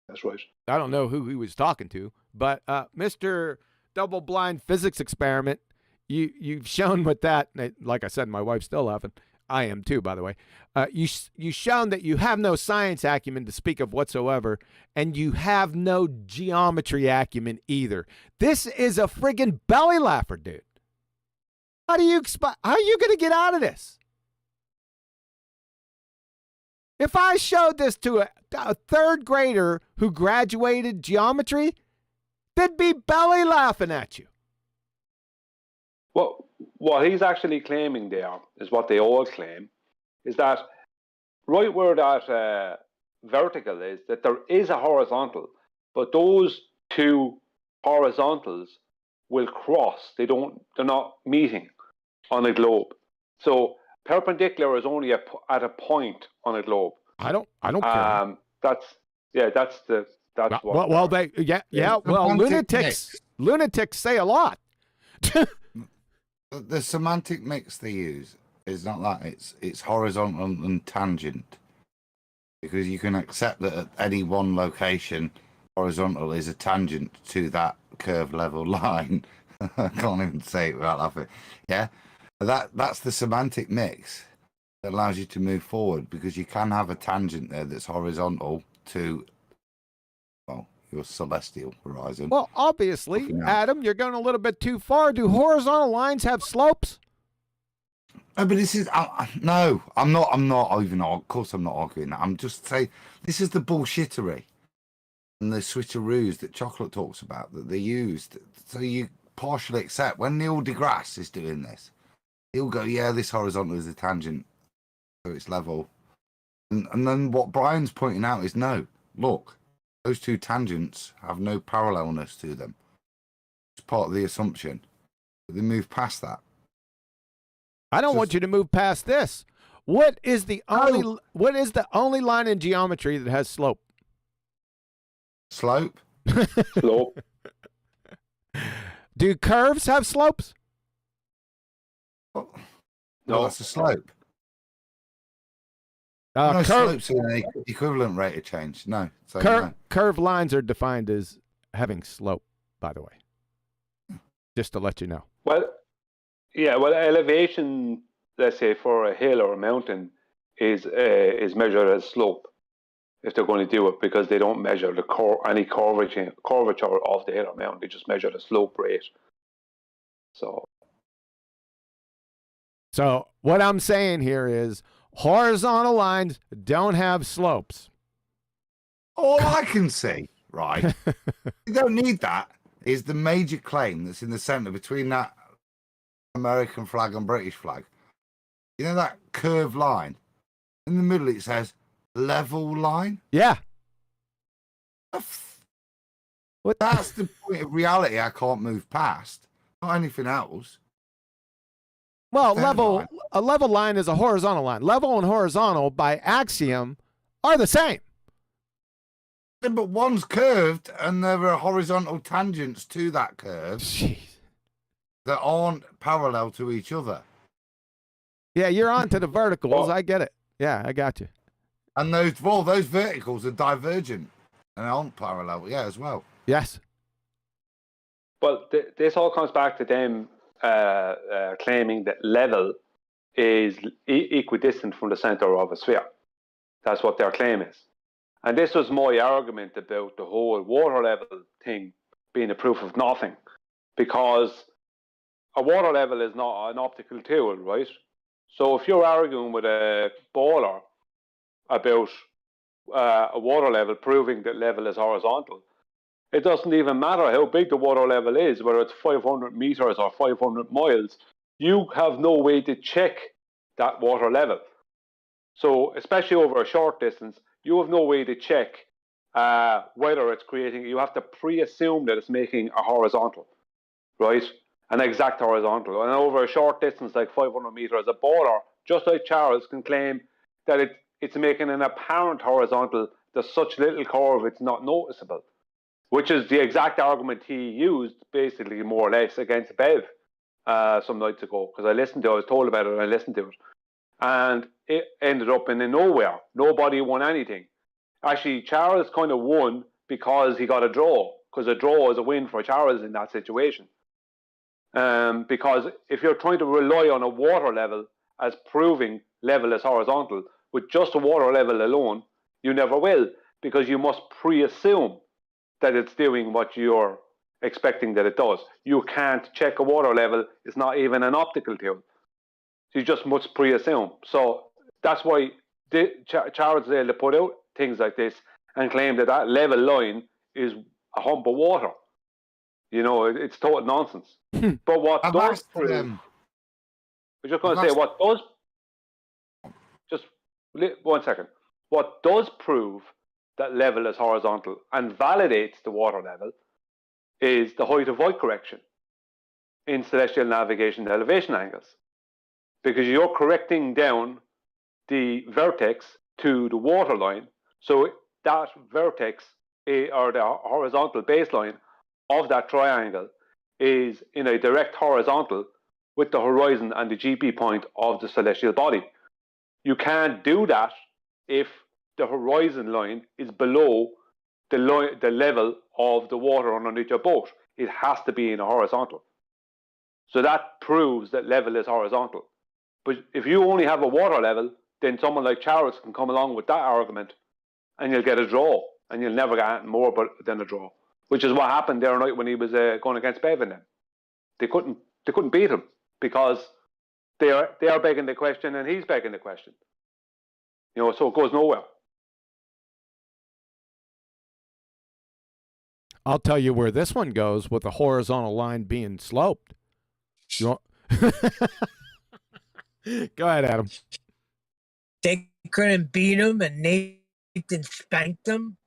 that's right. I don't know who he was talking to, but Mr. Double-Blind Physics Experiment, you've shown with that, like I said, my wife's still laughing. I am too, by the way. You've shown that you have no science acumen to speak of whatsoever, and you have no geometry acumen either. This is a friggin' belly laugher, dude. How are you going to get out of this? If I showed this to a third grader who graduated geometry, they'd be belly laughing at you. Well, what he's actually claiming there is what they all claim, is that right where that vertical is, that there is a horizontal, but those two horizontals will cross. They're not meeting on a globe. So perpendicular is only at a point on a globe. I don't care. That's what. Well, well, lunatics say a lot. The semantic mix they use is not that it's horizontal and tangent, because you can accept that at any one location, horizontal is a tangent to that curved level line. I can't even say it without laughing. Yeah, that's the semantic mix that allows you to move forward, because you can have a tangent there that's horizontal to, well, your celestial horizon. Well, obviously, Adam, you're going a little bit too far. Do horizontal lines have slopes? No, but this is no. I'm not even. Of course, I'm not arguing that. I'm just saying this is the bullshittery and the switcheroos that Chocolate talks about that they used. So you partially accept when Neil deGrasse is doing this. He'll go, yeah, this horizontal is a tangent, so it's level. And then what Brian's pointing out is no. Look. Those two tangents have no parallelness to them. It's part of the assumption. They move past that. I don't want you to move past this. What is the only No. what is the only line in geometry that has slope? Slope. Slope. Do curves have slopes? Oh, No. no, that's a slope. No, Curve, slopes are an equivalent rate of change. No. So no. curved lines are defined as having slope, by the way. Just to let you know. Well, yeah. Well, elevation, let's say for a hill or a mountain, is measured as slope if they're going to do it, because they don't measure the any curvature of the hill or mountain. They just measure the slope rate. So what I'm saying here is horizontal lines don't have slopes. All I can see, right? You don't need that. Is the major claim that's in the centre between that American flag and British flag. You know that curved line? In the middle it says level line. Yeah. What? That's the point of reality I can't move past. Not anything else. Well, Line. a level line is a horizontal line. Level and horizontal by axiom are the same. Yeah, but one's curved and there are horizontal tangents to that curve Jeez. that aren't parallel to each other. Yeah, you're on to the verticals. I get it. Yeah, I got you. And those verticals are divergent and aren't parallel, yeah, as well. Yes. but this all comes back to them claiming that level is equidistant from the center of a sphere. That's what their claim is. And this was my argument about the whole water level thing being a proof of nothing, because a water level is not an optical tool, right? So if you're arguing with a baller about a water level proving that level is horizontal, it doesn't even matter how big the water level is, whether it's 500 meters or 500 miles, you have no way to check that water level. So especially over a short distance, you have no way to check whether it's creating, you have to pre-assume that it's making a horizontal, right? An exact horizontal. And over a short distance, like 500 meters, a baller, just like Charles, can claim that it's making an apparent horizontal. There's such little curve, it's not noticeable, which is the exact argument he used, basically, more or less, against Bev some nights ago, because I was told about it and I listened to it. And it ended up in nowhere. Nobody won anything. Actually, Charles kind of won because he got a draw, because a draw is a win for Charles in that situation. Because if you're trying to rely on a water level as proving level is horizontal, with just a water level alone, you never will, because you must pre-assume that it's doing what you're expecting that it does. You can't check a water level. It's not even an optical tool. You just must pre-assume. So that's why Charles is able to put out things like this and claim that that level line is a hump of water. You know, it's total nonsense. But what does prove... I'm just going to say, what does... Just 1 second. What does prove that level is horizontal and validates the water level is the height of void correction in celestial navigation elevation angles. Because you're correcting down the vertex to the water line, so that vertex, or the horizontal baseline of that triangle, is in a direct horizontal with the horizon and the GP point of the celestial body. You can't do that if the horizon line is below the level of the water underneath your boat. It has to be in a horizontal. So that proves that level is horizontal. But if you only have a water level, then someone like Charles can come along with that argument and you'll get a draw, and you'll never get more than a draw, which is what happened the other night when he was going against Bev and them. They couldn't beat him because they are begging the question and he's begging the question. You know, so it goes nowhere. I'll tell you where this one goes with the horizontal line being sloped. You want... Go ahead, Adam. They couldn't beat him and Nathan spanked him?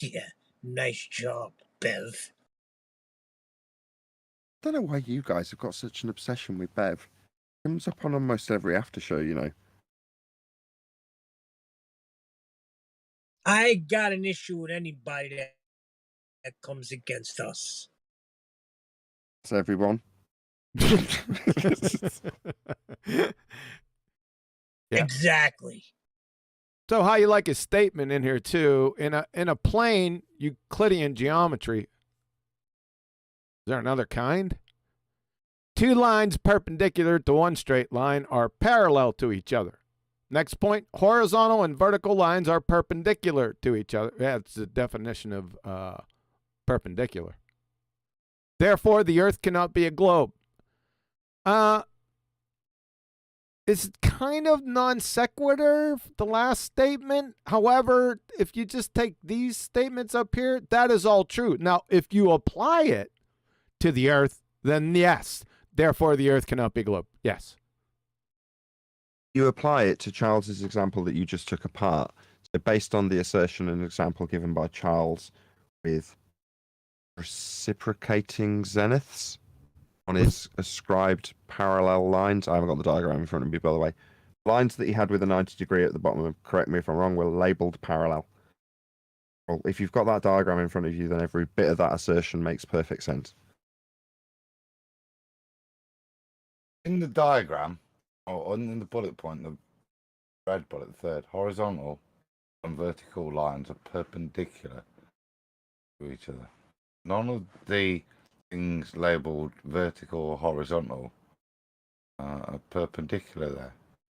Yeah, nice job, Bev. don't know why you guys have got such an obsession with Bev. Comes up on almost every after show, you know. I got an issue with anybody that comes against us. That's everyone. Yeah. Exactly. So how you like his statement in here too? In a plane Euclidean geometry. Is there another kind? Two lines perpendicular to one straight line are parallel to each other. Next point, horizontal and vertical lines are perpendicular to each other. Yeah, it's the definition of perpendicular. Therefore, the Earth cannot be a globe. It's kind of non sequitur, the last statement. However, if you just take these statements up here, that is all true. Now, if you apply it to the Earth, then yes. Therefore, the Earth cannot be a globe. Yes. You apply it to Charles's example that you just took apart. So based on the assertion and example given by Charles with reciprocating zeniths on his ascribed parallel lines. I haven't got the diagram in front of me, by the way. Lines that he had with a 90 degree at the bottom, correct me if I'm wrong, were labeled parallel. Well, if you've got that diagram in front of you, then every bit of that assertion makes perfect sense. In the diagram, or in the bullet point, the red bullet, the third, horizontal and vertical lines are perpendicular to each other. None of the things labelled vertical or horizontal are perpendicular there.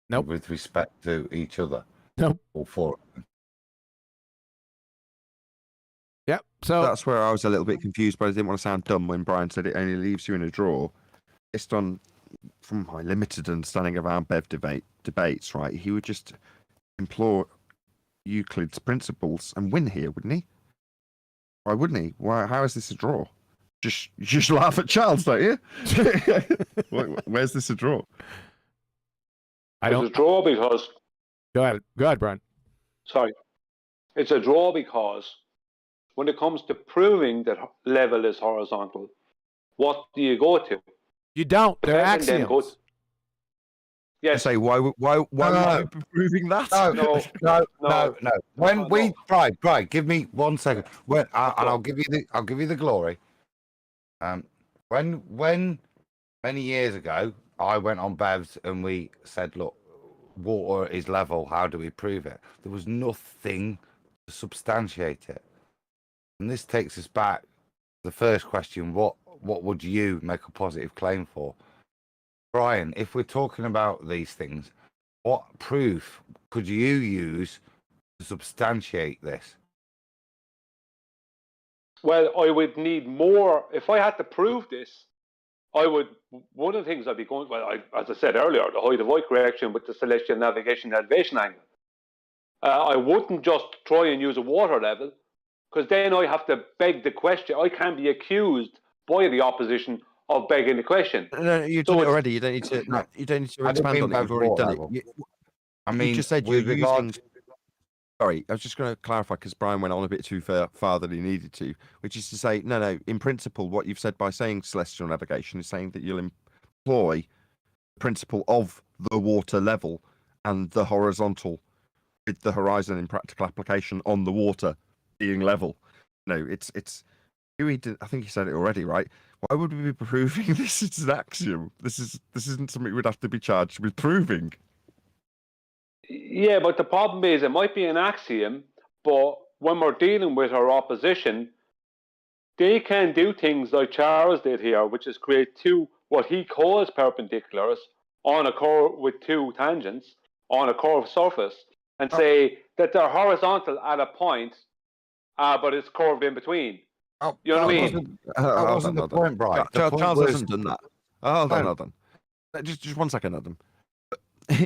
Nope. With respect to each other. Nope. Or for it. Yep. So that's where I was a little bit confused, but I didn't want to sound dumb when Brian said it only leaves you in a drawer. Based on, from my limited understanding of our Bev debates, right, he would just implore Euclid's principles and win here, wouldn't he? Why wouldn't he? Why? How is this a draw? You just laugh at Charles, don't you? Where's this a draw? It's a draw because... Go ahead, Brian. Sorry. It's a draw because when it comes to proving that level is horizontal, what do you go to? You don't. They're axioms. Yes. I say, why would you be proving that? No. When Brian, give me 1 second. And I'll give you the glory. When many years ago I went on Bev's and we said, look, water is level, how do we prove it? There was nothing to substantiate it. And this takes us back to the first question, what would you make a positive claim for? Brian, if we're talking about these things, what proof could you use to substantiate this? Well, I would need more. If I had to prove this, one of the things I'd be going, as I said earlier, the height of eye correction with the celestial navigation elevation angle. I wouldn't just try and use a water level, because then I have to beg the question. I can be accused by the opposition of begging the question. No, you've done it already. You don't need to. No, you don't need to expand on it. You've already done it. You just said you're using. Sorry, I was just going to clarify because Brian went on a bit too far than he needed to, which is to say, no. In principle, what you've said by saying celestial navigation is saying that you'll employ the principle of the water level and the horizontal with the horizon in practical application on the water being level. No, it's. I think you said it already, right? Why would we be proving this? It's an axiom. This isn't something we'd have to be charged with proving. Yeah, but the problem is it might be an axiom, but when we're dealing with our opposition, they can do things like Charles did here, which is create two, what he calls perpendiculars on a curve with two tangents on a curved surface, and say that they're horizontal at a point, but it's curved in between. You know what I mean? That wasn't the point, Brian. Charles hasn't done that. Hold on. Just 1 second, Adam.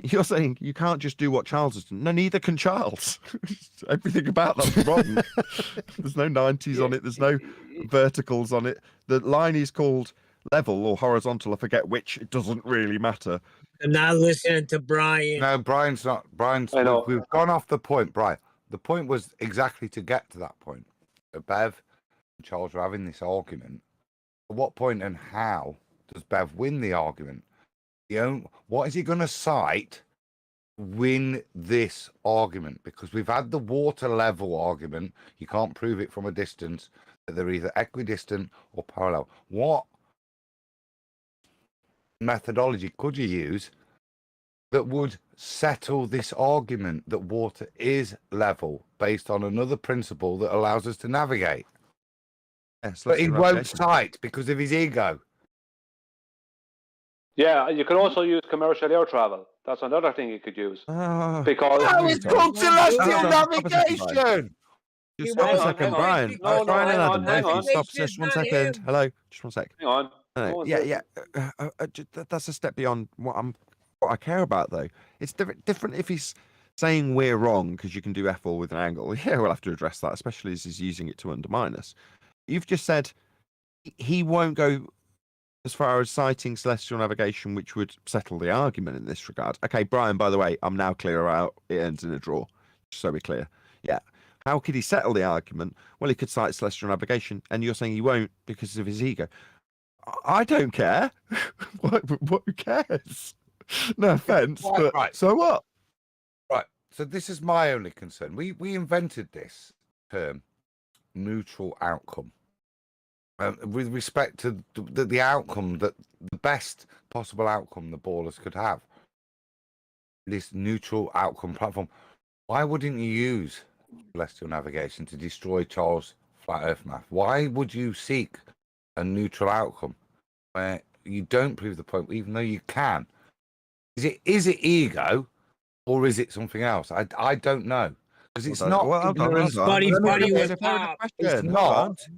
You're saying you can't just do what Charles has done. No, neither can Charles. Everything about that's wrong. There's no 90s on it. There's no verticals on it. The line is called level or horizontal. I forget which. It doesn't really matter. I'm not listening to Brian. No, Brian's not. We've gone off the point, Brian. The point was exactly to get to that point. Bev and Charles were having this argument At what point and how does Bev win the argument? What is he going to cite to win this argument? Because we've had the water level argument. You can't prove it from a distance, that they're either equidistant or parallel. What methodology could you use that would settle this argument that water is level based on another principle that allows us to navigate? Yes, But he won't cite because of his ego. Yeah, you could also use commercial air travel. That's another thing you could use. Because it's called celestial navigation. Just stop a second, Brian. Brian and Adam, hang on. stop just 1 second. Hello, just 1 sec. Hang on. Yeah. That's a step beyond what I care about, though. It's different if he's saying we're wrong because you can do F all with an angle. Yeah, we'll have to address that, especially as he's using it to undermine us. You've just said he won't go as far as citing celestial navigation, which would settle the argument in this regard. Okay, Brian, by the way, I'm now clear out. It ends in a draw, just so we're clear. Yeah. How could he settle the argument? Well, he could cite celestial navigation, and you're saying he won't because of his ego. I don't care. Who cares? No offense, but right. So what? Right. So this is my only concern. We invented this term, neutral outcome. With respect to the outcome, that the best possible outcome the ballers could have, this neutral outcome platform. Why wouldn't you use celestial navigation to destroy Charles' flat Earth math? Why would you seek a neutral outcome where you don't prove the point, even though you can? Is it ego, or is it something else? I don't know. Because it's not ignorance.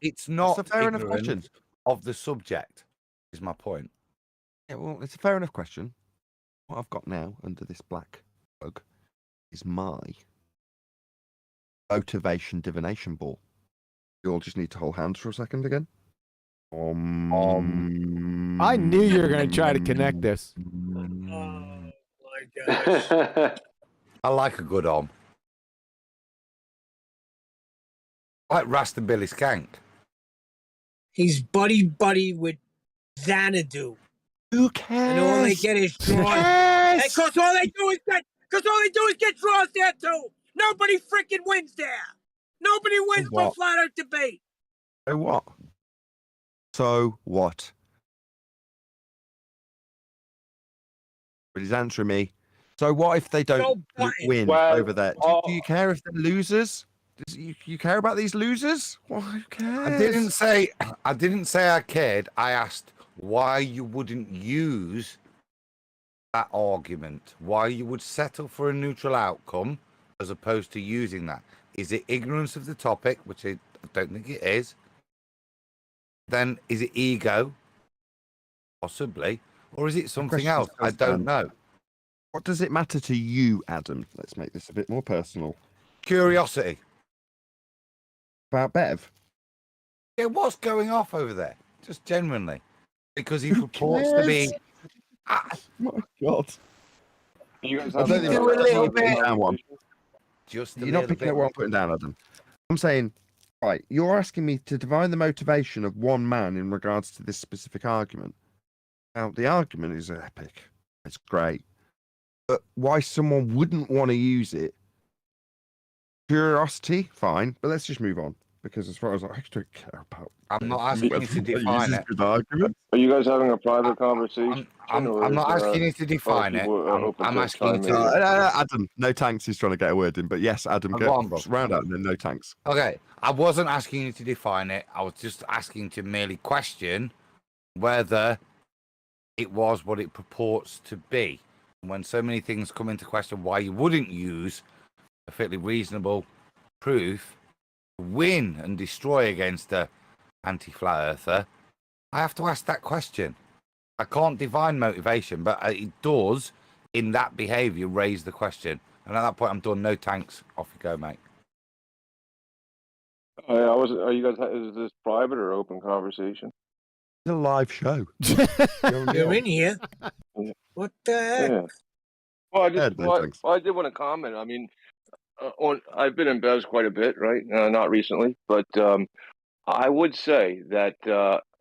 It's not a fair enough question of the subject, is my point. Yeah, well, it's a fair enough question. What I've got now under this black bug is my motivation divination ball. You all just need to hold hands for a second again. I knew you were going to try to connect this. Oh my gosh. I like a good like Rasta Billy Skank. He's buddy with Xanadu. Who cares? And all they get is draws. Because all they do is get draws there too. Nobody freaking wins there. Nobody wins for flat earth debate. So what? So what? But he's answering me. So what if they don't win over there? Do you care if they're losers? Do you care about these losers? Well, who cares? I didn't say I cared. I asked why you wouldn't use that argument. Why you would settle for a neutral outcome as opposed to using that. Is it ignorance of the topic, which I don't think it is? Then is it ego? Possibly. Or is it something else? I don't know. What does it matter to you, Adam? Let's make this a bit more personal. Curiosity. About Bev? Yeah, what's going off over there? Just genuinely. Because he purports to be... Oh my God. You guys have a little bit. You're not picking up what I'm putting down, Adam. I'm saying, right, you're asking me to divine the motivation of one man in regards to this specific argument. Now, the argument is epic. It's great. But why someone wouldn't want to use it? Curiosity, fine. But let's just move on. Because as far as I don't care about... I'm not asking you to define it. Are you guys having a private conversation? I'm not asking you to define it. I'm asking you to... Adam, no tanks. He's trying to get a word in. But yes, Adam, round out and then no tanks. Okay. I wasn't asking you to define it. I was just asking to merely question whether it was what it purports to be. When so many things come into question, why you wouldn't use perfectly reasonable proof to win and destroy against a anti-flat earther, I have to ask that question. I can't divine motivation, but it does, in that behaviour, raise the question. And at that point, I'm done. No tanks. Off you go, mate. Are you guys? Is this private or open conversation? It's a live show. You're in here. What the heck? Yeah. Well, I did want to comment. I mean, I've been in Bev's quite a bit, right? Not recently, but I would say that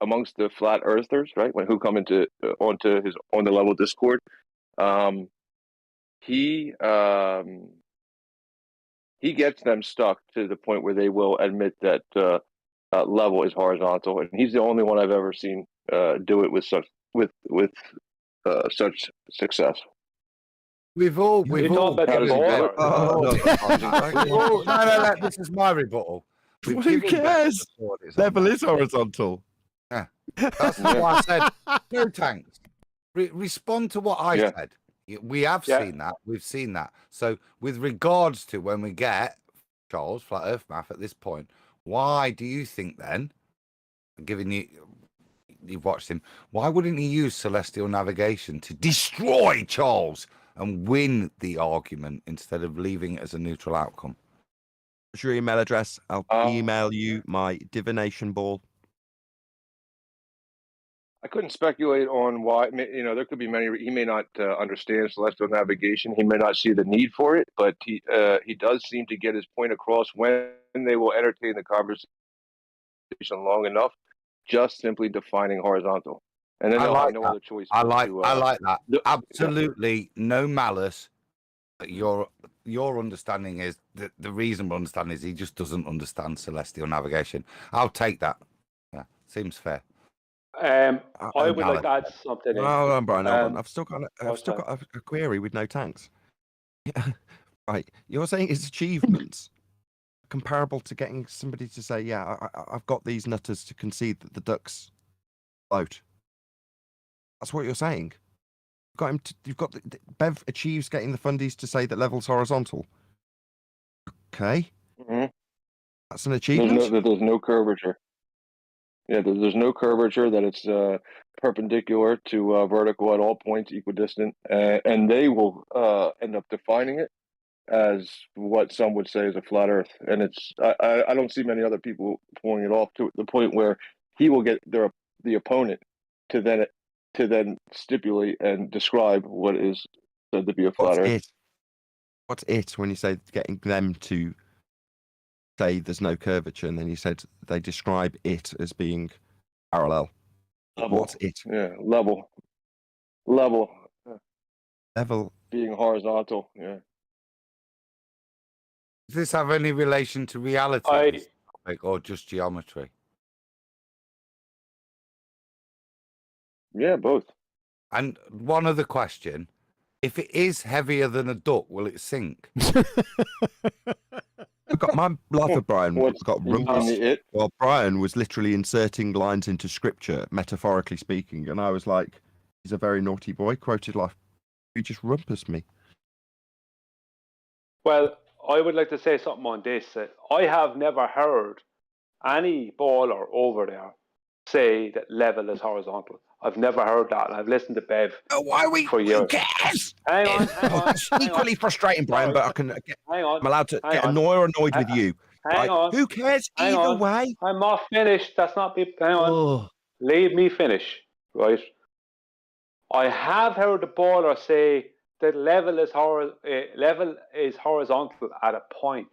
amongst the flat earthers, right, who come into onto his on the level Discord, he gets them stuck to the point where they will admit that level is horizontal, and he's the only one I've ever seen do it with such success. We've all talking about the given baller. No, this is my rebuttal. Who cares? Level is horizontal. Yeah, that's why I said no tanks. Respond to what I said. We have seen that. We've seen that. So, with regards to when we get Charles Flat Earth Math at this point, why do you think then, given you've watched him, why wouldn't he use celestial navigation to destroy Charles and win the argument instead of leaving it as a neutral outcome? What's your email address? I'll email you my divination ball. I couldn't speculate on why. You know, there could be many. He may not understand celestial navigation. He may not see the need for it, but he does seem to get his point across when they will entertain the conversation long enough, just simply defining horizontal. And then they'll have no other choice. I like that. Absolutely no malice. But your understanding is the reasonable understanding is he just doesn't understand celestial navigation. I'll take that. Yeah, Seems fair. I would like to add something. Hold on, Brian. Hold on. I've still got a query with no tanks. Yeah. Right. You're saying his achievements comparable to getting somebody to say, "Yeah, I've got these nutters to concede that the ducks float." That's what you're saying. You've got Bev achieves getting the fundies to say that level's horizontal. Okay. Mm-hmm. That's an achievement. There's no curvature. Yeah, there's no curvature, that it's perpendicular to vertical at all points, equidistant, and they will end up defining it as what some would say is a flat Earth. And it's I don't see many other people pulling it off to the point where he will get the opponent to then stipulate and describe what is said to be a flat Earth. What's it when you say getting them to say there's no curvature, and then you said they describe it as being parallel? Level. What's it? Yeah, level. Level being horizontal. Yeah. Does this have any relation to reality or just geometry? Yeah, both. And one other question: if it is heavier than a duck, will it sink? I've got my love for Brian. Got rumpus. Well, Brian was literally inserting lines into scripture, metaphorically speaking, and I was like, "He's a very naughty boy." Quoted like, "You just rumpus me." Well, I would like to say something on this. I have never heard any baller over there say that level is horizontal. I've never heard that. I've listened to Bev for years. Who cares? Hang on. It's equally frustrating, Brian, but I'm allowed to get annoyed with you. Hang on. Who cares either way? I'm not finished. That's not me. Hang on. Leave me finish, right? I have heard the baller say that level is horizontal at a point.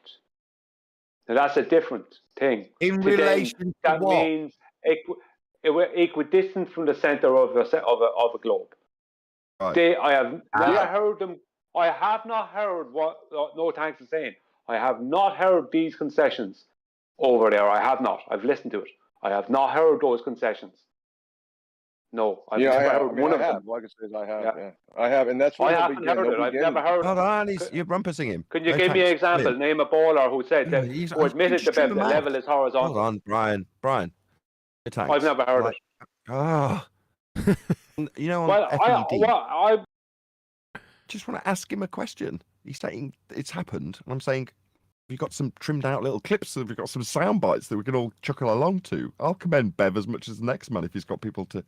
Now that's a different thing. In relation to that what? Means equidistant from the center of a globe. Right. I have never heard them. I have not heard what No Thanks is saying. I have not heard these concessions over there. I have not. I've listened to it. I have not heard those concessions. No, I've never heard one of them. Like I said, I have. Yeah. I have, and that's why I haven't heard it. I've never heard it. Hold on, you're rumpusing him. Can you give me an example? Name a baller who said that, who admitted to Bev the level is horizontal. Hold on, Brian. I've never heard it. Oh. You know, well, I just want to ask him a question. He's saying it's happened, and I'm saying, we've got some trimmed out little clips, so we've got some sound bites that we can all chuckle along to. I'll commend Bev as much as the next man if he's got people to,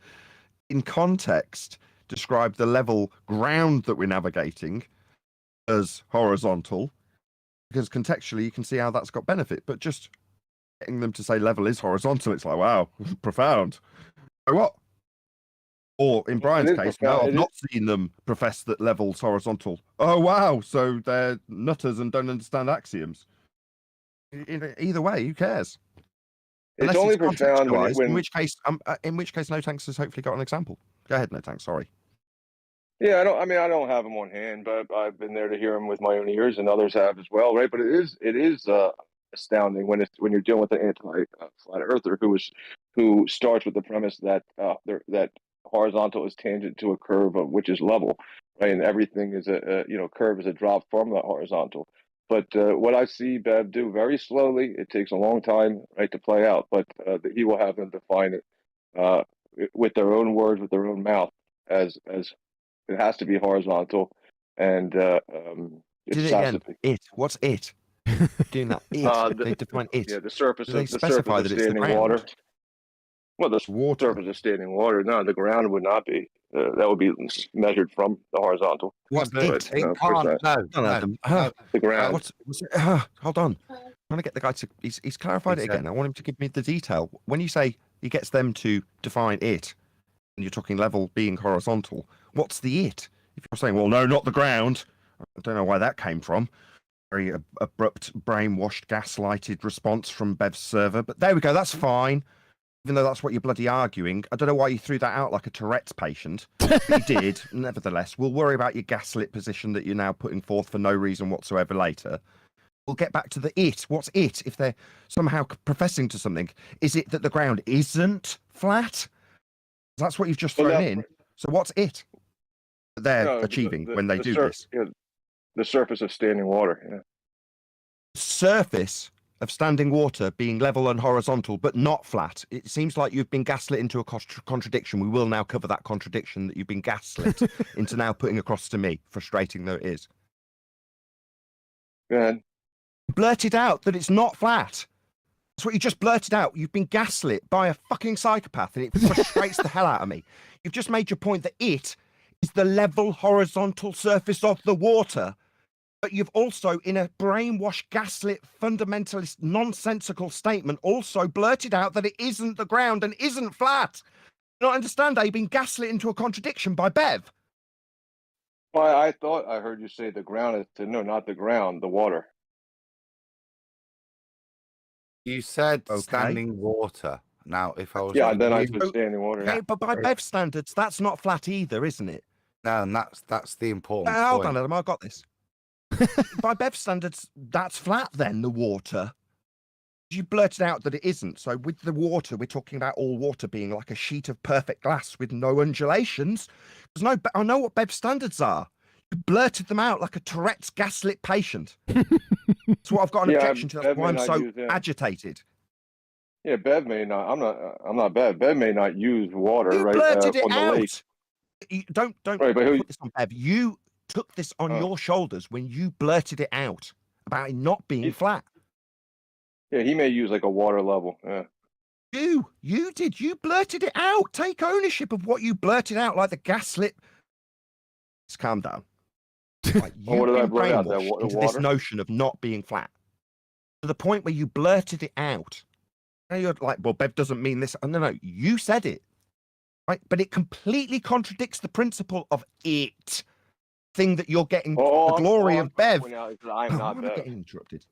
in context, describe the level ground that we're navigating as horizontal, because contextually you can see how that's got benefit, but just getting them to say level is horizontal, it's like, wow, profound. So what? Or in Brian's case, no, I've not seen them profess that level's horizontal. Oh, wow, so they're nutters and don't understand axioms. Either way, who cares? Unless only it's profound contextualized, when in which case, No Tanks has hopefully got an example. Go ahead, No Tanks. Sorry. Yeah, I mean, I don't have them on hand, but I've been there to hear them with my own ears, and others have as well, right? But it is astounding when you're dealing with an anti-flat earther who starts with the premise that that horizontal is tangent to a curve of which is level, right? And everything is a curve is a drop from the horizontal. But what I see Bev do very slowly, it takes a long time, right, to play out. But he will have them define it with their own words, with their own mouth, as it has to be horizontal, and it's again. It. What's it? Doing that. It. They define it. Yeah, the surface Do they of specify that it's the standing ground? water. Well, the Water. surface of standing water. No, the ground would not be. That would be measured from the horizontal. What's it? It can't. No. The ground. What's it? Hold on. I'm trying to get the guy to. He's clarified it again. I want him to give me the detail. When you say he gets them to define it, and you're talking level being horizontal, what's the it? If you're saying, well, no, not the ground, I don't know why that came from. Very abrupt, brainwashed, gaslighted response from Bev's server, but there we go. That's fine. Even though that's what you're bloody arguing, I don't know why you threw that out like a Tourette's patient. But you did. Nevertheless, we'll worry about your gaslit position that you're now putting forth for no reason whatsoever later. We'll get back to the it. What's it? If they're somehow professing to something, is it that the ground isn't flat? That's what you've just thrown in. So what's it that they're achieving when they do this? Yeah, the surface of standing water. Yeah. Surface of standing water being level and horizontal, but not flat. It seems like you've been gaslit into a contradiction. We will now cover that contradiction that you've been gaslit into now putting across to me, frustrating though it is. Go ahead. Blurted out that it's not flat. That's what you just blurted out. You've been gaslit by a fucking psychopath, and it frustrates the hell out of me. You've just made your point that it is the level horizontal surface of the water. But you've also, in a brainwashed, gaslit, fundamentalist, nonsensical statement, also blurted out that it isn't the ground and isn't flat. You don't understand how you've been gaslit into a contradiction by Bev. Well, I thought I heard you say the ground is no, not the ground, the water. You said standing water. Now, if I was then I said standing water. Okay, but by Bev standards, that's not flat either, isn't it? No, and that's the important point. Hold on, Adam, I've got this. By Bev standards, that's flat then, the water. You blurted out that it isn't. So with the water, we're talking about all water being like a sheet of perfect glass with no undulations. Because I know what Bev standards are. You blurted them out like a Tourette's gaslit patient. That's what I've got an objection to. That's why I'm so agitated. Yeah, Bev may not. I'm not Bev. Bev may not use water. You right, blurted it from the out. lake. You don't right, put this on Bev. You took this on your shoulders when you blurted it out about it not being flat. Yeah, he may use like a water level. Yeah. You did. You blurted it out. Take ownership of what you blurted out, like the gaslit. Just calm down. Like, what did I blurt out? Into this notion of not being flat to the point where you blurted it out. Now you're like, well, Bev doesn't mean this. No, you said it, right? But it completely contradicts the principle of it thing that you're getting the glory of Bev. I'm not Bev. Getting interrupted.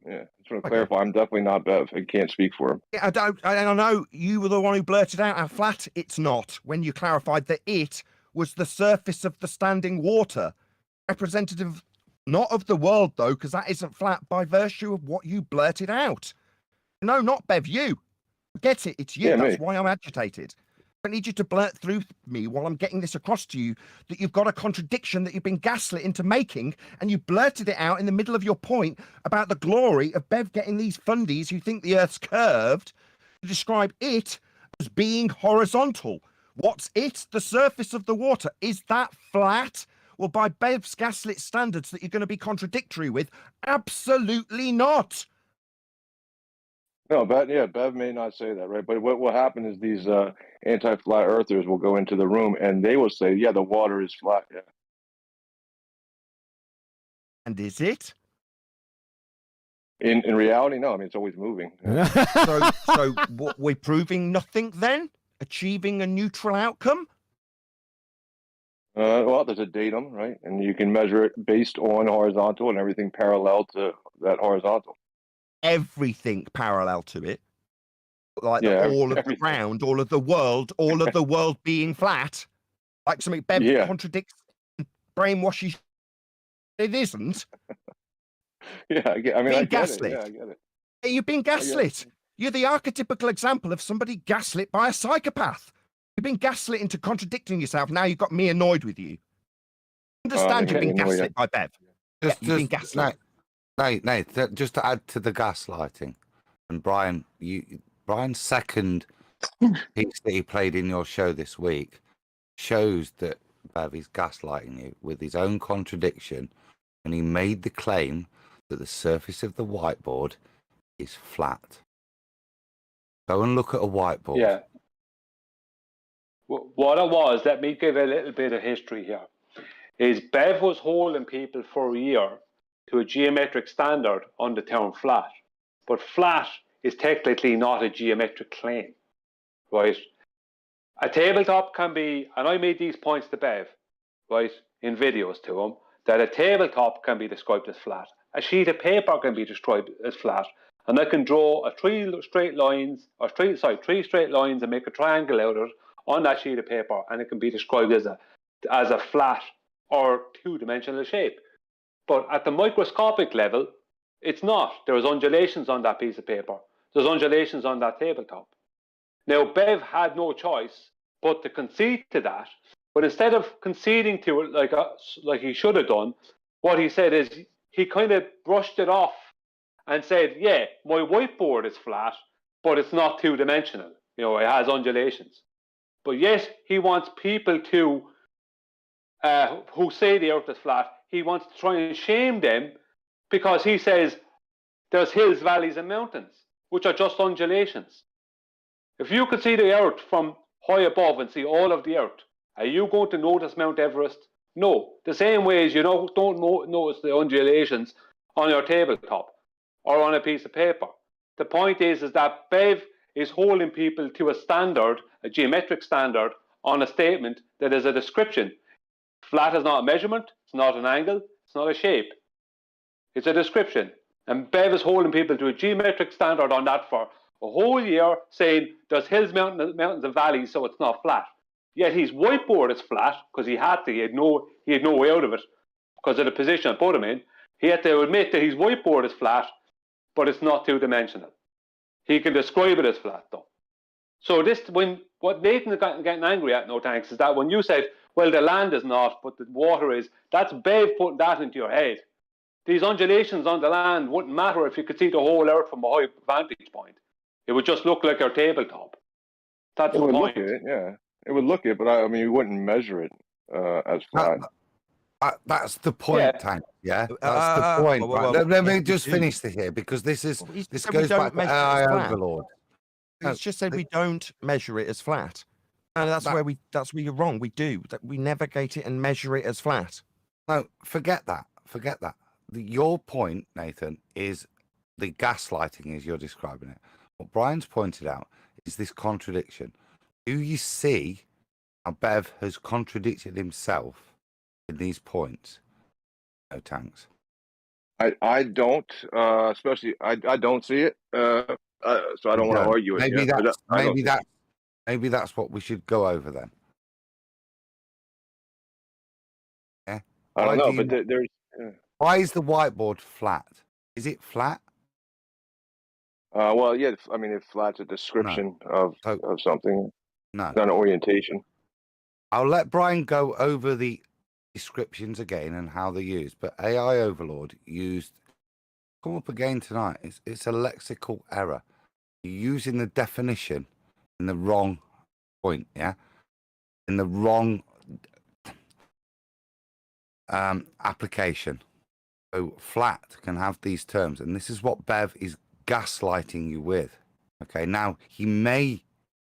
Yeah, just want to clarify. I'm definitely not Bev. I can't speak for him. Yeah, I know you were the one who blurted out how flat it's not when you clarified that it was the surface of the standing water, representative not of the world though, because that isn't flat by virtue of what you blurted out. No, not Bev, you. Get it, it's you. That's why I'm agitated. I need you to blurt through me while I'm getting this across to you that you've got a contradiction that you've been gaslit into making, and you blurted it out in the middle of your point about the glory of Bev getting these fundies who think the Earth's curved to describe it as being horizontal. What's it? The surface of the water. Is that flat? Well, by Bev's gaslit standards that you're going to be contradictory with, absolutely not. No, Bev may not say that, right? But what will happen is these anti-flat earthers will go into the room and they will say, yeah, the water is flat. Yeah. And is it? In reality, no. I mean, it's always moving. So what, we're proving nothing then? Achieving a neutral outcome? Well, there's a datum, right? And you can measure it based on horizontal and everything parallel to that horizontal. Everything parallel to it. like all of the ground, all of the world being flat, like something Bev contradicts, brainwashes. It isn't. Yeah, I mean, I get it. Gaslit. Yeah, I get it. Hey, you've been gaslit. You're the archetypical example of somebody gaslit by a psychopath. You've been gaslit into contradicting yourself. Now you've got me annoyed with you. Understand you've been gaslit by Bev. You've been gaslit. No, just to add to the gaslighting, and Brian's second piece that he played in your show this week shows that Bev is gaslighting you with his own contradiction, and he made the claim that the surface of the whiteboard is flat. Go and look at a whiteboard. Yeah. What it was, let me give a little bit of history here, is Bev was holding people for a year to a geometric standard on the term flat. But flat is technically not a geometric claim, right? A tabletop can be, and I made these points to Bev, right, in videos to him, that a tabletop can be described as flat. A sheet of paper can be described as flat. And I can draw three straight lines and make a triangle out of it on that sheet of paper, and it can be described as a flat or two-dimensional shape. But at the microscopic level, it's not. There's undulations on that piece of paper. There's undulations on that tabletop. Now, Bev had no choice but to concede to that. But instead of conceding to it like he should have done, what he said is he kind of brushed it off and said, yeah, my whiteboard is flat, but it's not two-dimensional. You know, it has undulations. But yet he wants people to, who say the earth is flat, he wants to try and shame them because he says there's hills, valleys, and mountains, which are just undulations. If you could see the earth from high above and see all of the earth, are you going to notice Mount Everest? No. The same way as you don't notice the undulations on your tabletop or on a piece of paper. The point is that Bev is holding people to a standard, a geometric standard, on a statement that is a description. Flat is not a measurement, it's not an angle, it's not a shape. It's a description. And Bev is holding people to a geometric standard on that for a whole year, saying there's hills, mountains, and valleys, so it's not flat. Yet his whiteboard is flat because he had to. He had no way out of it because of the position I put him in. He had to admit that his whiteboard is flat, but it's not two-dimensional. He can describe it as flat, though. So what Nathan is getting angry at, no thanks, is that when you said, well, the land is not, but the water is, that's Bev putting that into your head. These undulations on the land wouldn't matter if you could see the whole earth from a high vantage point. It would just look like your tabletop. That's the point. Look at it, yeah. It would look it, but I mean, you wouldn't measure it as flat. That's the point, Tank. Yeah, that's the point. Let me just finish here because this goes back to AI overlord. He's just said we don't measure it as flat, and that's where you're wrong. We do. We navigate it and measure it as flat. No, forget that. Your point, Nathan, is the gaslighting as you're describing it. What Brian's pointed out is this contradiction. Do you see how Bev has contradicted himself in these points? No tanks. I don't, especially I don't see it. So I don't want to argue it. Maybe that's what we should go over then. Yeah. I don't know, but there's. Why is the whiteboard flat? Is it flat? Well, yeah. I mean, if flat's a description of something. No. It's not an orientation. I'll let Brian go over the descriptions again and how they're used. But AI Overlord come up again tonight. It's a lexical error. You're using the definition in the wrong point, yeah? In the wrong application. So flat can have these terms. And this is what Bev is gaslighting you with. Okay, now he may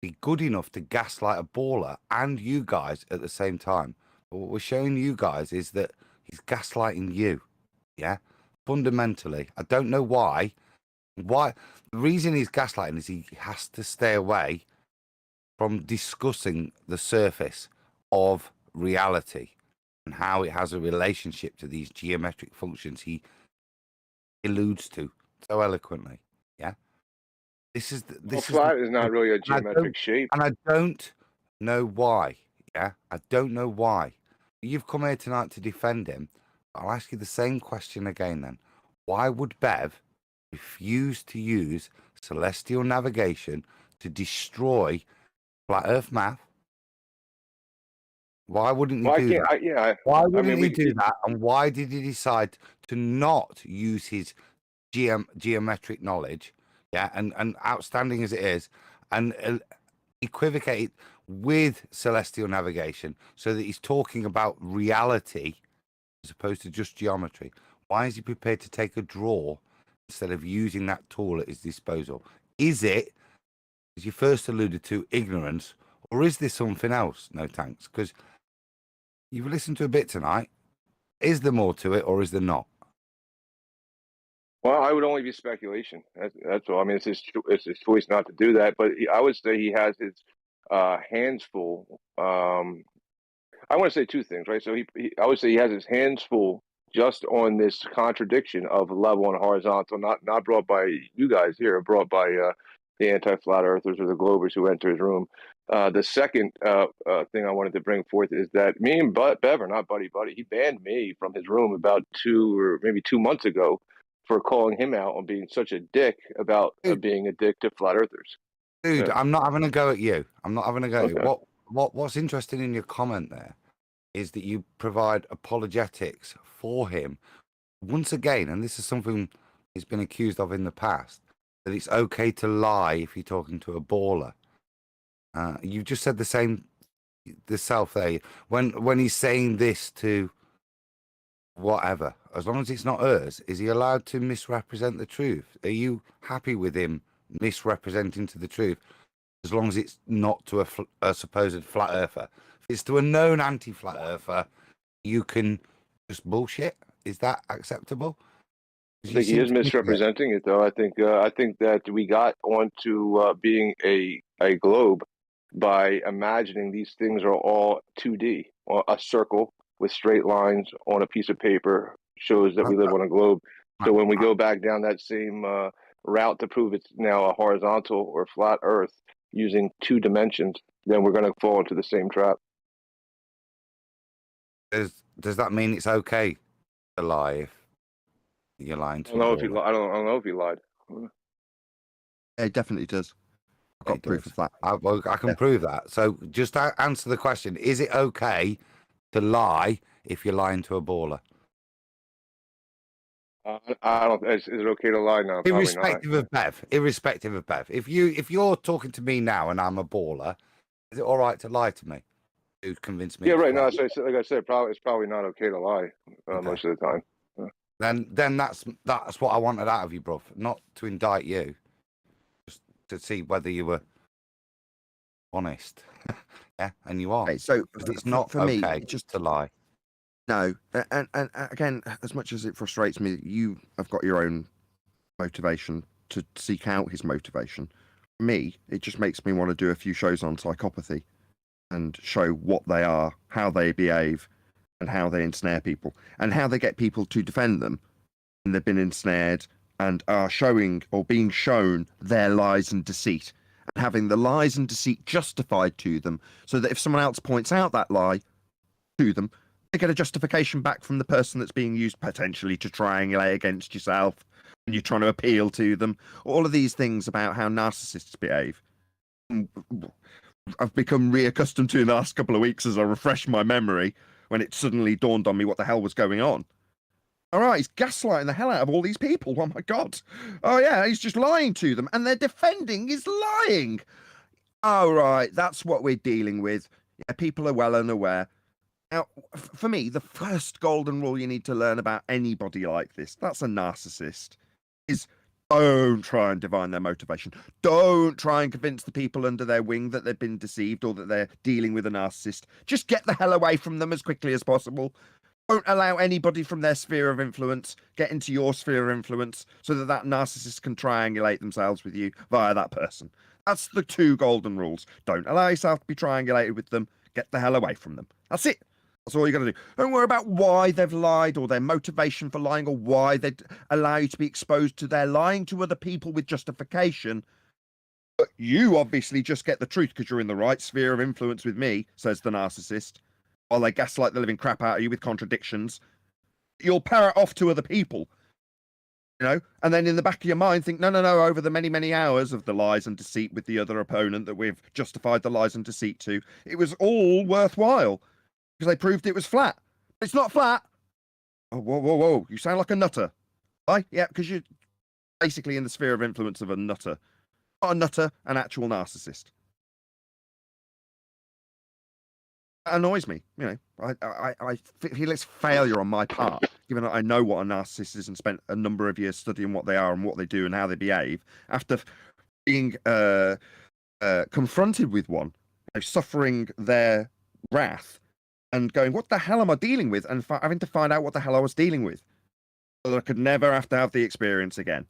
be good enough to gaslight a baller and you guys at the same time. But what we're showing you guys is that he's gaslighting you. Yeah, fundamentally. I don't know why. The reason he's gaslighting is he has to stay away from discussing the surface of reality and how it has a relationship to these geometric functions he alludes to so eloquently. Yeah. flat is not really a geometric shape. And I don't know why. Yeah, I don't know why. You've come here tonight to defend him. I'll ask you the same question again then. Why would Bev refuse to use celestial navigation to destroy flat Earth math? Why wouldn't you do that? Why wouldn't he do that? And why did he decide to not use his geometric knowledge? Yeah, and outstanding as it is, and equivocate with celestial navigation so that he's talking about reality as opposed to just geometry. Why is he prepared to take a draw instead of using that tool at his disposal? Is it, as you first alluded to, ignorance, or is there something else? No thanks, because you've listened to a bit tonight. Is there more to it, or is there not? Well, I would only be speculation. That's all. I mean, it's his choice not to do that. But I would say he has his hands full. I want to say two things, right? So I would say he has his hands full just on this contradiction of level and horizontal, not brought by you guys here, brought by the anti-flat earthers or the globers who enter his room. The second thing I wanted to bring forth is that me and Bev are not buddy. He banned me from his room about 2 months ago for calling him out on being such a dick about being a dick to flat earthers. Dude, yeah. I'm not having a go at you. I'm not having a go at you. What's interesting in your comment there is that you provide apologetics for him once again, and this is something he's been accused of in the past, that it's okay to lie if you're talking to a baller. You just said the same self there. When he's saying this to whatever, as long as it's not hers, is he allowed to misrepresent the truth? Are you happy with him misrepresenting to the truth, as long as it's not to a supposed flat earther? If it's to a known anti-flat earther, you can just bullshit. Is that acceptable? I think he is misrepresenting it, though. I think that we got onto being a globe by imagining these things are all 2D. A circle with straight lines on a piece of paper shows that we live on a globe. So when we go back down that same route to prove it's now a horizontal or flat Earth using 2 dimensions, then we're going to fall into the same trap. Does that mean it's okay to lie if you're lying to I don't know if he lied. Yeah, it definitely does. I've got proof of that. I can prove that. So just answer the question. Is it okay to lie if you're lying to a baller? I don't. Is it okay to lie now? Irrespective of Bev. Irrespective of Bev. If you're talking to me now and I'm a baller, is it all right to lie to me? To convince me? Yeah, right. No, so like I said, it's probably not okay to lie most of the time. Then that's what I wanted out of you, bruv. Not to indict you, just to see whether you were honest. Yeah, and you are. Okay, so it's not for okay me, just to lie. No, and again, as much as it frustrates me, you have got your own motivation to seek out his motivation. For me, it just makes me want to do a few shows on psychopathy and show what they are, how they behave, and how they ensnare people, and how they get people to defend them when they've been ensnared and are showing or being shown their lies and deceit, and having the lies and deceit justified to them, so that if someone else points out that lie to them, they get a justification back from the person that's being used potentially to triangulate against yourself when you're trying to appeal to them. All of these things about how narcissists behave, I've become reaccustomed to in the last couple of weeks as I refresh my memory, when it suddenly dawned on me what the hell was going on. All right, he's gaslighting the hell out of all these people. Oh my God. Oh yeah, he's just lying to them, and they're defending his lying. All right, that's what we're dealing with. Yeah, people are well unaware. Now, for me, the first golden rule you need to learn about anybody like this, that's a narcissist, is don't try and divine their motivation. Don't try and convince the people under their wing that they've been deceived or that they're dealing with a narcissist. Just get the hell away from them as quickly as possible. Don't allow anybody from their sphere of influence get into your sphere of influence so that that narcissist can triangulate themselves with you via that person. That's the 2 golden rules. Don't allow yourself to be triangulated with them. Get the hell away from them. That's it. That's all you got to do. Don't worry about why they've lied or their motivation for lying or why they allow you to be exposed to their lying to other people with justification. But you obviously just get the truth because you're in the right sphere of influence with me, says the narcissist, while they gaslight the living crap out of you with contradictions. You'll parrot off to other people, you know, and then in the back of your mind think, no, over the many, many hours of the lies and deceit with the other opponent that we've justified the lies and deceit to, it was all worthwhile because they proved it was flat. It's not flat. Oh, whoa. You sound like a nutter. Why? Yeah, because you're basically in the sphere of influence of a nutter. Not a nutter, an actual narcissist. That annoys me. You know, I feel it's failure on my part, given that I know what a narcissist is and spent a number of years studying what they are and what they do and how they behave. After being confronted with one, you know, suffering their wrath, and going, what the hell am I dealing with? And having to find out what the hell I was dealing with, so that I could never have to have the experience again.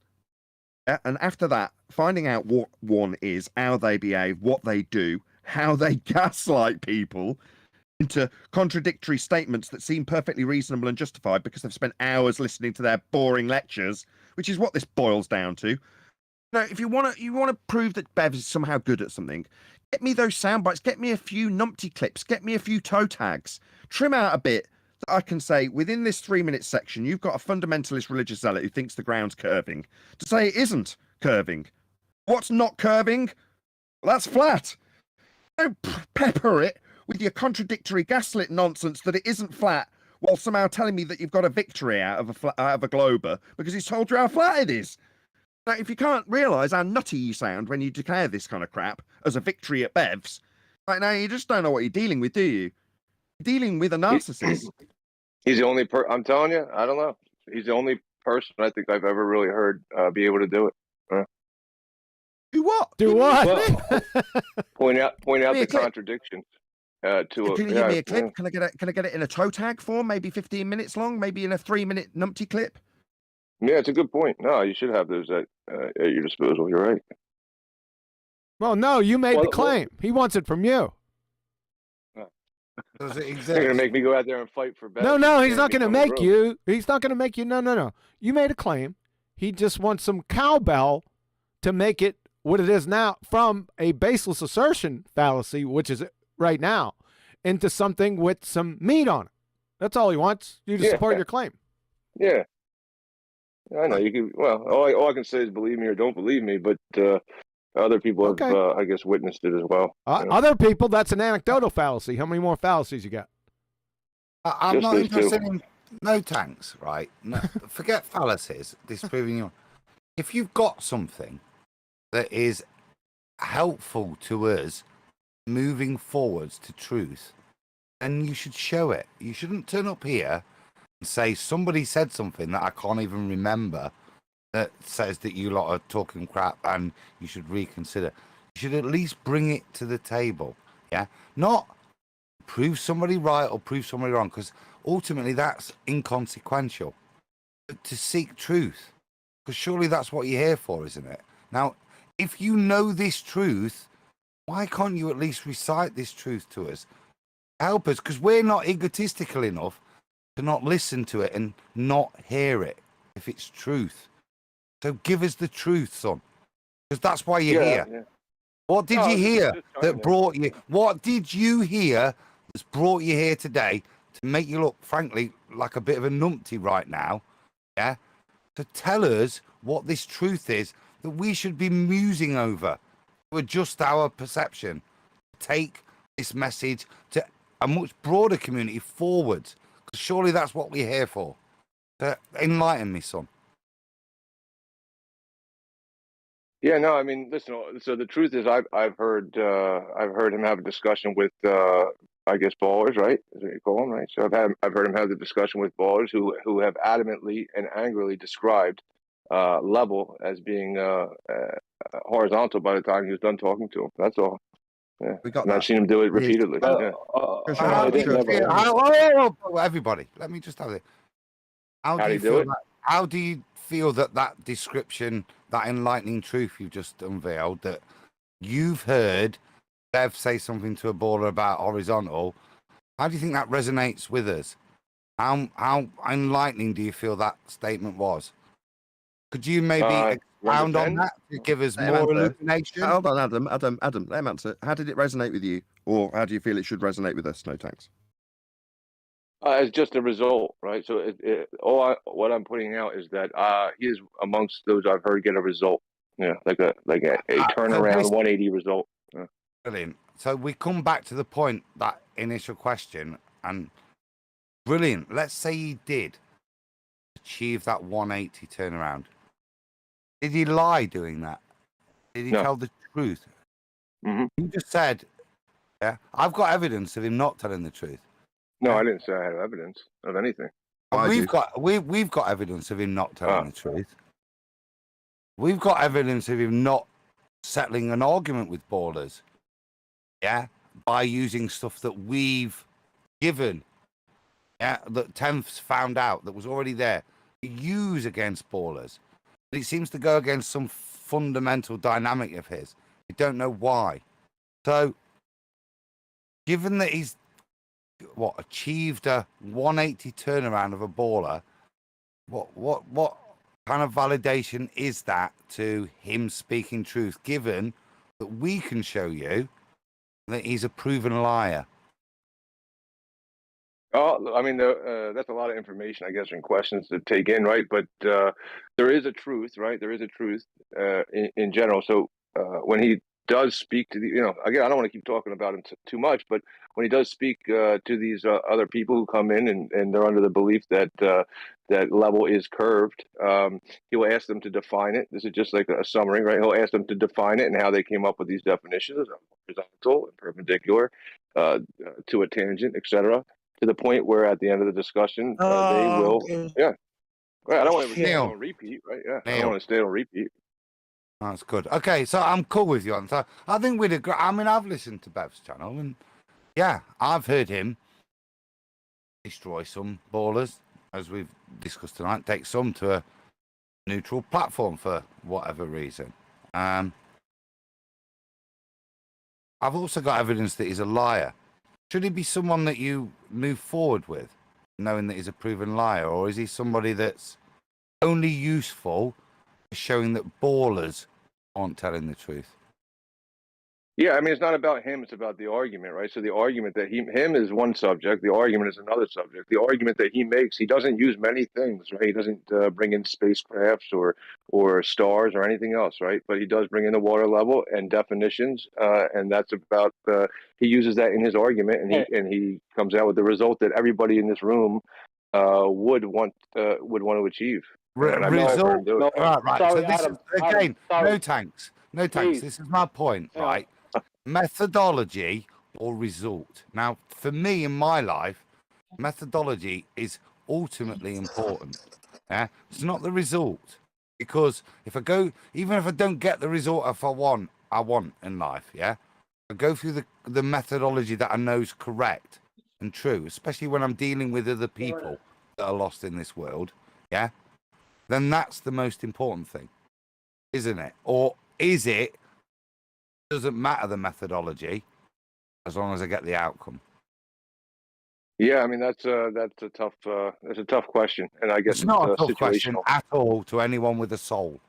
Yeah? And after that, finding out what one is, how they behave, what they do, how they gaslight people into contradictory statements that seem perfectly reasonable and justified because they've spent hours listening to their boring lectures, which is what this boils down to. Now, if you want to prove that Bev is somehow good at something, get me those sound bites, get me a few numpty clips, get me a few toe tags, trim out a bit that I can say, within this 3-minute section, you've got a fundamentalist religious zealot who thinks the ground's curving, to say it isn't curving. What's not curving? Well, that's flat. Don't pepper it with your contradictory gaslit nonsense that it isn't flat, while somehow telling me that you've got a victory out of a glober because he's told you how flat it is. Now, if you can't realise how nutty you sound when you declare this kind of crap as a victory at Bev's, right now you just don't know what you're dealing with, do you? You're dealing with a narcissist. He's the only I'm telling you, I don't know. He's the only person I think I've ever really heard be able to do it. Do what? Do what? Well, point out the contradictions. Can you give me a clip? Yeah. Can I get it in a toe tag form? Maybe 15 minutes long. Maybe in a 3-minute numpty clip. Yeah, it's a good point. No, you should have those at your disposal. You're right. Well, no, you made the claim. He wants it from you. Does it exist? You're gonna make me go out there and fight for Bev. No, he's not gonna make you. He's not gonna make you. No. You made a claim. He just wants some cowbell to make it what it is now, from a baseless assertion fallacy, which is right now, into something with some meat on it. That's all he wants. You to support your claim. Yeah. I know you can. Well, all I can say is believe me or don't believe me, but other people have, I guess, witnessed it as well. Other people, that's an anecdotal fallacy. How many more fallacies you got? I'm not interested in no tanks, right? No, forget fallacies. Disproving your. If you've got something that is helpful to us moving forwards to truth, then you should show it. You shouldn't turn up here and say somebody said something that I can't even remember that says that you lot are talking crap and you should reconsider. You should at least bring it to the table, yeah? Not prove somebody right or prove somebody wrong, because ultimately that's inconsequential. But to seek truth, because surely that's what you're here for, isn't it? Now, if you know this truth, why can't you at least recite this truth to us? Help us, because we're not egotistical enough to not listen to it and not hear it if it's truth. So give us the truth, son, because that's why you're here. Yeah. What did you hear that brought you? What did you hear that's brought you here today to make you look, frankly, like a bit of a numpty right now? Yeah. To tell us what this truth is that we should be musing over to adjust our perception, take this message to a much broader community forward. Because surely that's what we're here for. To enlighten me, son. Yeah, no, I mean, listen. So the truth is, I've heard him have a discussion with, I guess, ballers, right? Is what you call them, right? So I've heard him have the discussion with ballers who have adamantly and angrily described Level as being horizontal by the time he was done talking to him. That's all. Yeah, I've seen him do it repeatedly. Everybody, let me just have it. How do you feel that description, that enlightening truth you've just unveiled, that you've heard Bev say something to a baller about horizontal, how do you think that resonates with us? How enlightening do you feel that statement was? Could you maybe expound on that to give us more illumination? Hold on, Adam, let him answer. How did it resonate with you? Or how do you feel it should resonate with us? No thanks. It's just a result, right? So what I'm putting out is that he is amongst those I've heard get a result. Yeah, like a turnaround 180 result. Yeah. Brilliant. So we come back to the point, that initial question, and brilliant. Let's say he did achieve that 180 turnaround. Did he lie doing that? Did he tell the truth? Mm-hmm. You just said, yeah, I've got evidence of him not telling the truth. No, I didn't say I had evidence of anything. We've got evidence of him not telling the truth. We've got evidence of him not settling an argument with ballers. Yeah, by using stuff that we've given. Yeah, that Tenth's found out that was already there to use against ballers. But it seems to go against some fundamental dynamic of his. We don't know why. So, given that he's achieved a 180 turnaround of a baller, what kind of validation is that to him speaking truth, given that we can show you that he's a proven liar? Oh, I mean, that's a lot of information, I guess, and questions to take in, right? But there is a truth, right? There is a truth in general. So when he does speak to again, I don't want to keep talking about him too much, but when he does speak to these other people who come in and they're under the belief that that level is curved, he will ask them to define it. This is just like a summary, right? He'll ask them to define it and how they came up with these definitions: horizontal and perpendicular, to a tangent, etc. To the point where at the end of the discussion, they will, yeah. Right, I don't want to stay on repeat, right? Yeah, I don't want to stay on repeat. That's good. Okay, so I'm cool with you on that. I think we'd agree. I mean, I've listened to Bev's channel, and yeah, I've heard him destroy some ballers, as we've discussed tonight, take some to a neutral platform for whatever reason. I've also got evidence that he's a liar. Should he be someone that you move forward with, knowing that he's a proven liar, or is he somebody that's only useful for showing that ballers aren't telling the truth? Yeah, I mean, it's not about him, it's about the argument, right? So the argument that him is one subject, the argument is another subject. The argument that he makes, he doesn't use many things, right? He doesn't bring in spacecrafts or stars or anything else, right? But he does bring in the water level and definitions, and that's about, he uses that in his argument, and he comes out with the result that everybody in this room would want to achieve. Result, right. Sorry, So this Adam, is, again, Adam, no thanks. Please. This is my point, right? Methodology or result. Now, for me in my life, methodology is ultimately important. Yeah, it's not the result, because if I go, even if I don't get the result I want in life, yeah, I go through the methodology that I know is correct and true, especially when I'm dealing with other people that are lost in this world. Yeah, then that's the most important thing, isn't it? Or is it? Doesn't matter the methodology as long as I get the outcome. Yeah, I mean that's a tough question, and I guess it's not a tough situational question at all to anyone with a soul.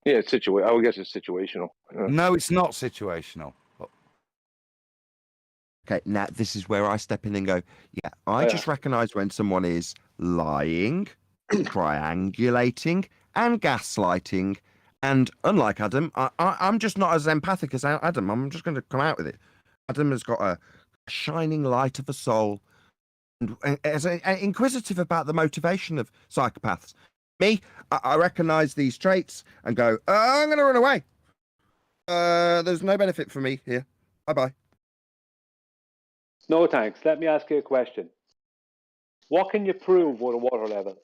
Yeah, it's I would guess it's situational. No, it's not situational. Okay, now this is where I step in and go, yeah, I just recognize when someone is lying, triangulating, and gaslighting. And unlike Adam, I'm just not as empathic as Adam. I'm just going to come out with it. Adam has got a shining light of a soul, and as inquisitive about the motivation of psychopaths. Me, I recognize these traits and go, I'm going to run away. There's no benefit for me here. Bye-bye. No thanks. Let me ask you a question. What can you prove with a water level?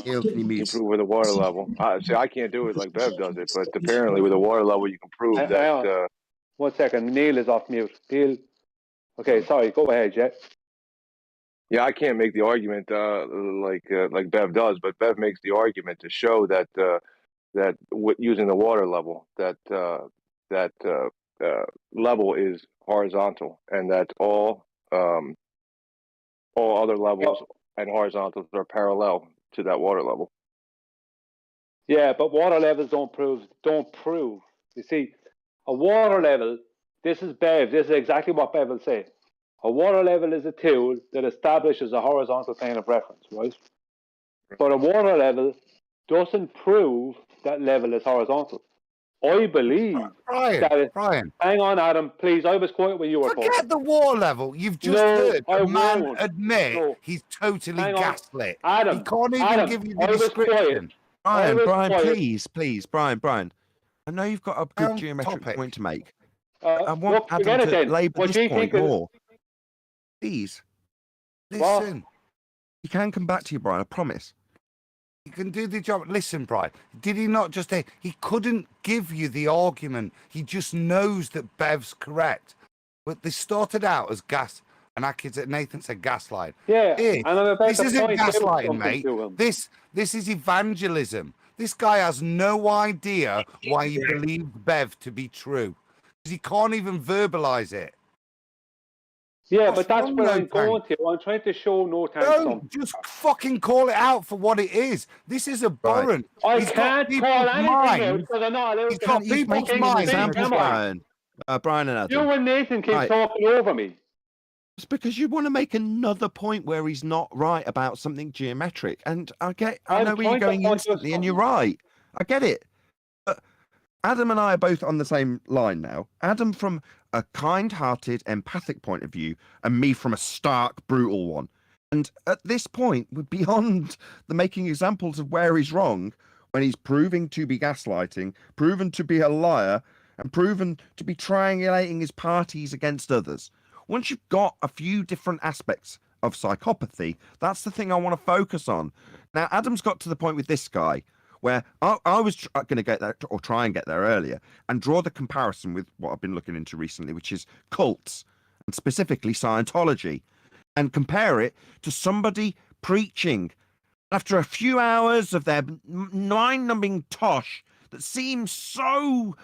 Neil, can you mute? Prove with a water level. See, I can't do it like Bev does it, but apparently with a water level you can prove that. 1 second, Neil is off mute. Neil. Okay, sorry. Go ahead, Jet. Yeah, I can't make the argument like Bev does, but Bev makes the argument to show that using the water level that level is horizontal, and that all other levels and horizontals are parallel to that water level. Yeah, but water levels don't prove. You see, a water level. This is Bev. This is exactly what Bev will say. A water level is a tool that establishes a horizontal plane of reference, right? But a water level doesn't prove that level is horizontal. I believe that it, Brian. hang on, Adam, please. I was quiet when you were talking. Forget the war level. You've just heard a man admit he's totally gaslit. Adam, he can't even give you the description. Brian, please, Brian. I know you've got a good geometric point to make. I want Adam to labour this point more. Please. Listen. You can come back to you, Brian, I promise. You can do the job. Listen, Brian, did he not just say he couldn't give you the argument? He just knows that Bev's correct. But they started out as gas, and Nathan said gaslight. Yeah, this isn't gaslighting, mate. This is evangelism. This guy has no idea why he believes Bev to be true. Because he can't even verbalize it. Yeah, but that's where I'm going to. I'm trying to show no thanks. Don't just fucking call it out for what it is. This is abhorrent. I can't call anything out because I'm not allowed to. He's got people's minds. Brian and Adam. You and Nathan keep talking over me. It's because you want to make another point where he's not right about something geometric. And I know where you're going instantly, and you're right. I get it. But Adam and I are both on the same line now. Adam from a kind-hearted, empathic point of view, and me from a stark, brutal one. And at this point, we're beyond the making examples of where he's wrong when he's proving to be gaslighting, proven to be a liar, and proven to be triangulating his parties against others. Once you've got a few different aspects of psychopathy, that's the thing I want to focus on. Now, Adam's got to the point with this guy where I was going to get there, or try and get there earlier, and draw the comparison with what I've been looking into recently, which is cults, and specifically Scientology, and compare it to somebody preaching after a few hours of their mind-numbing tosh that seems so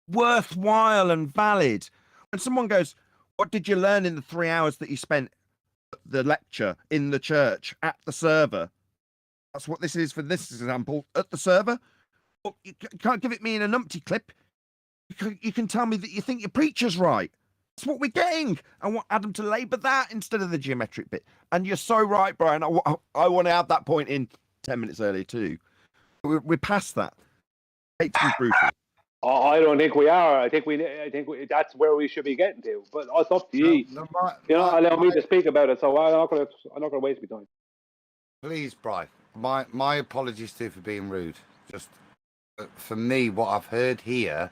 worthwhile and valid. And someone goes, what did you learn in the 3 hours that you spent the lecture in the church at the server? That's what this is for this example, at the server. Well, you can't give it me in a numpty clip. You can tell me that you think your preacher's right. That's what we're getting. I want Adam to labour that instead of the geometric bit. And you're so right, Brian. I want to have that point in 10 minutes earlier too. We're past that. Hate to be brutal. I don't think we are. I think that's where we should be getting to. But it's up to you. Allow me to speak about it. So I'm not going to waste my time. Please, Brian. My apologies to you for being rude. Just for me, what I've heard here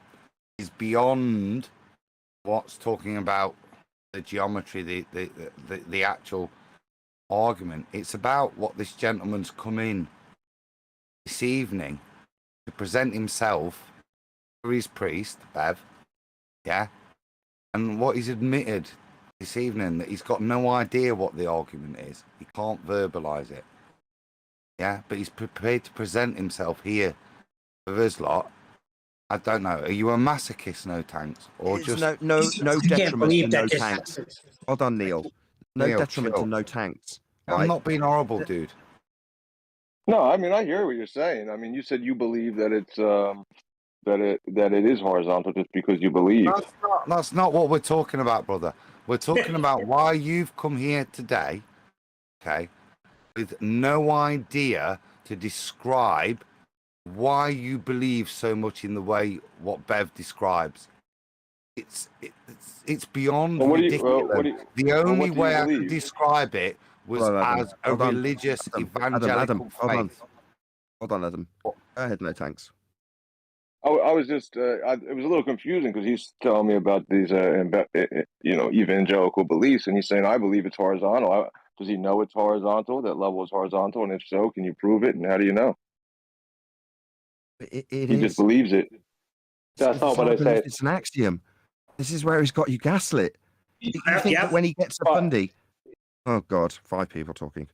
is beyond what's talking about the geometry, the actual argument. It's about what this gentleman's come in this evening to present himself for his priest, Bev, yeah, and what he's admitted this evening, that he's got no idea what the argument is. He can't verbalise it. Yeah, but he's prepared to present himself here with us lot. I don't know. Are you a masochist, no tanks, or just no detriment to no tanks? Hold on, Neil. No detriment to no tanks. I'm not being horrible, dude. No, I mean I hear what you're saying. I mean, you said you believe that it's that it is horizontal just because you believe. That's not what we're talking about, brother. We're talking about why you've come here today, okay, with no idea to describe why you believe so much in the way what Bev describes. It's beyond ridiculous. The only way I could describe it was as a religious evangelical faith. Hold on, Adam. Go ahead, no thanks. I was just, it was a little confusing because he's telling me about these, evangelical beliefs, and he's saying, I believe it's horizontal. Does he know it's horizontal? That level is horizontal, and if so, can you prove it? And how do you know? He just believes it. That's not what I said. It's an axiom. This is where he's got you gaslit. You think that when he gets a fundy, oh God, 5 people talking.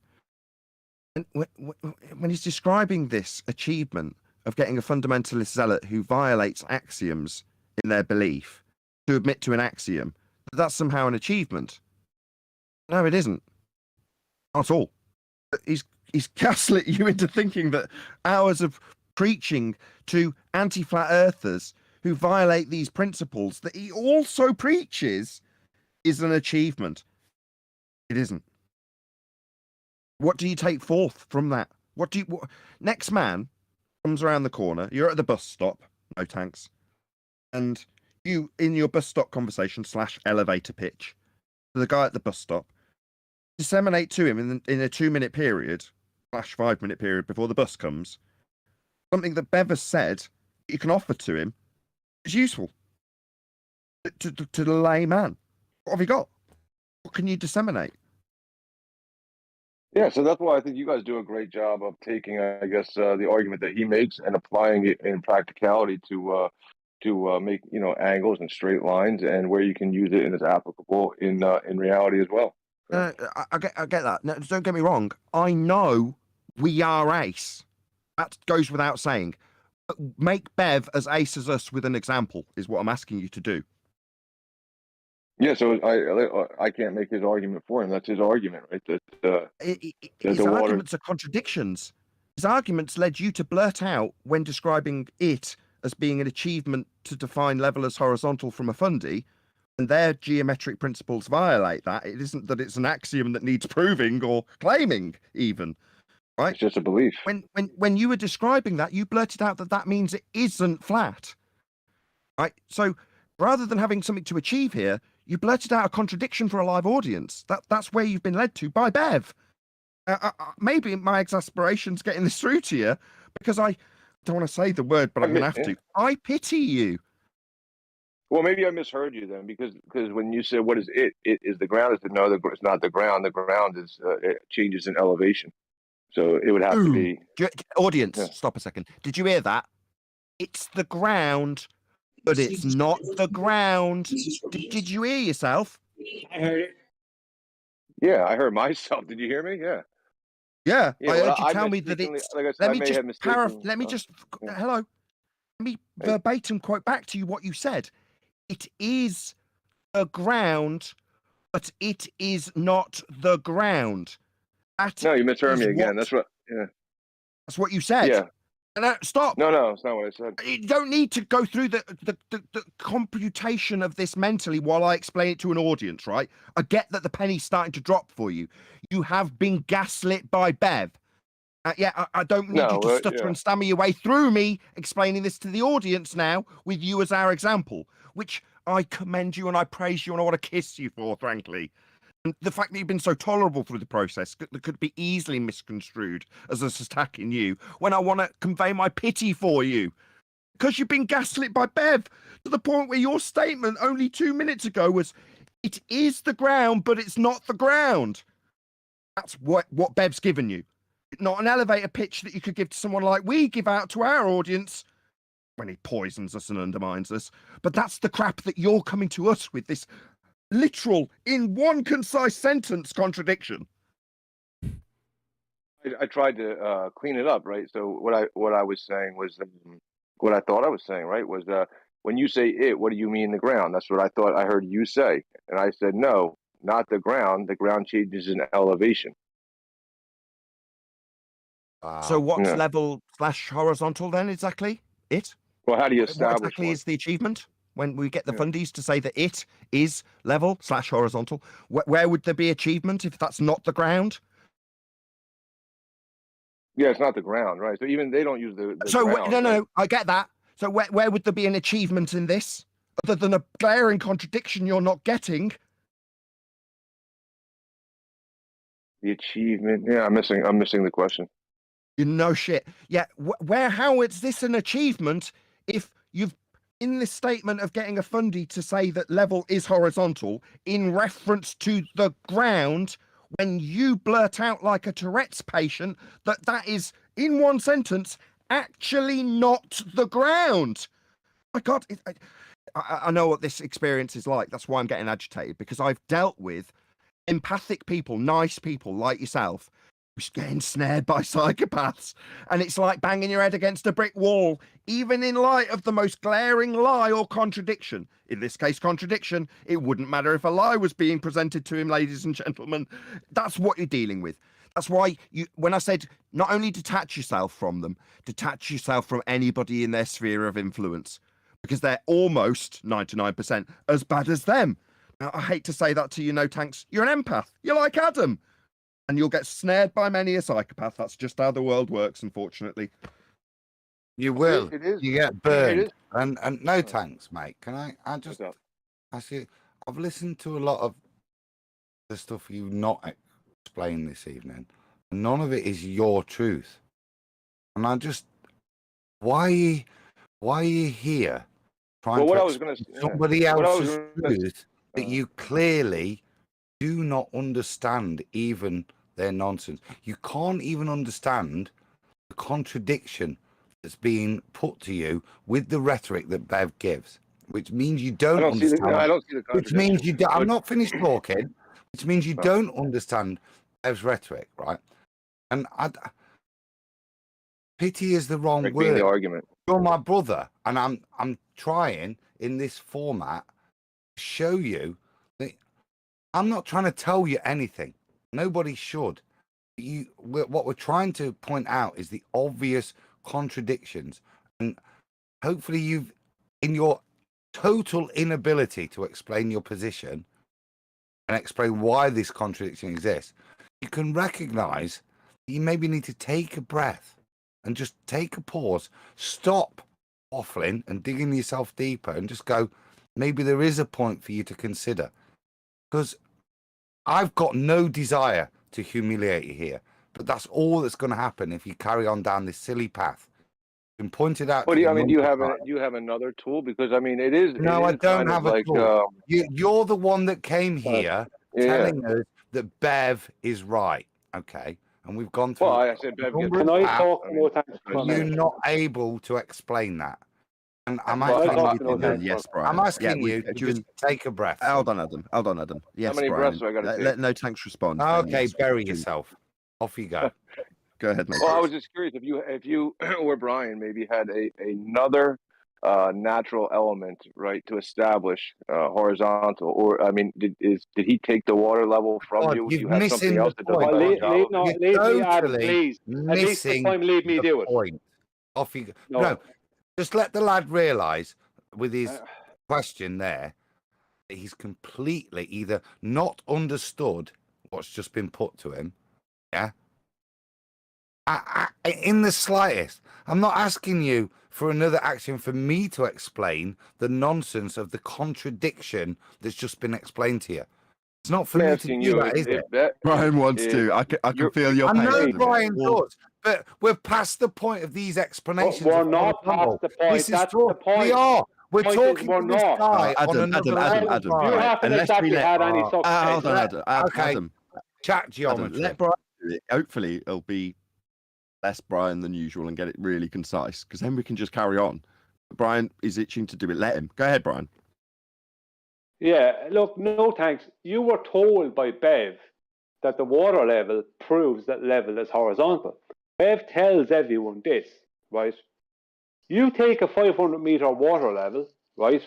And when he's describing this achievement of getting a fundamentalist zealot who violates axioms in their belief to admit to an axiom, that's somehow an achievement. No, it isn't. Not at all. he's gaslit you into thinking that hours of preaching to anti-flat earthers who violate these principles that he also preaches is an achievement. It isn't. What do you take forth from that? Next man comes around the corner, you're at the bus stop, no tanks, and you, in your bus stop conversation / elevator pitch to the guy at the bus stop, disseminate to him in a 2-minute period / 5-minute period before the bus comes something that Bev has said you can offer to him is useful to the layman. What have you got? What can you disseminate? Yeah, so that's why I think you guys do a great job of taking, I guess, the argument that he makes and applying it in practicality to make angles and straight lines, and where you can use it and it's applicable in reality as well. I get that. No, don't get me wrong. I know we are ace. That goes without saying. But make Bev as ace as us with an example is what I'm asking you to do. Yeah, so I can't make his argument for him. That's his argument, right? His arguments are contradictions. His arguments led you to blurt out when describing it as being an achievement to define level as horizontal from a fundy, and their geometric principles violate that. It isn't that it's an axiom that needs proving or claiming even, right? It's just a belief. When you were describing that, you blurted out that means it isn't flat, right? So rather than having something to achieve here, you blurted out a contradiction for a live audience. That's where you've been led to by Bev. Maybe my exasperation's getting this through to you because I don't want to say the word, but I'm going to have to. I pity you. Well, maybe I misheard you then, because when you said what is it? It is the ground. No, it's not the ground. The ground is it changes in elevation, so it would have to be. Audience, stop a second. Did you hear that? It's the ground. But it's not the ground. Did you hear yourself? I heard it. Yeah, I heard myself. Did you hear me? Yeah. Yeah, I heard you tell me that it's. Like I said, let me just hello. Let me verbatim quote back to you what you said. It is the ground, but it is not the ground. No, you misheard me again. That's what. Yeah. That's what you said. Yeah. Stop. No, it's not what I said. You don't need to go through the computation of this mentally while I explain it to an audience, right? I get that the penny's starting to drop for you. You have been gaslit by Bev. I don't need you to stutter and stammer your way through me explaining this to the audience now with you as our example, which I commend you and I praise you and I want to kiss you for, frankly. And the fact that you've been so tolerable through the process that could be easily misconstrued as us attacking you when I want to convey my pity for you. Because you've been gaslit by Bev to the point where your statement only 2 minutes ago was, it is the ground, but it's not the ground. That's what Bev's given you. Not an elevator pitch that you could give to someone like we give out to our audience when he poisons us and undermines us. But that's the crap that you're coming to us with, this literal, in one concise sentence contradiction. I tried to clean it up, right? So what I was saying was what I thought I was saying, right? Was when you say it, what do you mean the ground? That's what I thought I heard you say, and I said no, not the ground. The ground changes in elevation. So what's level / horizontal then exactly? It? Well, how do you establish what exactly is the achievement? When we get the fundies to say that it is level / horizontal, where would there be achievement if that's not the ground? Yeah, it's not the ground, right? So even they don't use the ground. No, I get that. So where would there be an achievement in this, other than a glaring contradiction you're not getting? The achievement? Yeah, I'm missing the question. You know shit. Yeah, how is this an achievement if you've in this statement of getting a fundy to say that level is horizontal in reference to the ground, when you blurt out like a Tourette's patient that is in one sentence actually not the ground? My God, I know what this experience is like. That's why I'm getting agitated, because I've dealt with empathic people, nice people like yourself, who's getting snared by psychopaths, and it's like banging your head against a brick wall, even in light of the most glaring lie or contradiction. In this case, contradiction. It wouldn't matter if a lie was being presented to him, ladies and gentlemen. That's what you're dealing with. That's why when I said not only detach yourself from them, detach yourself from anybody in their sphere of influence, because they're almost 99% as bad as them. Now, I hate to say that to you, No Tanks. You're an empath. You're like Adam. And you'll get snared by many a psychopath. That's just how the world works, unfortunately. You will. It is. You get It burned. is. And no thanks, mate. Can I just... I see... I've listened to a lot of the stuff you've not explained this evening. And none of it is your truth. And I just... Why are you here trying Well, to what I was going to somebody else's truth that you clearly do not understand even their nonsense? You can't even understand the contradiction that's being put to you with the rhetoric that Bev gives, which means you don't understand. I don't see the which contradiction. means you don't, I'm not finished talking, which means you don't understand Bev's rhetoric, right? And pity is the wrong word. The argument. You're my brother, and I'm trying in this format to show you that I'm not trying to tell you anything. Nobody should. What we're trying to point out is the obvious contradictions, and hopefully you've, in your total inability to explain your position and explain why this contradiction exists, you can recognize that you maybe need to take a breath and just take a pause, stop waffling and digging yourself deeper, and just go, maybe there is a point for you to consider. Because I've got no desire to humiliate you here, but that's all that's going to happen if you carry on down this silly path. Been pointed out. What do you have another tool? Because I mean, it is. No, I don't have a tool. You're the one that came here telling us that Bev is right. Okay. And we've gone through. Well, I said Bev gets. Can I talk? No, thanks. You're not able to explain that. And I'm asking you to just take a breath. Hold on, Adam. Yes, how many Brian. breaths do I got to take? Let No Tanks respond. Okay, bury yourself. Off you go. Go ahead, No Well, I Tanks. was just curious if you or Brian maybe had another natural element, right, to establish horizontal, or I mean, did he take the water level from you? You're have missing something else the that doesn't point. Leave me out, please. At least the time, leave me do it. Point. Off you go. No, just let the lad realise with his question there that he's completely either not understood what's just been put to him, yeah. In the slightest. I'm not asking you for another action for me to explain the nonsense of the contradiction that's just been explained to you. It's not for me to do that, is it? Brian wants to. I can feel your pain. I know Brian does, but we're past the point of these explanations. We're not past the point. That's the point. We are. We're talking to this guy Adam, on another level. You haven't exactly had any success. Hold on, Adam. Chat geometry. Let Brian do it. Hopefully, it'll be less Brian than usual and get it really concise, because then we can just carry on. Brian is itching to do it. Let him. Go ahead, Brian. Yeah, look, no thanks. You were told by Bev that the water level proves that level is horizontal. Bev tells everyone this, right? You take a 500 meter water level, right?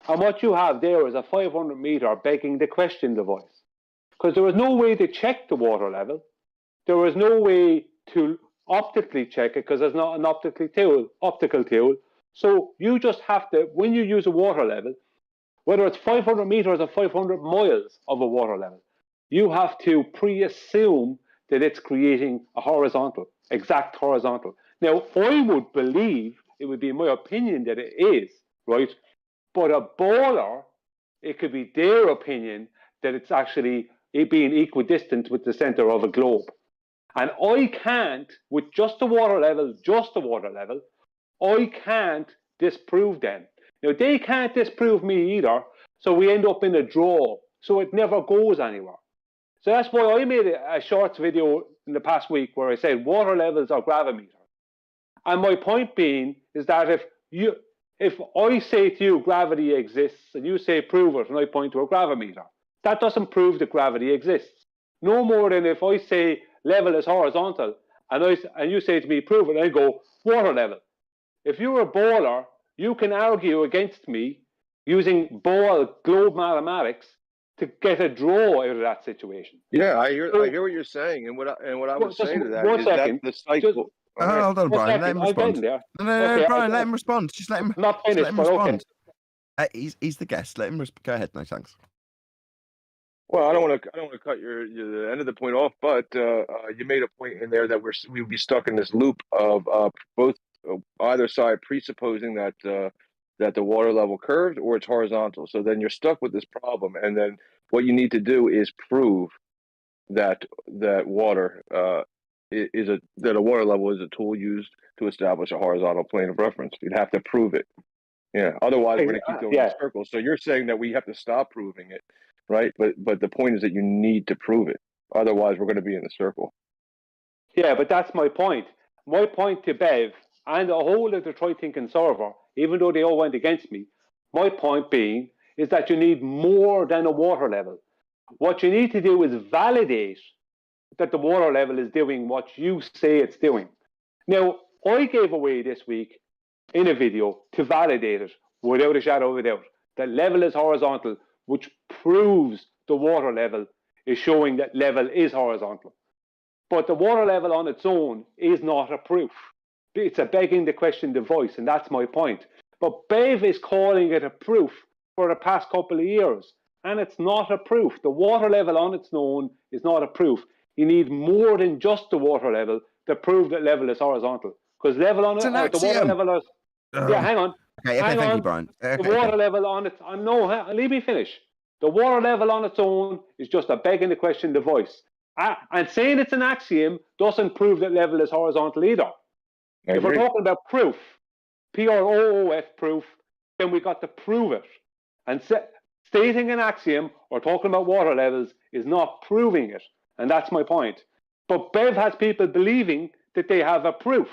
And what you have there is a 500 meter begging the question device. Because there was no way to check the water level. There was no way to optically check it because there's not an optical tool. So you just have to, when you use a water level, whether it's 500 meters or 500 miles of a water level, you have to pre-assume that it's creating a exact horizontal. Now, I would believe, it would be my opinion that it is, right? But a baller, it could be their opinion that it's actually being equidistant with the center of a globe. And I can't, with just the water level, I can't disprove them. Now, they can't disprove me either, so we end up in a draw. So it never goes anywhere. So that's why I made a shorts video in the past week where I said water levels are gravimeters. And my point being is that if I say to you gravity exists and you say prove it and I point to a gravimeter, that doesn't prove that gravity exists. No more than if I say level is horizontal and you say to me prove it, and I go water level. If you're a baller, you can argue against me using ball globe mathematics to get a draw out of that situation. Yeah, I hear what you're saying, and what I would say to that is that the cycle. Hold on, Brian. Let him respond. No, Okay, Brian, let him respond. Just let him. Not finished, let him but respond. okay. He's the guest. Let him go ahead. No, thanks. Well, I don't want to cut the end of the point off, but you made a point in there that we would be stuck in this loop of both either side presupposing that the water level curved or it's horizontal. So then you're stuck with this problem, and then what you need to do is prove that water that a water level is a tool used to establish a horizontal plane of reference. You'd have to prove it. Yeah. Otherwise, we're going to keep going in circles. So you're saying that we have to stop proving it, right? But the point is that you need to prove it. Otherwise, we're going to be in a circle. Yeah, but that's my point. My point to Bev and a whole of the Detroit Thinking server, even though they all went against me, my point being is that you need more than a water level. What you need to do is validate that the water level is doing what you say it's doing. Now, I gave away this week in a video to validate it without a shadow of a doubt. That level is horizontal, which proves the water level is showing that level is horizontal. But the water level on its own is not a proof. It's a begging the question device, and that's my point. But Bev is calling it a proof for the past couple of years, and it's not a proof. The water level on its own is not a proof. You need more than just the water level to prove that level is horizontal. Because level on it, the water level is... Yeah, hang on. Okay, thank you, Brian. The water level on it... No, leave me finish. The water level on its own is just a begging the question device. And saying it's an axiom doesn't prove that level is horizontal either. If we're talking about proof, PROOF proof, then we got to prove it. And stating an axiom or talking about water levels is not proving it. And that's my point. But Bev has people believing that they have a proof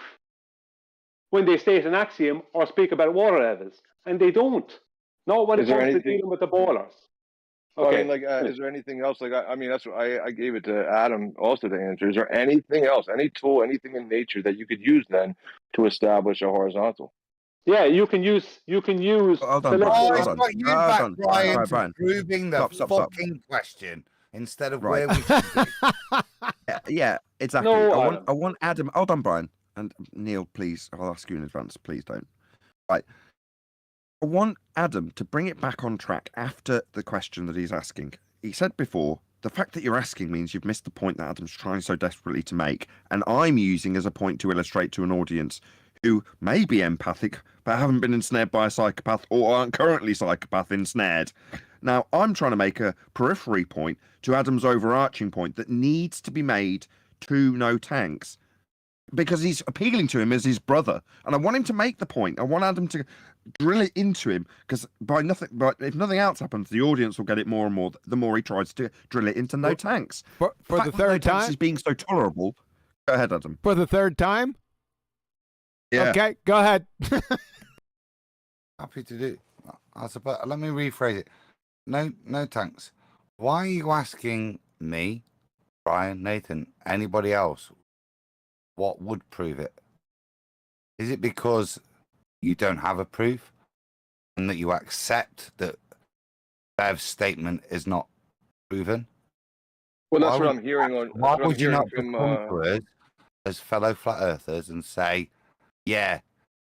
when they state an axiom or speak about water levels. And they don't. Not when it comes to dealing with the ballers. Okay. Well, I mean, is there anything else? I mean, that's what I gave it to Adam also to answer. Is there anything else, any tool, anything in nature that you could use then to establish a horizontal? Yeah, you can use. Hold on, Brian. Proving the fucking question instead of where we should be. Yeah, exactly. No, I want Adam. Hold on, Brian and Neil, please. I'll ask you in advance. Please don't. Right. I want Adam to bring it back on track after the question that he's asking. He said before, the fact that you're asking means you've missed the point that Adam's trying so desperately to make, and I'm using as a point to illustrate to an audience who may be empathic but haven't been ensnared by a psychopath or aren't currently psychopath ensnared. Now, I'm trying to make a periphery point to Adam's overarching point that needs to be made to No Tanks, because he's appealing to him as his brother, and I want him to make the point. I want Adam to drill it into him, because but if nothing else happens, the audience will get it more and more the more he tries to drill it into No Tanks. For the third time, he's being so tolerable. Go ahead, Adam. For the third time. Yeah. Okay, go ahead. Happy to do. I suppose. Let me rephrase it. No tanks. Why are you asking me, Brian, Nathan, anybody else? What would prove it? Is it because you don't have a proof and that you accept that Bev's statement is not proven? Well, that's what I'm hearing on. Why would you not come to us as fellow flat earthers and say, yeah,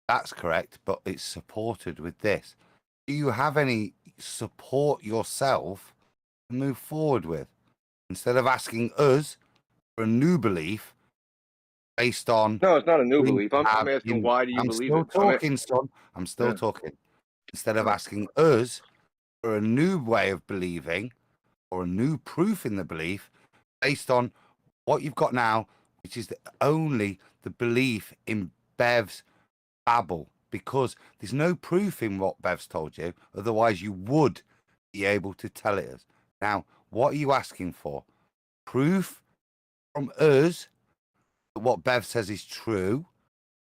that's correct, but it's supported with this? Do you have any support yourself to move forward with, instead of asking us for a new belief based on... No, it's not a new belief. I'm asking, why do you believe it? I'm still talking. Instead of asking us for a new way of believing or a new proof in the belief based on what you've got now, which is only the belief in Bev's babble, because there's no proof in what Bev's told you. Otherwise, you would be able to tell it us. Now, what are you asking for? Proof from us that what Bev says is true?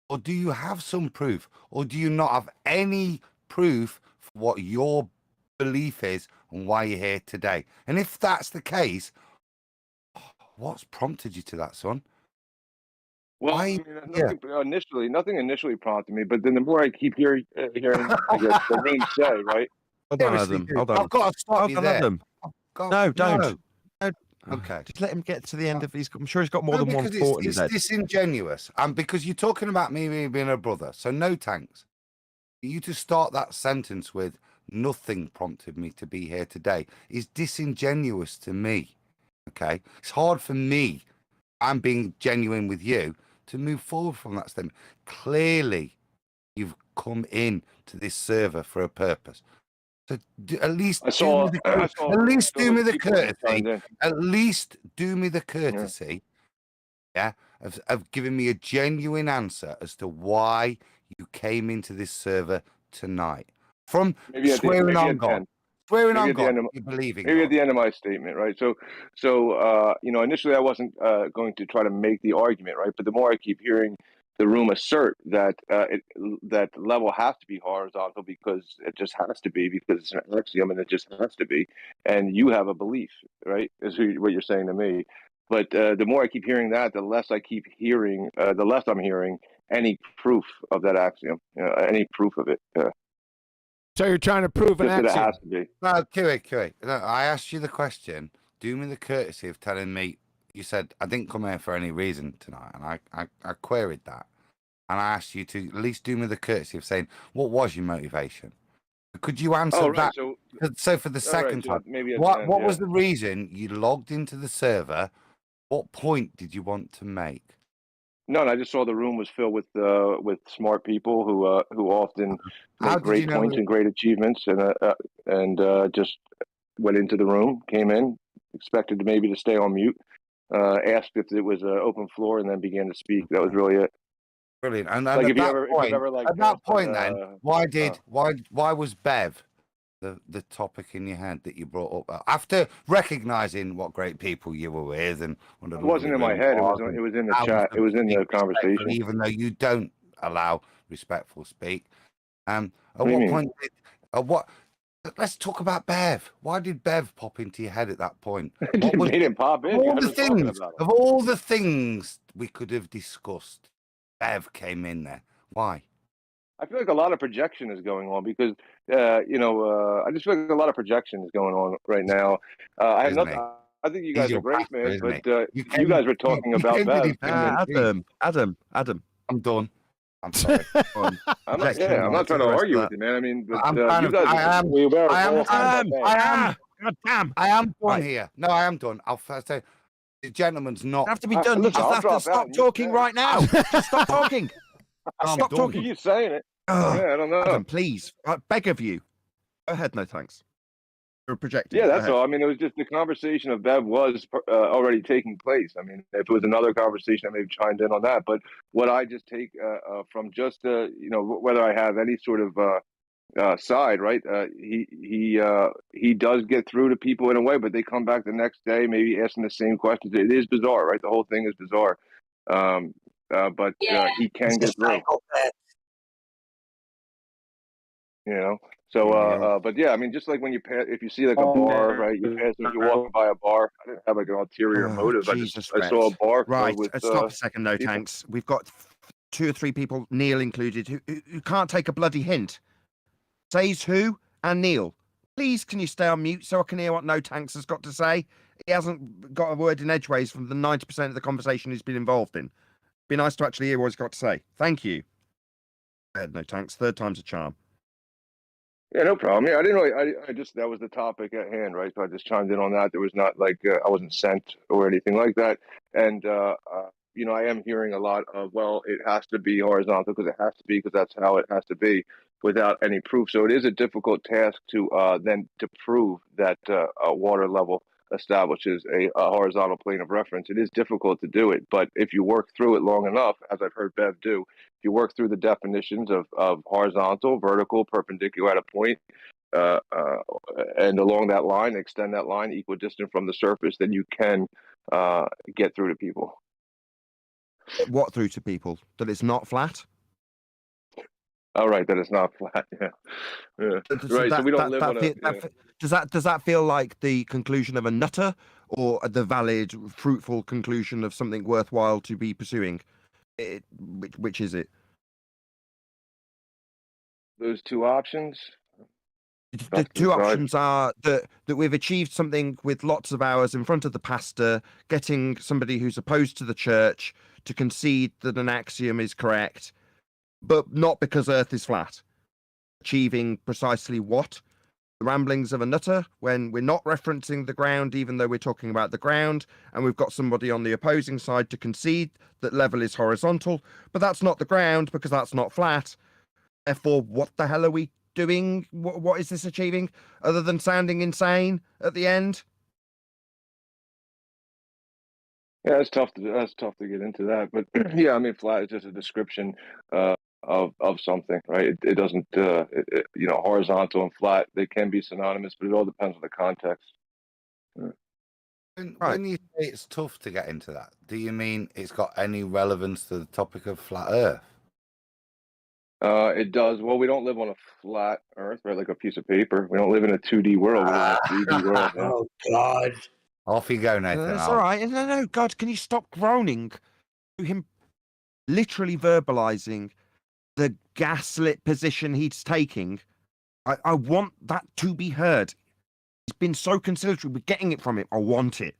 Or do you have some proof? Or do you not have any proof for what your belief is and why you're here today? And if that's the case, what's prompted you to that, son? Well, I mean, nothing initially prompted me, but then the more I keep hearing the room say, right? Hold on, Adam. Hold on. I've got to stop you there. Adam. God, No, don't. No. Okay. Just let him get to the end of his. I'm sure he's got more No, than one because thought in his it's head. disingenuous. And because you're talking about me being a brother, so no thanks. You to start that sentence with nothing prompted me to be here today is disingenuous to me. Okay. It's hard for me. I'm being genuine with you to move forward from that statement. Clearly, you've come in to this server for a purpose. So at least do me the courtesy. At least do me the courtesy, yeah, of giving me a genuine answer as to why you came into this server tonight. From swearing on God, you're believing maybe God. at the end of my statement, right? So you know, initially I wasn't going to try to make the argument, right? But the more I keep hearing the room assert that that the level has to be horizontal because it just has to be, because it's an axiom and it just has to be, and you have a belief, right? Is what you're saying to me. But the more I keep hearing that, the less I keep hearing, the less I'm hearing any proof of that axiom, any proof of it. So you're trying to prove an Just that it axiom. has to be. No, Kiwi. No, I asked you the question. Do me the courtesy of telling me. You said I didn't come here for any reason tonight, and I queried that, and I asked you to at least do me the courtesy of saying what was your motivation. Could you answer that? So for the second time, what was the reason you logged into the server? What point did you want to make? No, I just saw the room was filled with smart people who often make great points and great achievements, and just went into the room, came in, expected maybe to stay on mute, asked if it was an open floor, and then began to speak. That was really it. Brilliant. And like at that point, then why was Bev the topic in your head that you brought up after recognizing what great people you were with? And it wasn't in my head. It was in the chat. It was in the conversation. Even though you don't allow respectful speak. At what point? Let's talk about Bev. Why did Bev pop into your head at that point? What made him pop in? Of all the things we could have discussed, Bev came in there. Why? I feel like a lot of projection is going on because, I just feel like a lot of projection is going on right now. I have nothing. I think you guys are great, man. But you guys were talking about Bev. Adam. I'm done. I'm sorry. I'm not trying to argue with you, man. I mean, but, I am done here. No, I am done. I'll first say the gentleman's not. You have to be done. You just have to stop talking right now. Just stop talking. Stop talking. You keep saying it. I don't know. Adam, please, I beg of you. Go ahead. No thanks. You're projecting. Yeah, that's all. I mean, it was just the conversation of Bev was already taking place. I mean, if it was another conversation, I may have chimed in on that. But what I just take from just whether I have any sort of side, right? He does get through to people in a way, but they come back the next day, maybe asking the same questions. It is bizarre, right? The whole thing is bizarre. But he can get through. But yeah, I mean, just like when you pass, if you see like a bar, right? You're walking by a bar. I didn't have like an ulterior motive. I saw a bar. Right. Stop a second, no thanks. We've got 2 or 3 people, Neil included, who can't take a bloody hint. Says who and Neil. Please, can you stay on mute so I can hear what No Tanks has got to say? He hasn't got a word in edgeways from the 90% of the conversation he's been involved in. Be nice to actually hear what he's got to say. Thank you. No Tanks. 3rd time's a charm. Yeah, no problem. Yeah, I didn't really. I just that was the topic at hand, right? So I just chimed in on that. There was not like I wasn't sent or anything like that. And I am hearing a lot of it has to be horizontal because it has to be because that's how it has to be, without any proof. So it is a difficult task to then to prove that a water level establishes a horizontal plane of reference. It is difficult to do it, but if you work through it long enough, as I've heard Bev do, if you work through the definitions of horizontal, vertical, perpendicular at a point, and along that line, extend that line equidistant from the surface, then you can get through to people. What through to people? That it's not flat? All right, that it's not flat. Yeah. Right. So we don't live on a. Does that feel like the conclusion of a nutter, or the valid, fruitful conclusion of something worthwhile to be pursuing? Which is it? Those 2 options. The two options are that we've achieved something with lots of hours in front of the pastor, getting somebody who's opposed to the church to concede that an axiom is correct, but not because Earth is flat. Achieving precisely what? The ramblings of a nutter, when we're not referencing the ground, even though we're talking about the ground, and we've got somebody on the opposing side to concede that level is horizontal, but that's not the ground because that's not flat. Therefore, what the hell are we doing? What is this achieving other than sounding insane at the end? Yeah, that's tough to get into that, but yeah, I mean, flat is just a description of something, right? It doesn't, you know, horizontal and flat, they can be synonymous, but it all depends on the context. When you say it's tough to get into that, do you mean it's got any relevance to the topic of flat Earth? It does. Well, we don't live on a flat Earth, right? Like a piece of paper. We don't live in a 2D world. We live in a 3D world. Yeah. Oh God! Off you go, Nathan. That's all right. No, God, can you stop groaning? Him literally verbalizing the gaslit position he's taking. I want that to be heard. He's been so conciliatory with getting it from him. I want it.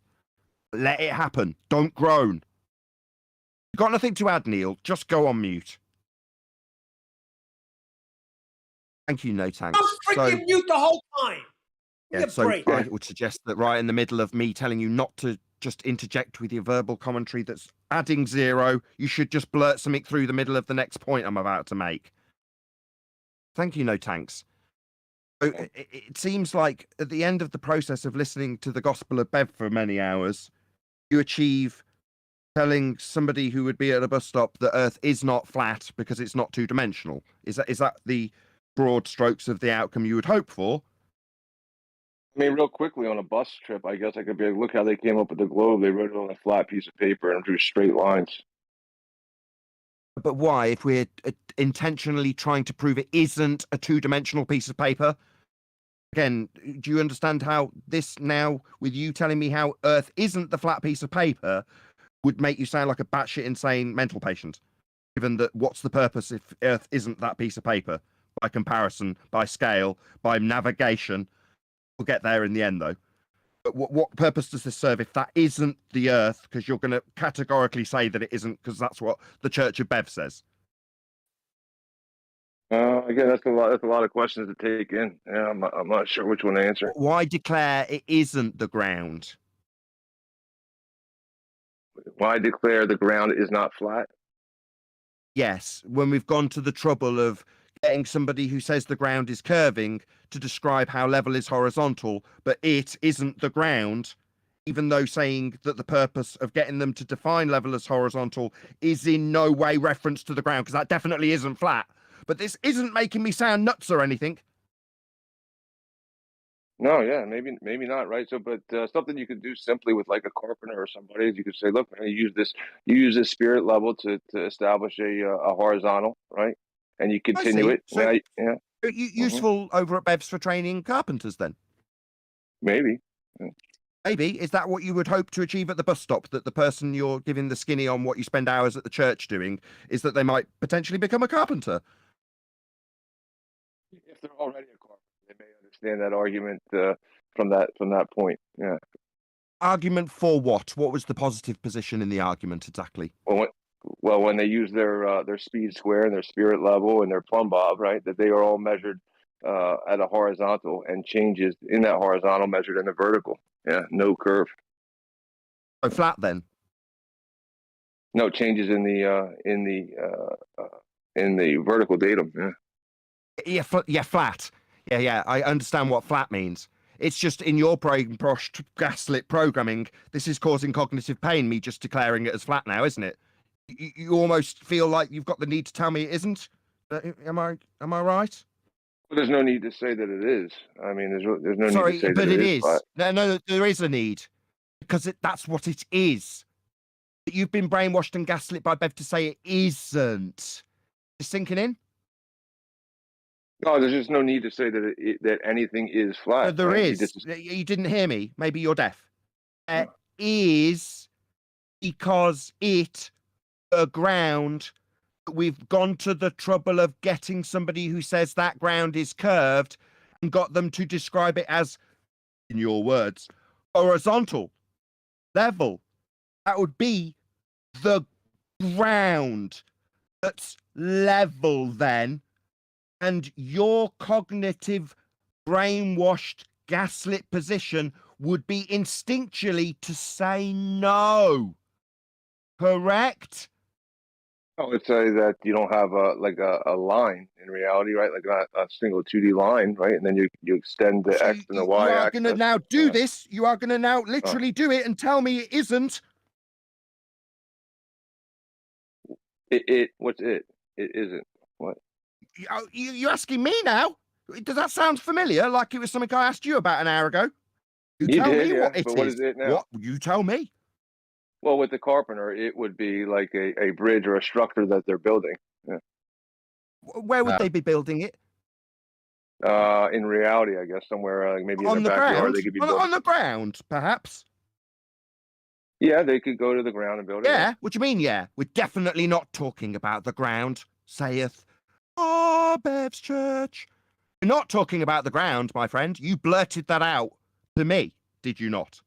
Let it happen. Don't groan. You got nothing to add, Neil. Just go on mute. Thank you, No Tanks. I'm freaking mute the whole time. Yeah, so I would suggest that right in the middle of me telling you not to just interject with your verbal commentary that's adding 0, you should just blurt something through the middle of the next point I'm about to make. Thank you, No Tanks. So it seems like at the end of the process of listening to the Gospel of Bev for many hours, you achieve telling somebody who would be at a bus stop that Earth is not flat because it's not two-dimensional. Is that the broad strokes of the outcome you would hope for? I mean, real quickly on a bus trip, I guess I could be like, look how they came up with the globe. They wrote it on a flat piece of paper and drew straight lines. But why, if we're intentionally trying to prove it isn't a two-dimensional piece of paper? Again, do you understand how this now, with you telling me how Earth isn't the flat piece of paper, would make you sound like a batshit insane mental patient? Given that, what's the purpose if Earth isn't that piece of paper? By comparison, by scale, by navigation. We'll get there in the end, though. But what purpose does this serve if that isn't the Earth? Because you're going to categorically say that it isn't, because that's what the Church of Bev says. Again, that's a lot of questions to take in. Yeah, I'm not sure which one to answer. Why declare it isn't the ground? Why declare the ground is not flat? Yes, when we've gone to the trouble of getting somebody who says the ground is curving to describe how level is horizontal, but it isn't the ground, even though saying that the purpose of getting them to define level as horizontal is in no way reference to the ground, because that definitely isn't flat. But this isn't making me sound nuts or anything. No, yeah, maybe not, right? So, but something you could do simply with like a carpenter or somebody is you could say, look, you use this spirit level to establish a horizontal, right? And you continue it. So, yeah. Useful over at Bev's for training carpenters, then? Maybe. Yeah. Maybe. Is that what you would hope to achieve at the bus stop? That the person you're giving the skinny on what you spend hours at the church doing is that they might potentially become a carpenter? If they're already a carpenter, they may understand that argument from that point. Yeah. Argument for what? What was the positive position in the argument exactly? Well, when they use their speed square and their spirit level and their plumb bob, right, that they are all measured at a horizontal and changes in that horizontal measured in the vertical. Yeah, no curve. So flat then? No changes in the vertical datum. Yeah. Yeah, flat. Yeah. I understand what flat means. It's just in your gaslit programming, this is causing cognitive pain, me just declaring it as flat now, isn't it? You almost feel like you've got the need to tell me it isn't. Am I right? Well, there's no need to say that it is. I mean, there's no Sorry, need to say but that it is. Flat. No, there is a need, because that's what it is. You've been brainwashed and gaslit by Bev to say it isn't. It's sinking in? No, there's just no need to say that anything is flat. There is. You didn't hear me. Maybe you're deaf. Is because it, the ground, we've gone to the trouble of getting somebody who says that ground is curved and got them to describe it as, in your words, horizontal, level. That would be the ground that's level then, and your cognitive brainwashed gaslit position would be instinctually to say no. Correct? I would say that you don't have a line in reality, right? Like not a single 2D line, right? And then you extend the X and the Y You are axis. going to now do this. You are going to now literally do it and tell me it isn't. What's it? It isn't. What? You're asking me now? Does that sound familiar? Like it was something I asked you about an hour ago? You tell me what it is. What is it now? What? You tell me. Well, with the carpenter, it would be like a bridge or a structure that they're building. Yeah. Where would they be building it? In reality, I guess somewhere maybe on in the their backyard. Ground? They could be on the ground, perhaps. Yeah, they could go to the ground and build it. Yeah, what do you mean? Yeah, we're definitely not talking about the ground, saith Bev's church. We're not talking about the ground, my friend. You blurted that out to me, did you not?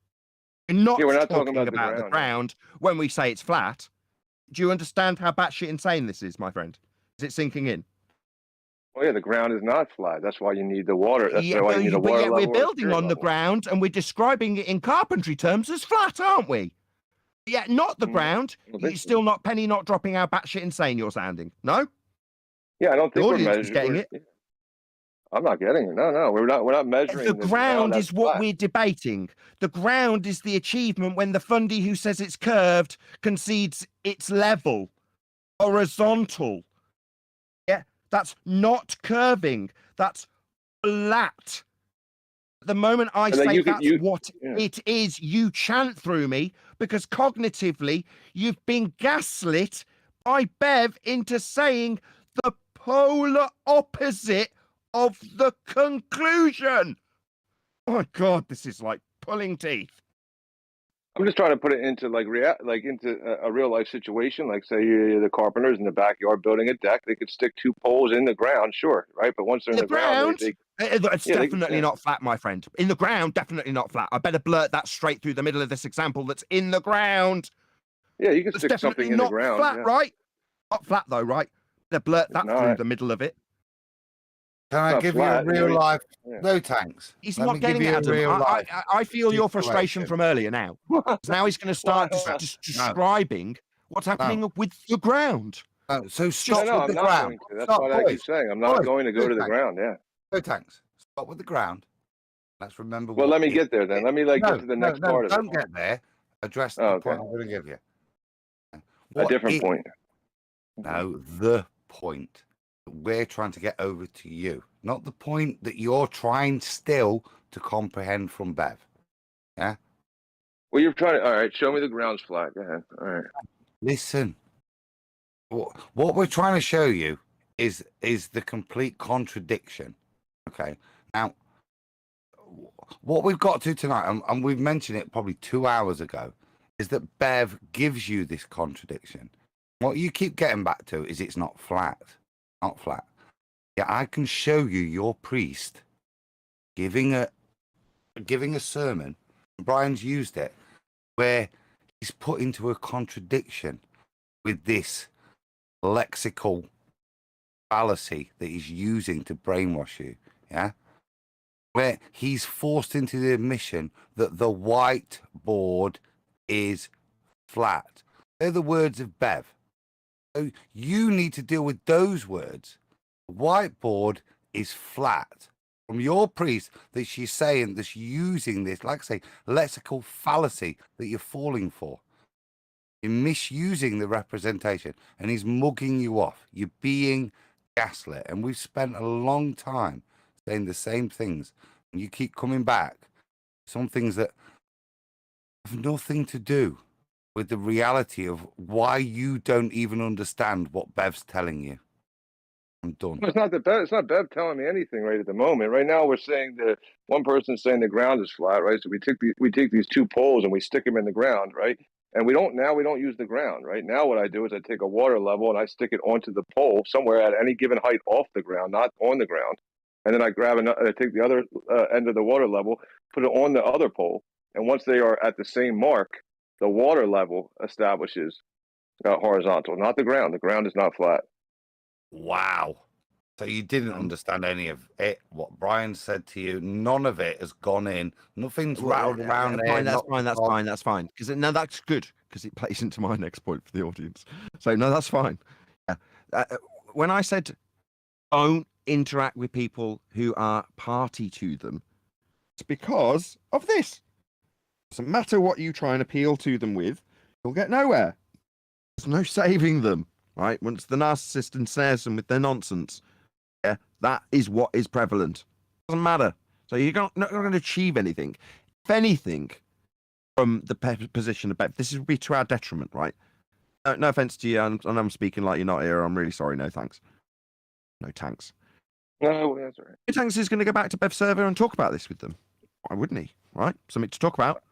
We're not talking about the ground when we say it's flat. Do you understand how batshit insane this is, my friend? Is it sinking in? Oh yeah, the ground is not flat. That's why you need the water. That's why you need a water level. We're building on the ground, and we're describing it in carpentry terms as flat, aren't we? Yeah, not the ground. You're still not penny not dropping how batshit insane you're sounding. No? Yeah, I don't think we're measuring. Getting it. I'm not getting it. No, we're not measuring. The ground is what we're debating. The ground is the achievement when the fundy who says it's curved concedes it's level, horizontal. Yeah, that's not curving. That's flat. The moment I say that's what it is, you chant through me because cognitively you've been gaslit by Bev into saying the polar opposite of the conclusion. Oh my God, this is like pulling teeth. I'm just trying to put it into into a real life situation. Like say the carpenters in the backyard building a deck, they could stick 2 poles in the ground, sure, right? But once they're in the ground, it's definitely not flat, my friend. In the ground, definitely not flat. I better blurt that straight through the middle of this example. That's in the ground. Yeah, you can stick something in the ground. Flat, right? Not flat though, right? Better blurt that through the middle of it. Can I give you a real life? No, thanks. He's not getting it, Adam. I feel your frustration from earlier now. Now he's going to start describing what's happening with the ground. So stop with the ground. That's what I keep saying. I'm not going to go to the ground. Yeah. No, thanks. Stop with the ground. Let's remember. Well, let me get there then. Let me get to the next part of it. Don't get there. Address the point I'm going to give you. A different point. No, the point we're trying to get over to you, not the point that you're trying still to comprehend from Bev. Yeah. Well, you're trying to. All right, show me the ground's flat. Go ahead. All right. Listen. What we're trying to show you is the complete contradiction. Okay. Now, what we've got to tonight, and we've mentioned it probably 2 hours ago, is that Bev gives you this contradiction. What you keep getting back to is it's not flat. Not flat. Yeah, I can show you your priest giving a sermon. Brian's used it where he's put into a contradiction with this lexical fallacy that he's using to brainwash you. Yeah, where he's forced into the admission that the whiteboard is flat. They're the words of Bev. So you need to deal with those words. The whiteboard is flat. From your priest that she's saying that's using this, like I say, lexical fallacy that you're falling for. You're misusing the representation and he's mugging you off. You're being gaslit. And we've spent a long time saying the same things. And you keep coming back. Some things that have nothing to do with the reality of why you don't even understand what Bev's telling you. I'm done. It's not Bev telling me anything right at the moment. Right now, we're saying that one person's saying the ground is flat, right? So we take these 2 poles and we stick them in the ground, right? And we don't use the ground, right? Now what I do is I take a water level and I stick it onto the pole somewhere at any given height off the ground, not on the ground. and then I take the other end of the water level, put it on the other pole, and once they are at the same mark, the water level establishes horizontal, not the ground. The ground is not flat. Wow. So you didn't understand any of it, what Brian said to you. None of it has gone in. Nothing's rattled around there. That's fine. Because no, that's good, because it plays into my next point for the audience. So no, that's fine. Yeah. When I said don't interact with people who are party to them, it's because of this. Doesn't matter what you try and appeal to them with, you'll get nowhere. There's no saving them, right? Once the narcissist ensnares them with their nonsense, yeah, that is what is prevalent. Doesn't matter. So you're not going to achieve anything. If anything, from the position of this would be to our detriment, right? No offense to you, and I'm speaking like you're not here. I'm really sorry. No thanks. No thanks. No, that's all right. No thanks is going to go back to Bev's server and talk about this with them. Why wouldn't he? Right? Something to talk about.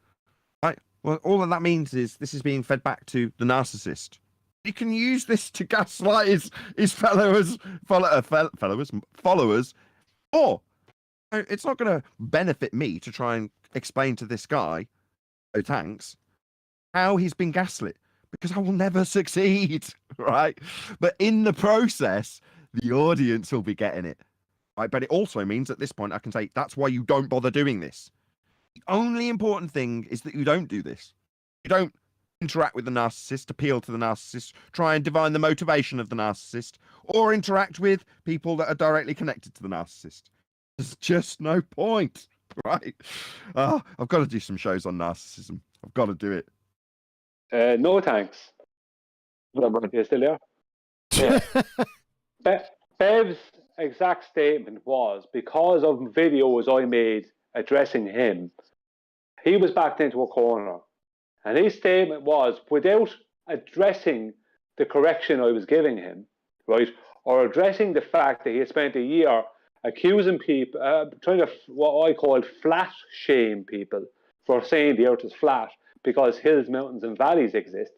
Right? Well, all that means is this is being fed back to the narcissist. He can use this to gaslight his followers, or it's not going to benefit me to try and explain to this guy, oh thanks, how he's been gaslit, because I will never succeed, right? But in the process, the audience will be getting it, right? But it also means at this point I can say that's why you don't bother doing this. The only important thing is that you don't do this. You don't interact with the narcissist, appeal to the narcissist, try and divine the motivation of the narcissist, or interact with people that are directly connected to the narcissist. There's just no point, right? I've got to do some shows on narcissism. I've got to do it. No thanks. You still there? Yeah. Bev's exact statement was, because of videos I made addressing him, he was backed into a corner. And his statement was, without addressing the correction I was giving him, right, or addressing the fact that he had spent a year accusing people, trying to, what I call flat shame people for saying the earth is flat because hills, mountains, and valleys exist.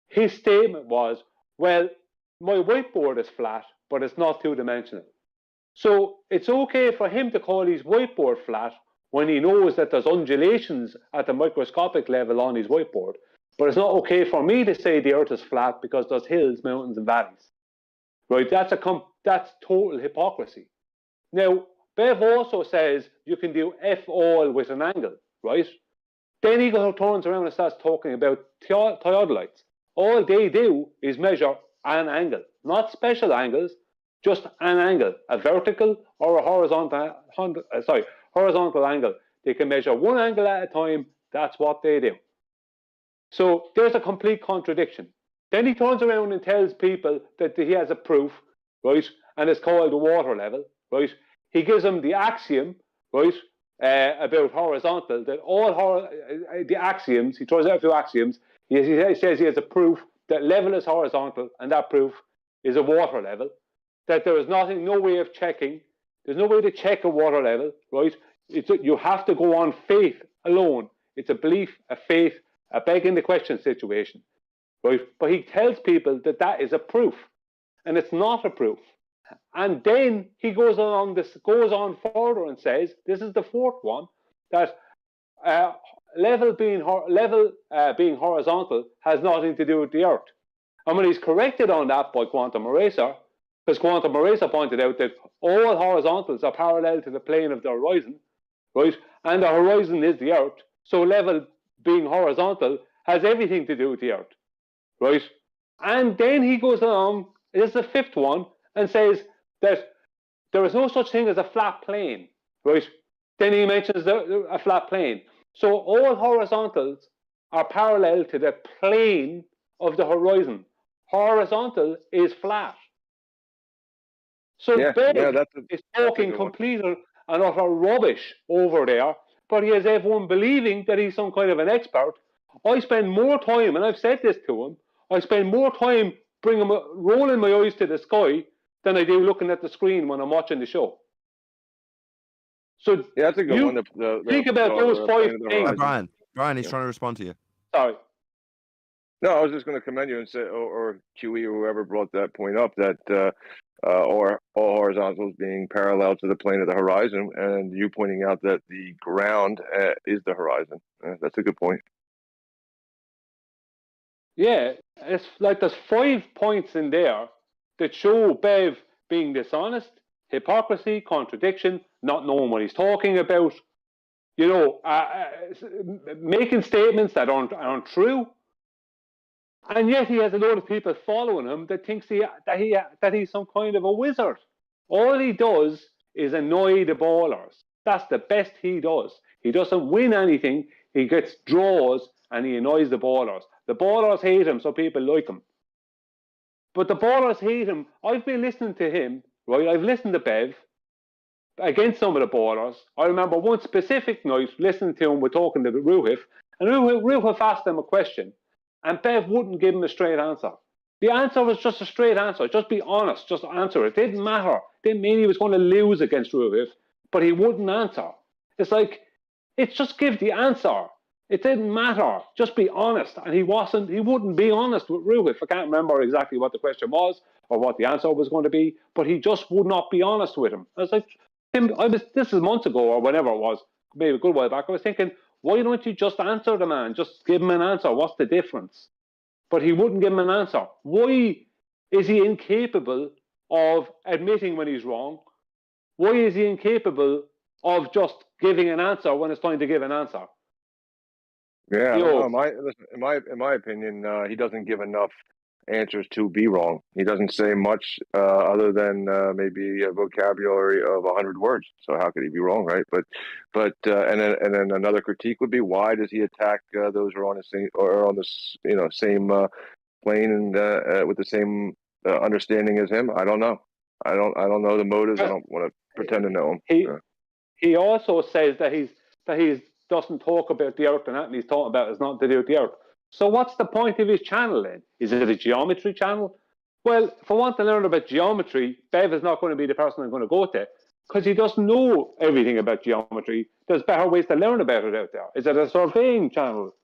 His statement was, well, my whiteboard is flat, but it's not two-dimensional. So it's okay for him to call his whiteboard flat when he knows that there's undulations at the microscopic level on his whiteboard. But it's not okay for me to say the earth is flat because there's hills, mountains, and valleys. Right? That's total hypocrisy. Now, Bev also says you can do F all with an angle, right? Then he turns around and starts talking about theodolites. All they do is measure an angle, not special angles, just an angle, a vertical or a horizontal angle. They can measure one angle at a time. That's what they do. So there's a complete contradiction. Then he turns around and tells people that he has a proof, right? And it's called the water level, right? He gives them the axiom, right, about horizontal, that all the axioms, he throws out a few axioms. He says he has a proof that level is horizontal, and that proof is a water level. That there is no way of checking. There's no way to check a water level, right? You have to go on faith alone. It's a belief, a faith, a begging the question situation, right? But he tells people that that is a proof, and it's not a proof. And then he goes on further and says, this is the fourth one, that level being horizontal has nothing to do with the Earth. And when he's corrected on that by Quantum Eraser, because Quantum Eraser pointed out that all horizontals are parallel to the plane of the horizon, right? And the horizon is the Earth. So level being horizontal has everything to do with the Earth, right? And then he goes along, this is the fifth one, and says that there is no such thing as a flat plane, right? Then he mentions a flat plane. So all horizontals are parallel to the plane of the horizon. Horizontal is flat. So Ben is talking complete and utter rubbish over there, but he has everyone believing that he's some kind of an expert. I spend more time, and I've said this to him, I spend more time rolling my eyes to the sky than I do looking at the screen when I'm watching the show. So that's a good one. Think about those 5 things. Brian, he's trying to respond to you. Sorry. No, I was just going to commend you and say, or QE or whoever brought that point up, that or all horizontals being parallel to the plane of the horizon, and you pointing out that the ground is the horizon. That's a good point. Yeah, it's like there's 5 points in there that show Bev being dishonest, hypocrisy, contradiction, not knowing what he's talking about, you know, making statements that aren't true, and yet he has a lot of people following him that thinks that he's some kind of a wizard. All he does is annoy the ballers. That's the best he does. He doesn't win anything. He gets draws and he annoys the ballers. The ballers hate him, so people like him. But the ballers hate him. I've been listening to him, right? I've listened to Bev against some of the ballers. I remember one specific night listening to him, we're talking to Ruhif, and Ruhif asked him a question, and Bev wouldn't give him a straight answer. The answer was just a straight answer. Just be honest. Just answer it. It didn't matter. It didn't mean he was going to lose against Ruhif, but he wouldn't answer. It's like, it's just give the answer. It didn't matter. Just be honest. And he wouldn't be honest with Ruhif. I can't remember exactly what the question was or what the answer was going to be, but he just would not be honest with him. I was like, this is months ago or whenever it was, maybe a good while back. I was thinking, why don't you just answer the man? Just give him an answer. What's the difference? But he wouldn't give him an answer. Why is he incapable of admitting when he's wrong? Why is he incapable of just giving an answer when it's time to give an answer? Yeah, in my opinion, he doesn't give enough answers to be wrong. He doesn't say much other than maybe a vocabulary of 100 words. So how could he be wrong, right? But and then another critique would be, why does he attack those who are on the same same plane and with the same understanding as him? I don't know. I don't know the motives. I don't want to pretend to know him. He also says that he doesn't talk about the earth, and that he's talking about is not to do with the earth. So what's the point of his channel then? Is it a geometry channel? Well, if I want to learn about geometry, Bev is not going to be the person I'm going to go to, because he doesn't know everything about geometry. There's better ways to learn about it out there. Is it a surveying channel?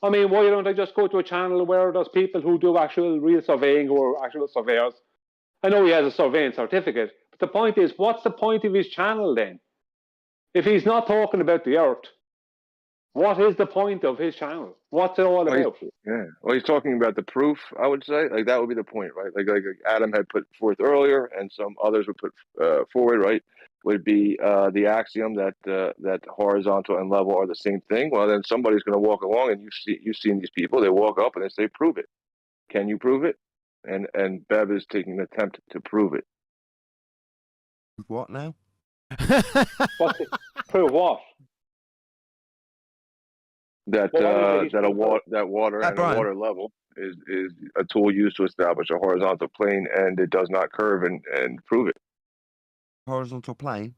I mean, why don't I just go to a channel where there's people who do actual real surveying, who are actual surveyors? I know he has a surveying certificate, but the point is, what's the point of his channel then? If he's not talking about the earth, what is the point of his channel? What's it all about? Well, he's talking about the proof, I would say. Like, that would be the point, right? Like Adam had put forth earlier, and some others would put forward, right? Would be the axiom that that horizontal and level are the same thing. Well, then somebody's going to walk along, and you've seen these people. They walk up and they say, "Prove it." Can you prove it? And Bev is taking an attempt to prove it. What now? Prove what? That water and a water level is a tool used to establish a horizontal plane, and it does not curve and prove it. Horizontal plane?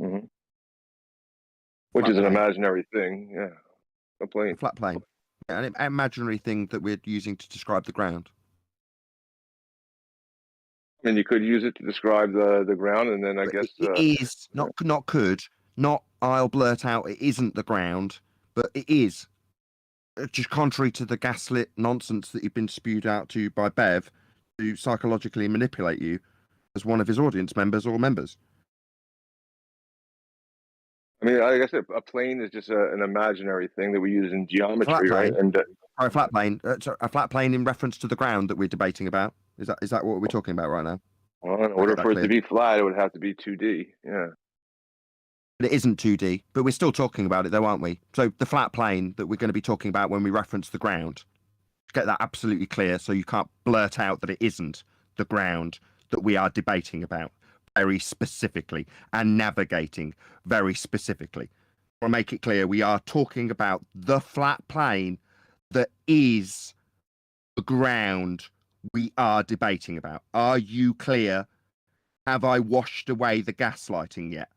Mm-hmm. Which is an imaginary thing, yeah. A plane. A flat plane. Yeah, an imaginary thing that we're using to describe the ground. And you could use it to describe the ground, and then I guess it is not could, not I'll blurt out it isn't the ground, but it is. Just contrary to the gaslit nonsense that you've been spewed out to by Bev to psychologically manipulate you as one of his audience members or members. I mean, like I said, a plane is just an imaginary thing that we use in geometry, right? And a flat plane, a flat plane in reference to the ground that we're debating about. Is that what we're talking about right now? Well, in order for it to be flat, it would have to be 2D. Yeah. But it isn't 2D. But we're still talking about it, though, aren't we? So the flat plane that we're going to be talking about when we reference the ground, get that absolutely clear, so you can't blurt out that it isn't the ground that we are debating about very specifically and navigating very specifically. I'll make it clear, we are talking about the flat plane that is the ground we are debating about. Are you clear? Have I washed away the gaslighting yet?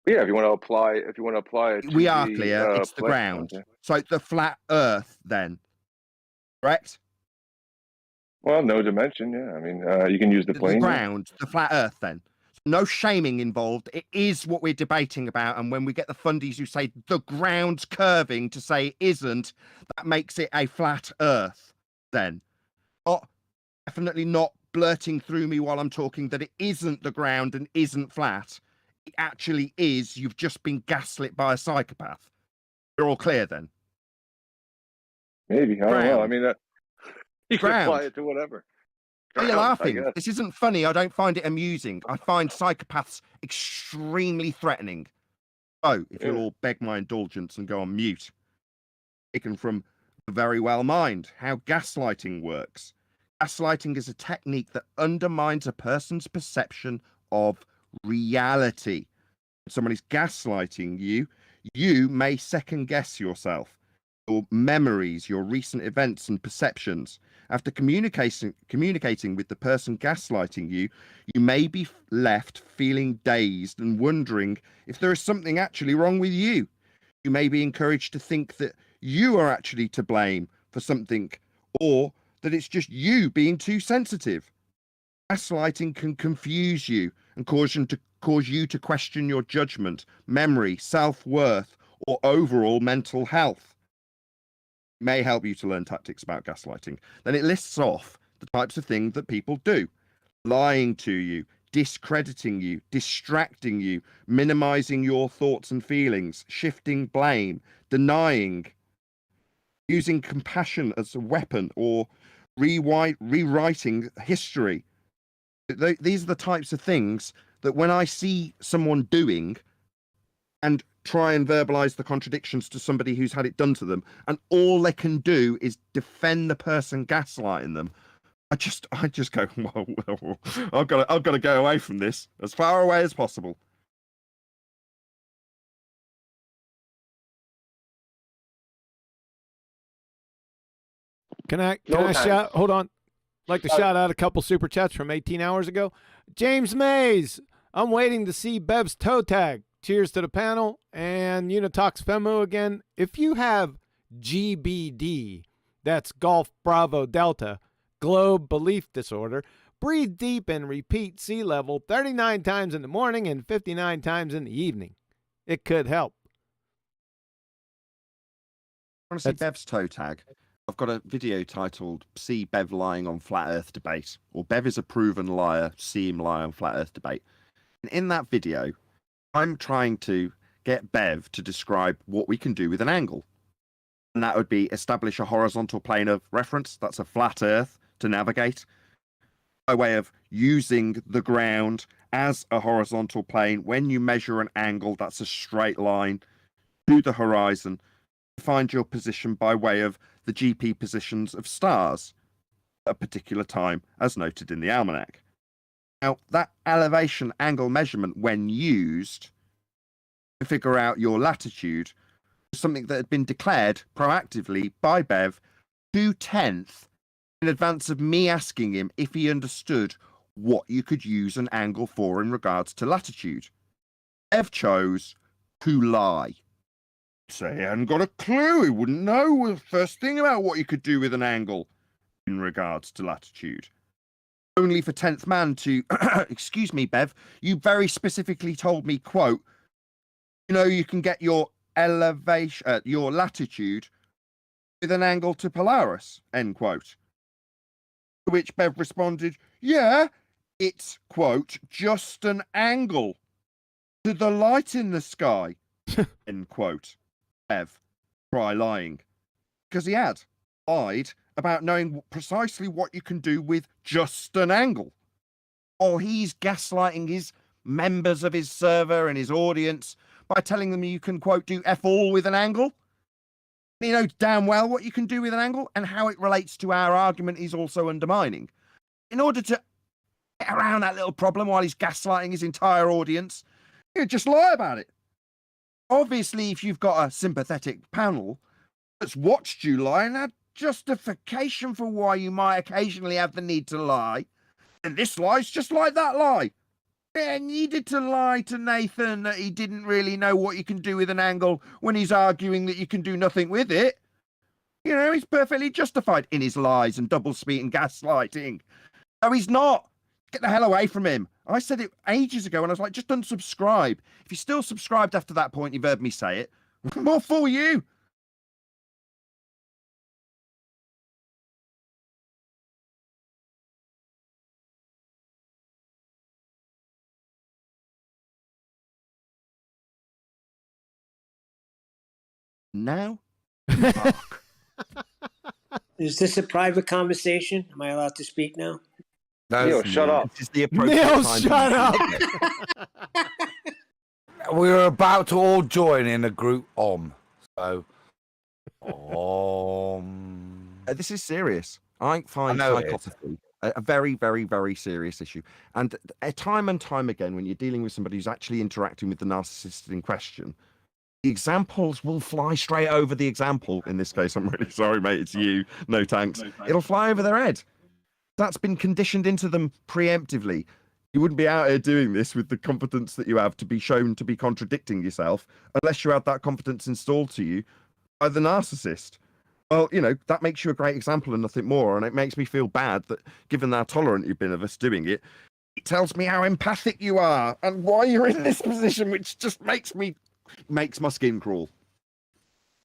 Yeah, if you want to apply it, we are clear. It's the ground. Okay. So the flat Earth, then, correct? Well, no dimension. Yeah, I mean, you can use the plane. The ground, the flat Earth, then. No shaming involved. It is what we're debating about. And when we get the fundies who say the ground's curving to say it isn't, that makes it a flat Earth. Then, definitely not blurting through me while I'm talking that it isn't the ground and isn't flat. It actually is. You've just been gaslit by a psychopath. You're all clear then? Maybe. I don't know. I mean, you can Ground. apply it to whatever. Are you Ground, I laughing? guess. This isn't funny. I don't find it amusing. I find psychopaths extremely threatening. So, if you'll all beg my indulgence and go on mute. Taken from the Very Well Mind, how gaslighting works. Gaslighting is a technique that undermines a person's perception of reality. If someone is gaslighting you, you may second guess yourself, your memories, your recent events and perceptions. After communicating with the person gaslighting you, you may be left feeling dazed and wondering if there is something actually wrong with you. You may be encouraged to think that you are actually to blame for something, or that it's just you being too sensitive. Gaslighting can confuse you and cause you to question your judgment, memory, self-worth, or overall mental health. It may help you to learn tactics about gaslighting. Then it lists off the types of things that people do: lying to you, discrediting you, distracting you, minimizing your thoughts and feelings, shifting blame, denying, using compassion as a weapon, or rewriting history. These are the types of things that when I see someone doing and try and verbalize the contradictions to somebody who's had it done to them, and all they can do is defend the person gaslighting them, I just go, well, I've got to go away from this as far away as possible. Can I shout? Hold on. I'd like to shout out a couple super chats from 18 hours ago. James Mays, I'm waiting to see Bev's toe tag. Cheers to the panel. And Unitox Femu again. If you have GBD, that's Golf Bravo Delta, Globe Belief Disorder, breathe deep and repeat sea level 39 times in the morning and 59 times in the evening. It could help. I want to see Bev's toe tag. I've got a video titled "See Bev Lying on Flat Earth Debate," or "Bev is a Proven Liar, See Him Lie on Flat Earth Debate." And in that video, I'm trying to get Bev to describe what we can do with an angle. And that would be establish a horizontal plane of reference, that's a flat Earth, to navigate, by way of using the ground as a horizontal plane. When you measure an angle, that's a straight line to the horizon. Find your position by way of the GP positions of stars at a particular time, as noted in the almanac. Now, that elevation angle measurement, when used to figure out your latitude, was something that had been declared proactively by Bev 2/10 in advance of me asking him if he understood what you could use an angle for in regards to latitude. Bev chose to lie. So he hadn't got a clue. He wouldn't know the first thing about what you could do with an angle in regards to latitude. Only for 10th man to, excuse me, Bev, you very specifically told me, quote, you can get your elevation, your latitude with an angle to Polaris, end quote. To which Bev responded, yeah, it's, quote, just an angle to the light in the sky, end quote. Bev, try lying. Because he had lied about knowing precisely what you can do with just an angle. Or he's gaslighting his members of his server and his audience by telling them you can, quote, do F all with an angle. He knows damn well what you can do with an angle and how it relates to our argument he's also undermining. In order to get around that little problem while he's gaslighting his entire audience, he'd just lie about it. Obviously, if you've got a sympathetic panel that's watched you lie and had justification for why you might occasionally have the need to lie, and this lie's just like that lie. Yeah, needed to lie to Nathan that he didn't really know what you can do with an angle when he's arguing that you can do nothing with it. He's perfectly justified in his lies and doublespeak and gaslighting. No, he's not. Get the hell away from him. I said it ages ago and I was like, just unsubscribe. If you're still subscribed after that point, you've heard me say it. More for you. now. Fuck. Is this a private conversation? Am I allowed to speak now? Neil, shut up. This is the appropriate Neil, time shut to- up. We were about to all join in a group So, This is serious. I find I know it is. psychopathy a very, very, very serious issue. And time and time again, when you're dealing with somebody who's actually interacting with the narcissist in question, the examples will fly straight over the example. In this case, I'm really sorry, mate. It's you. No thanks. It'll fly over their head. That's been conditioned into them preemptively. You wouldn't be out here doing this with the confidence that you have to be shown to be contradicting yourself unless you had that confidence installed to you by the narcissist. Well, you know, that makes you a great example and nothing more. And it makes me feel bad that, given how tolerant you've been of us doing it, it tells me how empathic you are and why you're in this position, which just makes my skin crawl.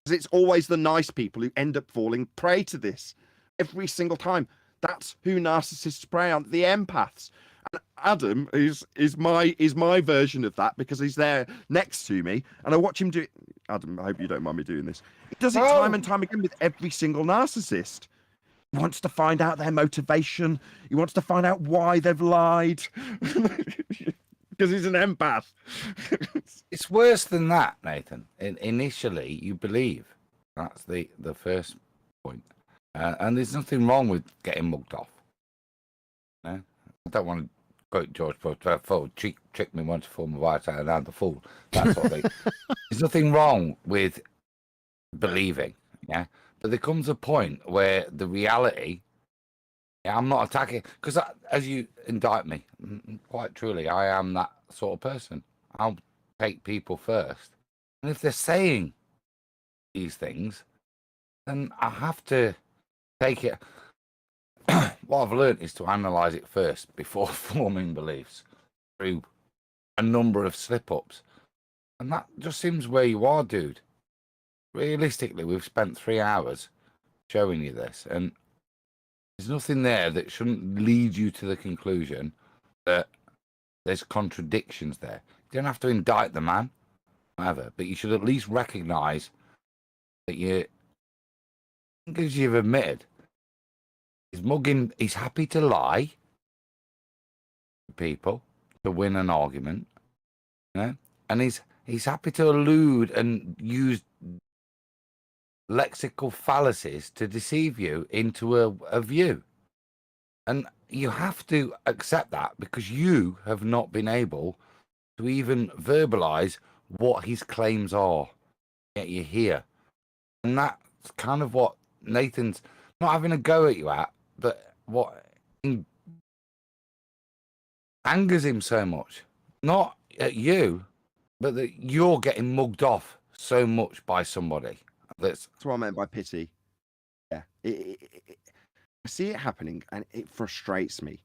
Because it's always the nice people who end up falling prey to this every single time. That's who narcissists prey on, the empaths. And Adam is my version of that because he's there next to me and I watch him do it. Adam, I hope you don't mind me doing this. He does it time and time again with every single narcissist. He wants to find out their motivation. He wants to find out why they've lied. Because he's an empath. It's worse than that, Nathan. Initially, you believe. That's the first point. And there's nothing wrong with getting mugged off. No? I don't want to quote George Bush, trick me once, fool me right out and the fool. That sort of thing. There's nothing wrong with believing, yeah? But there comes a point where the reality, I'm not attacking, because as you indict me, quite truly, I am that sort of person. I'll take people first. And if they're saying these things, then I have to take it. What I've learned is to analyze it first before forming beliefs through a number of slip-ups. And that just seems where you are, dude. Realistically, we've spent 3 hours showing you this, and there's nothing there that shouldn't lead you to the conclusion that there's contradictions there. You don't have to indict the man, whatever, but you should at least recognize that because you've admitted, he's mugging, he's happy to lie to people to win an argument, you know? And he's happy to allude and use lexical fallacies to deceive you into a view. And you have to accept that because you have not been able to even verbalize what his claims are. Yet you're here. And that's kind of what Nathan's not having a go at you at, but what angers him so much. Not at you, but that you're getting mugged off so much by somebody. That's what I meant by pity. Yeah. I see it happening and it frustrates me.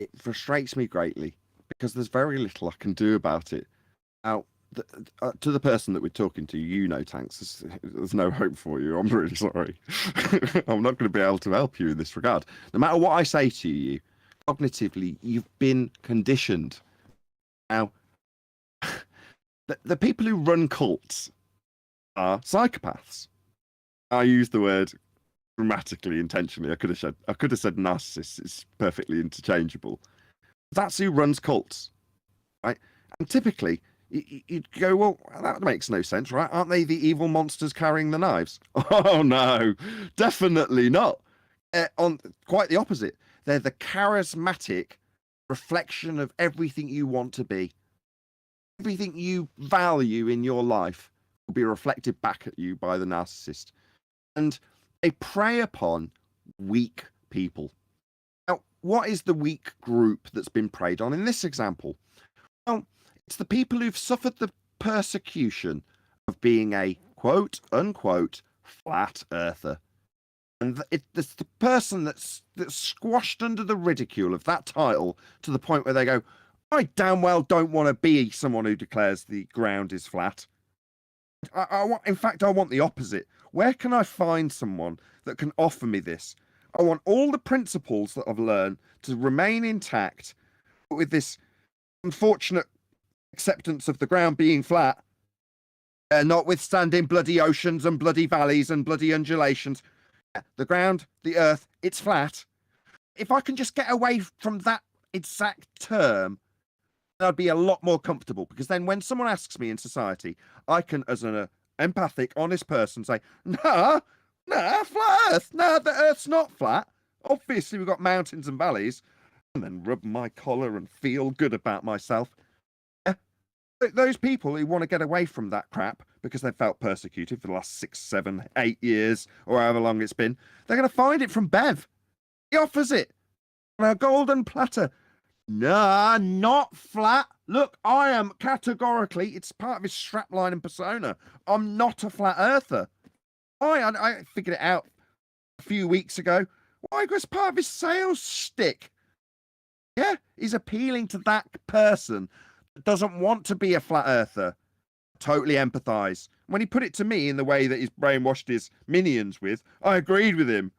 It frustrates me greatly because there's very little I can do about it. Now, to the person that we're talking to, you know, Tanks, there's no hope for you. I'm really sorry. I'm not going to be able to help you in this regard. No matter what I say to you, cognitively, you've been conditioned. Now, the people who run cults are psychopaths. I use the word grammatically, intentionally. I could have said narcissists. It's perfectly interchangeable. That's who runs cults, right? And typically, you'd go, well, that makes no sense, right? Aren't they the evil monsters carrying the knives? Oh no, definitely not. On quite the opposite. They're the charismatic reflection of everything you want to be. Everything you value in your life will be reflected back at you by the narcissist. And they prey upon weak people. Now, what is the weak group that's been preyed on in this example? Well, it's the people who've suffered the persecution of being a quote unquote flat earther. And it's the person that's squashed under the ridicule of that title to the point where they go, I damn well don't want to be someone who declares the ground is flat. In fact, I want the opposite. Where can I find someone that can offer me this? I want all the principles that I've learned to remain intact, but with this unfortunate acceptance of the ground being flat. notwithstanding bloody oceans and bloody valleys and bloody undulations. The ground, the earth, it's flat. If I can just get away from that exact term, I'd be a lot more comfortable, because then when someone asks me in society, I can, as an empathic, honest person, say, nah, flat earth. Nah, the earth's not flat. Obviously, we've got mountains and valleys. And then rub my collar and feel good about myself. Those people who want to get away from that crap because they've felt persecuted for the last 6, 7, 8 years, or however long it's been, they're going to find it from Bev. He offers it on a golden platter. Nah, not flat. Look, I am categorically, it's part of his strapline and persona, I'm not a flat earther. I figured it out a few weeks ago. Why? Because part of his sales shtick. Yeah, he's appealing to that person that doesn't want to be a flat earther. Totally empathise. When he put it to me in the way that he's brainwashed his minions with, I agreed with him.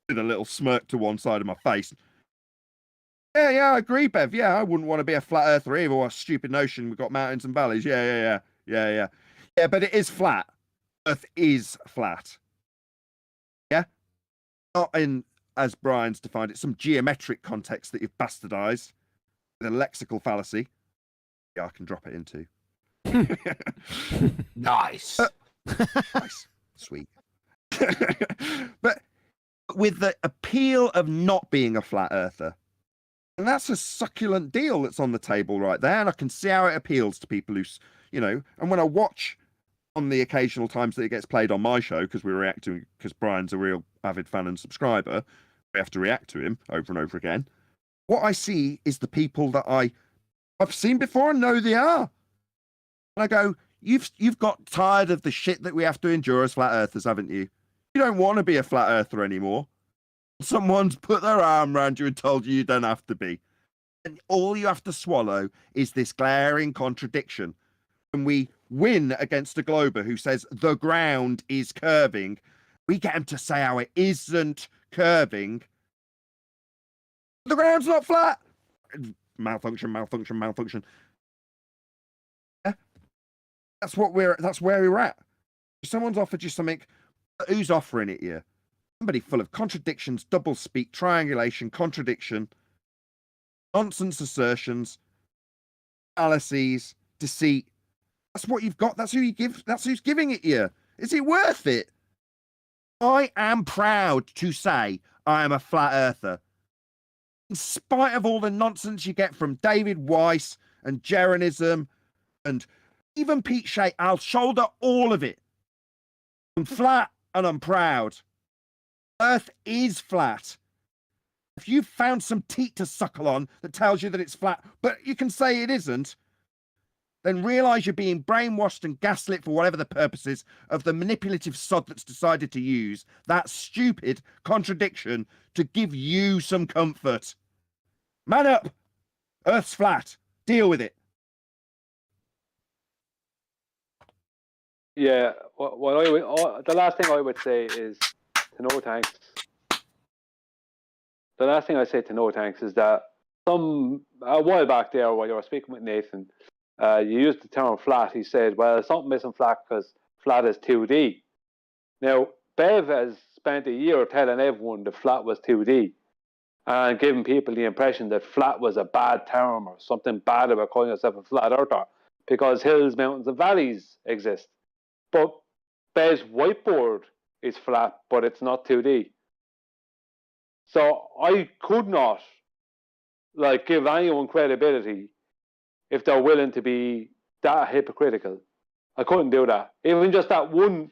With a little smirk to one side of my face. Yeah, I agree, Bev. Yeah, I wouldn't want to be a flat earther either. What a stupid notion. We've got mountains and valleys. Yeah. Yeah, but it is flat. Earth is flat. Yeah? Not in, as Brian's defined it, some geometric context that you've bastardized. The lexical fallacy. Yeah, I can drop it into. Nice. Nice. Sweet. But with the appeal of not being a flat earther. And that's a succulent deal that's on the table right there. And I can see how it appeals to people who, and when I watch on the occasional times that it gets played on my show, because we react to him, because Brian's a real avid fan and subscriber, we have to react to him over and over again. What I see is the people that I've seen before and know they are. And I go, you've got tired of the shit that we have to endure as flat earthers, haven't you? You don't want to be a flat earther anymore. Someone's put their arm around you and told you don't have to be. And all you have to swallow is this glaring contradiction. And we win against a glober who says the ground is curving. We get him to say how it isn't curving. The ground's not flat. Malfunction. Yeah. That's where we're at. If someone's offered you something, who's offering it you? Somebody full of contradictions, doublespeak, triangulation, contradiction, nonsense assertions, fallacies, deceit. That's what you've got. That's who's giving it you. Is it worth it? I am proud to say I am a flat earther. In spite of all the nonsense you get from David Weiss and Jeranism and even Pete Shea, I'll shoulder all of it. I'm flat and I'm proud. Earth is flat. If you've found some teat to suckle on that tells you that it's flat, but you can say it isn't, then realise you're being brainwashed and gaslit for whatever the purpose is of the manipulative sod that's decided to use that stupid contradiction to give you some comfort. Man up! Earth's flat. Deal with it. Yeah, the last thing I would say is to no thanks. The last thing I say to no thanks is that a while back there, while you were speaking with Nathan, you used the term flat. He said, well, something isn't flat because flat is 2D. Now, Bev has spent a year telling everyone that flat was 2D and giving people the impression that flat was a bad term or something bad about calling yourself a flat earther because hills, mountains, and valleys exist. But Bev's whiteboard is flat, but it's not 2D. So I could not give anyone credibility if they're willing to be that hypocritical. I couldn't do that. Even just that one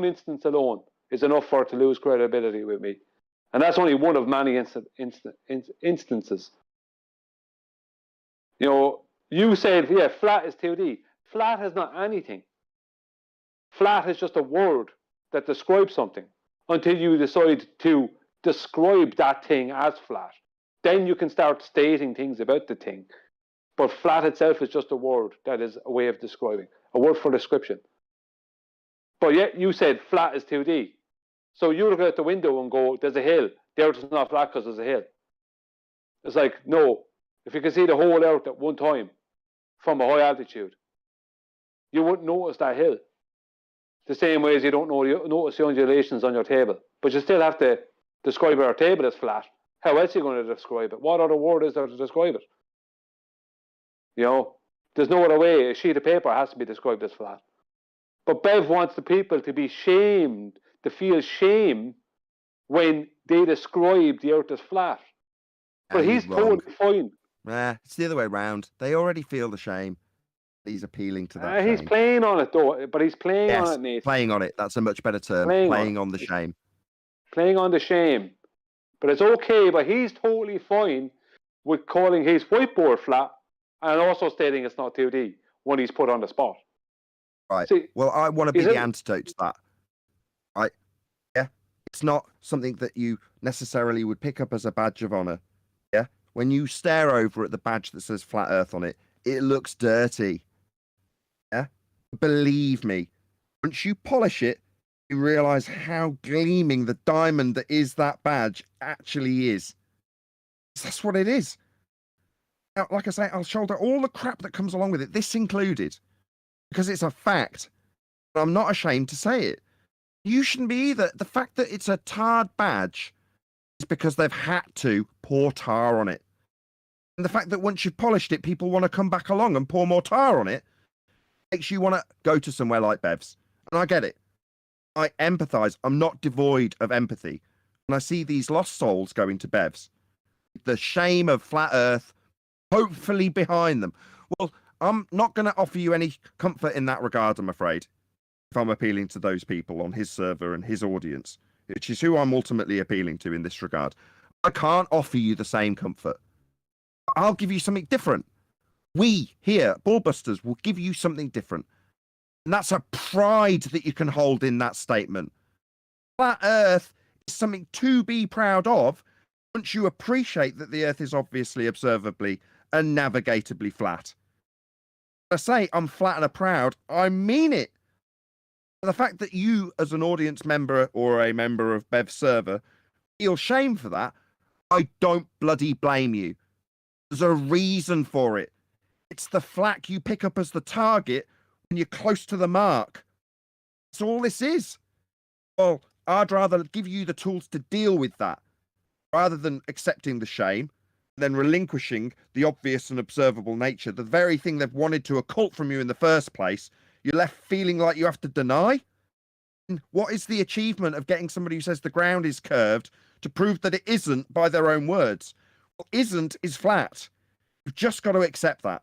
instance alone is enough for it to lose credibility with me. And that's only one of many instances. You said, yeah, flat is 2D. Flat is not anything. Flat is just a word that describes something until you decide to describe that thing as flat. Then you can start stating things about the thing. But flat itself is just a word that is a way of describing, a word for description. But yet you said flat is 2D. So you look out the window and go, there's a hill. The earth is not flat because there's a hill. It's like, no. If you can see the whole earth at one time from a high altitude, you wouldn't notice that hill. The same way as you don't notice the undulations on your table. But you still have to describe our table as flat. How else are you going to describe it? What other word is there to describe it? You know, there's no other way. A sheet of paper has to be described as flat. But Bev wants the people to be shamed, to feel shame when they describe the earth as flat. But he's totally fine. It's the other way around. They already feel the shame. He's appealing to that. He's playing on it though, but he's playing on it, Nathan. Playing on it. That's a much better term. Playing on the shame. Playing on the shame. But it's okay, but he's totally fine with calling his whiteboard flat and also stating it's not 2D when he's put on the spot. Right. See, well, I want to be the antidote to that. Right. Yeah. It's not something that you necessarily would pick up as a badge of honor. Yeah. When you stare over at the badge that says flat earth on it, it looks dirty. Yeah. Believe me, once you polish it, you realize how gleaming the diamond that is that badge actually is. That's what it is. Now, like I say, I'll shoulder all the crap that comes along with it, this included, because it's a fact. I'm not ashamed to say it. You shouldn't be either. The fact that it's a tarred badge is because they've had to pour tar on it. And the fact that once you've polished it, people want to come back along and pour more tar on it makes you want to go to somewhere like Bev's. And I get it. I empathize. I'm not devoid of empathy. And I see these lost souls going to Bev's. The shame of flat earth, hopefully behind them. Well, I'm not going to offer you any comfort in that regard, I'm afraid, if I'm appealing to those people on his server and his audience, which is who I'm ultimately appealing to in this regard. I can't offer you the same comfort. I'll give you something different. We here at BallBusters will give you something different. And that's a pride that you can hold in that statement. Flat Earth is something to be proud of once you appreciate that the Earth is obviously observably and navigatably flat. When I say I'm flat and proud, I mean it. The fact that you, as an audience member or a member of Bev's server, feel shame for that, I don't bloody blame you. There's a reason for it. It's the flack you pick up as the target when you're close to the mark. That's all this is. Well, I'd rather give you the tools to deal with that rather than accepting the shame, then relinquishing the obvious and observable nature, the very thing they've wanted to occult from you in the first place. You're left feeling like you have to deny. And what is the achievement of getting somebody who says the ground is curved to prove that it isn't by their own words? Well, isn't is flat. You've just got to accept that.